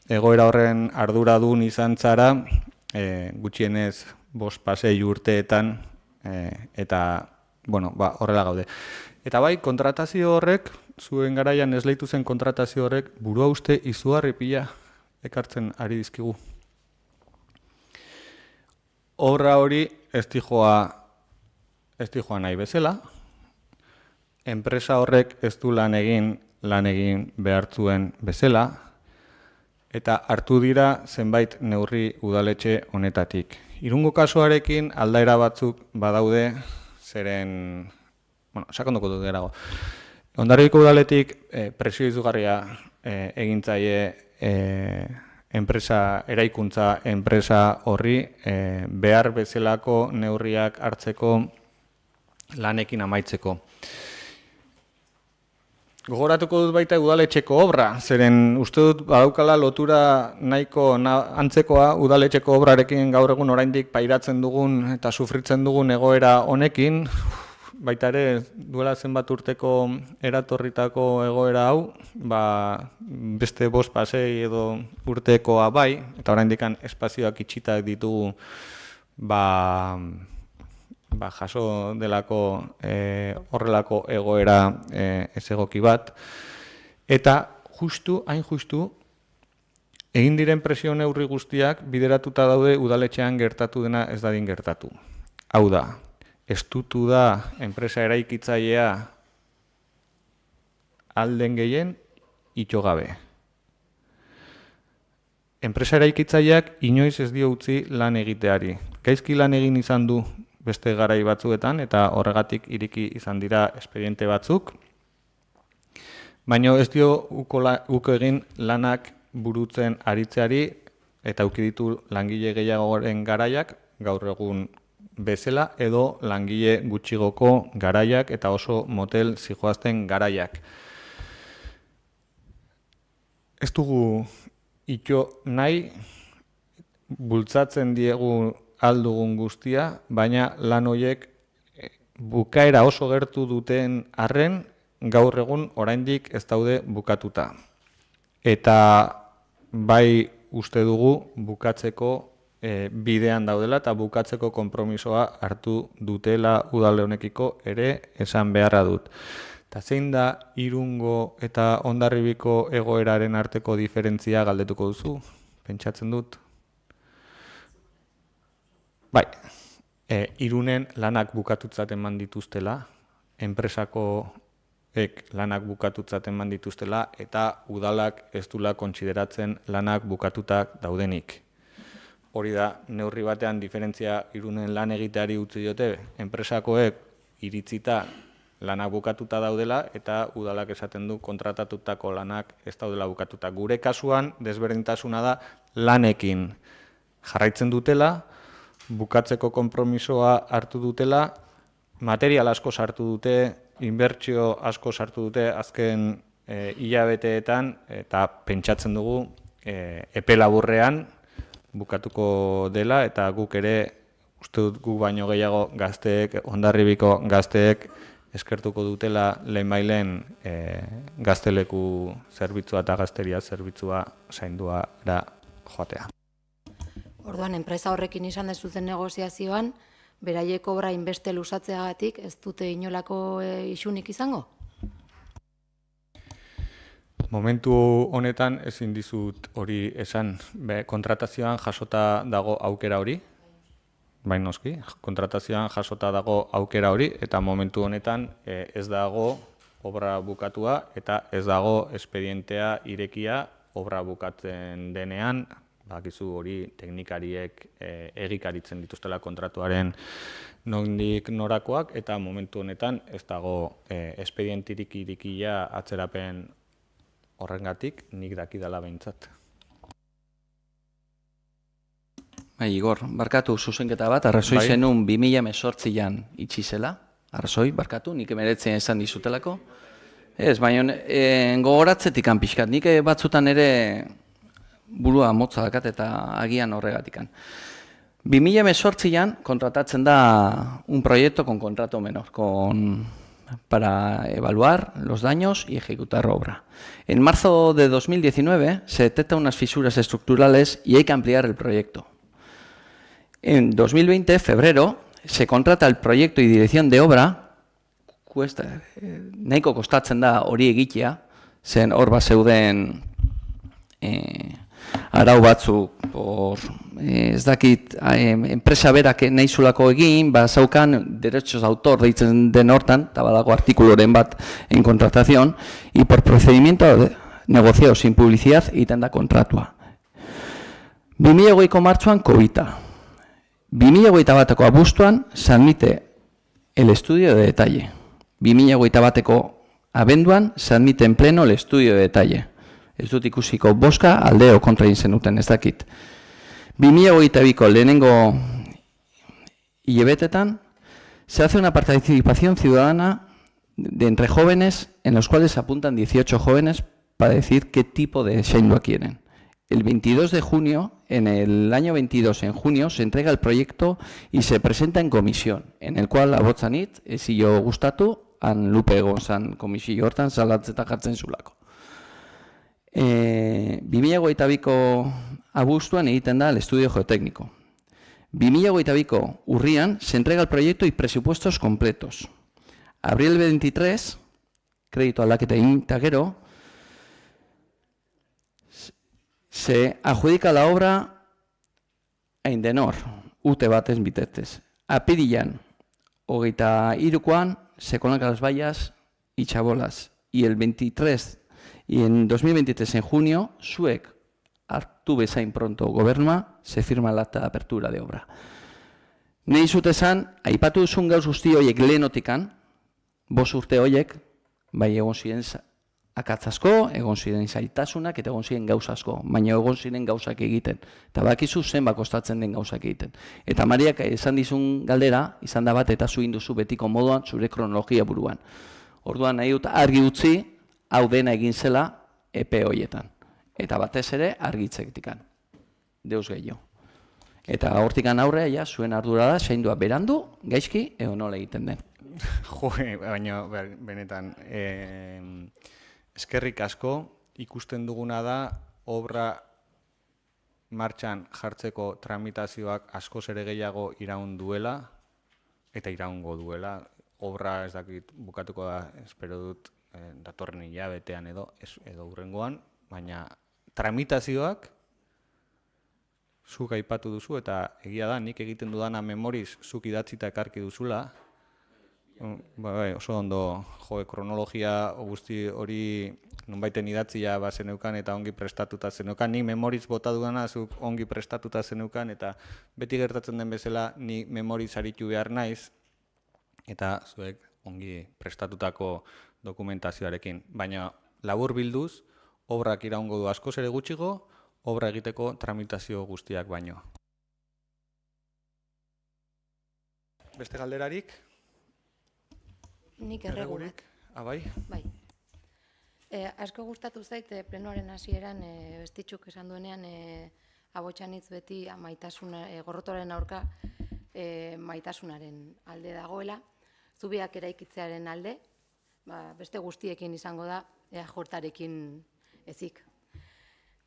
egoera horren arduradun izan zara, gutxienez 5-6 urteetan, eta, bueno, horrela gaude. Eta bai, kontratazio horrek, zuen garaian esleitu zen kontratazio horrek, burua uste izugarri pila ekartzen ari dizkigu. Obra hori ez dijoa nahi bezala, enpresa horrek ez du lan egin behar zuen bezala, eta hartu dira zenbait neurri udaletxe honetatik. Irungo kasuarekin aldaera batzuk badaude, zeren, sakonduko dut gerago. Hondarribiko udaletik presio izugarria egintzaile eraikuntza enpresa horri behar bezalako neurriak hartzeko lanekin amaitzeko. Gogoratuko dut baita udaletxeko obra, zeren uste dut badaukala lotura nahiko antzekoa udaletxeko obrarekin gaur egun oraindik pairatzen dugun eta sufritzen dugun egoera honekin, baita ere duela zenbat urteko eratorritako egoera hau, beste 5 pasei edo urtekoa bai, eta oraindik espazioak itxitak ditugu jaso delako horrelako egoera ez egoki bat. Eta hain justu, egin diren presio neurri guztiak bideratuta daude udaletxean gertatu dena ez dadin gertatu. Hau da, estutu da enpresa eraikitzailea alden gehien itxo gabe. Enpresa eraikitzaileak inoiz ez dio utzi lan egiteari. Gaizki lan egin izan du beste garai batzuetan eta horregatik ireki izan dira espediente batzuk, baina ez dio uko egin lanak burutzen aritzeari eta eduki ditu langile gehiagoren garaiak gaur egun bezala edo langile gutxigoko garaiak eta oso motel zijoazten garaiak. Ez dugu itxo nahi, bultzatzen diegu aldugun guztia, baina lan horiek bukaera oso gertu duten arren, gaur egun oraindik ez daude bukatuta. Eta bai uste dugu bukatzeko bidean daudela eta bukatzeko konpromisoa hartu dutela udalde honekiko ere esan beharra dut. Eta zein da Irungo eta Hondarribiko egoeraren arteko diferentzia galdetuko duzu? Pentsatzen dut. Bai, Irunen lanak bukatutzat eman dituztela, enpresakoek lanak bukatutzat eman dituztela, eta udalak ez dula kontsideratzen lanak bukatutak daudenik. Hori da, neurri batean diferentzia Irunen lan egiteari utzi diote, enpresakoek iritzita lanak bukatuta daudela, eta udalak esaten du kontratatutako lanak ez daudela bukatuta. Gure kasuan, desberdintasuna da lanekin jarraitzen dutela, bukatzeko konpromisoa hartu dutela, material asko sartu dute, inbertsio asko sartu dute azken hilabeteetan, eta pentsatzen dugu epe laburrean bukatuko dela, eta guk ere, uste dut guk baino gehiago gazteek, Hondarribiko gazteek, eskertuko dutela lehenbailen gazteleku zerbitzua eta gazteria zerbitzua zainduara joatea. Orduan, enpresa horrekin izan dezuten negoziazioan, beraiek obra inbeste lusatzeagatik ez dute inolako isunik izango? Momentu honetan ezin dizut hori esan, kontratazioan jasota dago aukera hori, bai noski, kontratazioan jasota dago aukera hori, eta momentu honetan ez dago obra bukatua eta ez dago espedientea irekia obra bukatzen denean, bakizu hori teknikariek egikaritzen dituztela kontratuaren nondik norakoak, eta momentu honetan ez dago espedientirik irikia atzerapen horrengatik nik dakidala behintzat. Igor, barkatu zuzenketa bat, arrazoi zenun 2018an itxi zela, arrazoi, barkatu, nik emeretzen esan dizutelako. Ez, baina gogoratzetik pixkat, nik batzutan ere burua motza dakat eta agian horregatikan. 2018an kontratatzen da un proyecto con contrato menor, para evaluar los daños y ejecutar obra. En marzo de 2019 se detectan unas fisuras estructurales y hay que ampliar el proyecto. En 2020, febrero, se contrata el proyecto y dirección de obra, nahiko kostatzen da hori egitea, zen hor bat zeuden arau batzuk, ez dakit, enpresa berak nahi zulako egin, zaukan derechos de autor deitzen den hortan, eta badago artikuloren bat en contratación, y por procedimiento negociado sin publicidad egiten da kontratua. 2008ko martxoan COVID-a. 2021ko abuztuan se admite el estudio de detalle. 2021ko abenduan se admite en pleno el estudio de detalle. Ez dut ikusiko boska aldeo kontra egin zenuten, ez dakit. 2022ko lehenengo hilebetetan se hace una participación ciudadana de entre jóvenes en los cuales se apuntan 18 jóvenes para decir qué tipo de Sheinua quieren. El 22 de junio, en el año 22, en junio, se entrega el proyecto y se presenta en comisión, en el cual abotzanit, ezio gustatu, han lupe egon zan komisio hortan salatzeta jartzen zulako. 2022ko abuztuan egiten da el estudio geotécnico. 2022ko urrian se entrega el proyecto y presupuestos completos. Abril 23, crédito aldaketa egin eta gero, se adjudica la obra a Indenor, UTE batez bitartez. Apirilan, 23koan, se colocan las vallas y chabolas. Y el 23, y en 2023, en junio, zuek hartu bezain pronto gobernua, se firma el acta de apertura de obra. Nei zute esan, aipatu duzun gauz guzti horiek lehenotikan, 5 urte horiek, bai egon ziren akatz asko, egon ziren zailtasunak eta egon ziren gauza asko, baina egon ziren gauzak egiten. Eta bakizu zenbat kostatzen den gauzak egiten. Eta Mariak esan dizun galdera, izan da bat eta zu induzu betiko moduan zure kronologia buruan. Orduan nahi dut argi utzi, hau dena egin zela epe horietan. Eta batez ere argitzektikan. Deus gehiago. Eta hortikan aurrea, ja, zuen ardura da, Sheindua berandu, gaizki, ego nola egiten den. Jo, baina benetan, eskerrik asko, ikusten duguna da, obra martxan jartzeko tramitazioak askoz ere gehiago iraun duela, eta iraungo duela. Obra ez dakit bukatuko da, espero dut, datorren hilabetean edo hurrengoan, baina tramitazioak zuk aipatu duzu, eta egia da, nik egiten dudana memoriz zuk idatzita ekarki duzula, oso ondo, kronologia guzti hori nonbaiten idatzia zeneukan eta ongi prestatuta zeneukan, ni memoriz bota dudana zuk ongi prestatuta zeneukan, eta beti gertatzen den bezala ni memoriz aritu behar naiz, eta zuek ongi prestatutako dokumentazioarekin. Baina labur bilduz, obrak iraungo du askoz ere gutxigo, obra egiteko tramitazio guztiak baino. Beste galderarik? Nik erregu bat. Bai? Bai. Asko gustatu zait, plenoaren hasieran bestitxuk esan duenean, abotsanitz beti gorrotoaren aurka maitasunaren alde dagoela, zubiak eraikitzearen alde, beste guztiekin izango da, EAJarekin ezik.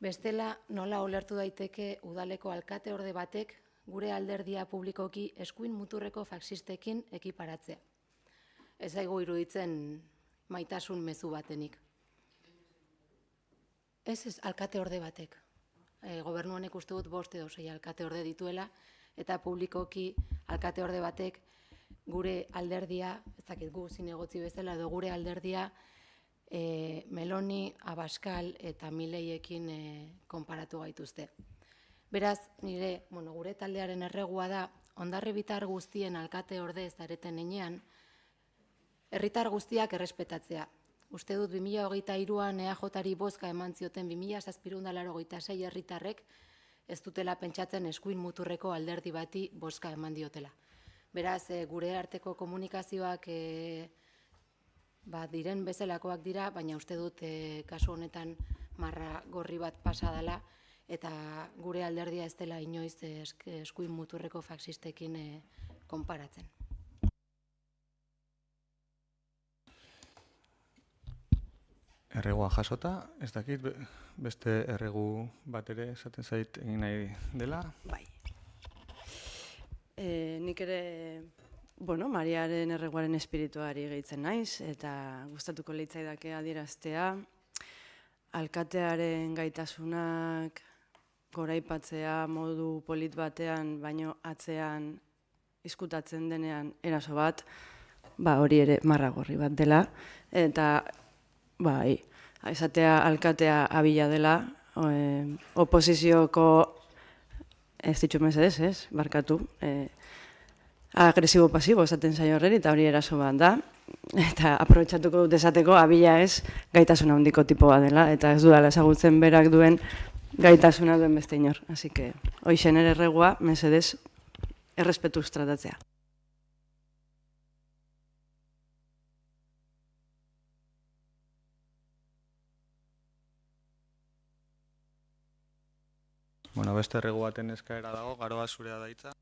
Bestela, nola ulertu daiteke udaleko alkate orde batek gure alderdia publikoki eskuin muturreko faxistekin ekiparatzea. Ez zaigu iruditzen maitasun mezu batenik. Ez, alkate orde batek. Gobernu honek uste dut 5 edo 6 alkate orde dituela, eta publikoki alkate orde batek gure alderdia, ez dakit gu zinegotzi bezala, edo gure alderdia Meloni, Abascal eta Mileiekin konparatu gaituzte. Beraz, gure taldearen erregua da, Hondarribitar guztien alkate orde zareten enean, herritar guztiak errespetatzea. Uste dut 2023an EAJari bozka eman zioten 2786 herritarrek ez dutela pentsatzen eskuin muturreko alderdi bati bozka eman diotela. Beraz, gure arteko komunikazioak diren bezalakoak dira, baina uste dut kasu honetan marra gorri bat pasa dela, eta gure alderdia ez dela inoiz eskuin muturreko faxistekin konparatzen. Erregua jasota, ez dakit beste erregu bat ere esaten zait egin nahi dela? Bai. Nik ere, Mariaren erreguaren espirituari gehitzen naiz, eta gustatuko leitzaidake adieraztea, alkatearen gaitasunak goraipatzea modu polit batean, baino atzean izkutatzen denean eraso bat, hori ere marragorri bat dela, eta esatea alkatea abila dela, oposizioko, ez ditxu mesedez, ez, barkatu, agresibo-pasibo esaten zaio horreri, eta hori eraso bat da, eta aprobetxatuko dut esateko abila ez gaitasuna handiko tipoa dela, eta ez dudala ezagutzen berak duen gaitasuna duen beste inor. Así que, hoixen ere erregua, mesedez, errespetuz tratatzea. Bueno, beste erregu baten eskaera dago, Garoa zurea da hitza.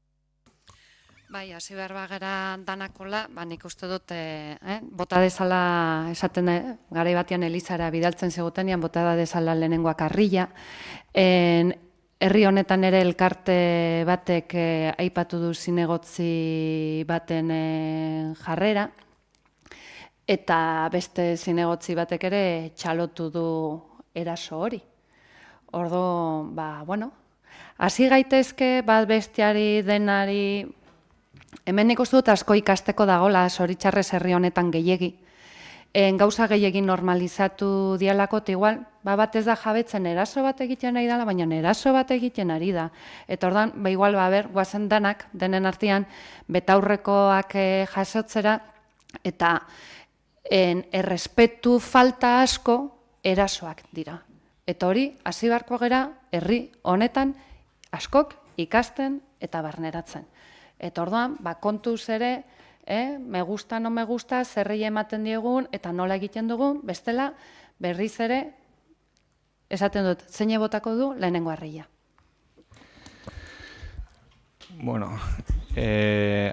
Bai, hasi behar bagara danakola, nik uste dut, bota dezala, esaten garai batean Elizara bidaltzen zegotenean, bota dezala lehenengoak Arrilla. Herri honetan ere elkarte batek aipatu du zinegotzi baten jarrera, eta beste zinegotzi batek ere txalotu du eraso hori. Ordo, hasi gaitezke bat bestiari denari, hemen nik uste dut asko ikasteko dagola, zoritxarrez herri honetan gehiegi. Gauza gehiegi normalizatu dialako, igual, bat ez da jabetzen eraso bat egiten nahi dela, baina eraso bat egiten ari da. Eta ordan, igual, guazen danak, denen artean, betaurrekoak jasotzera, eta errespetu falta asko erasoak dira. Eta hori, hasi beharko gera, herri honetan, askok ikasten eta barneratzen. Eta orduan, kontuz ere, me gusta, no me gusta, zerrei ematen diegun, eta nola egiten dugun, bestela, berriz ere, esaten dut, zein botako du lehenengo Arrilla. Bueno,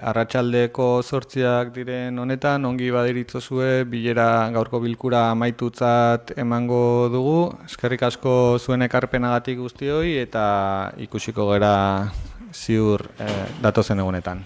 arratsaldeko 8 diren honetan, ongi baderitzozue, bilera gaurko bilkura amaitutzat emango dugu. Eskerrik asko zuen ekarpenagatik guztioi, eta ikusiko gera ziur datozen egunetan.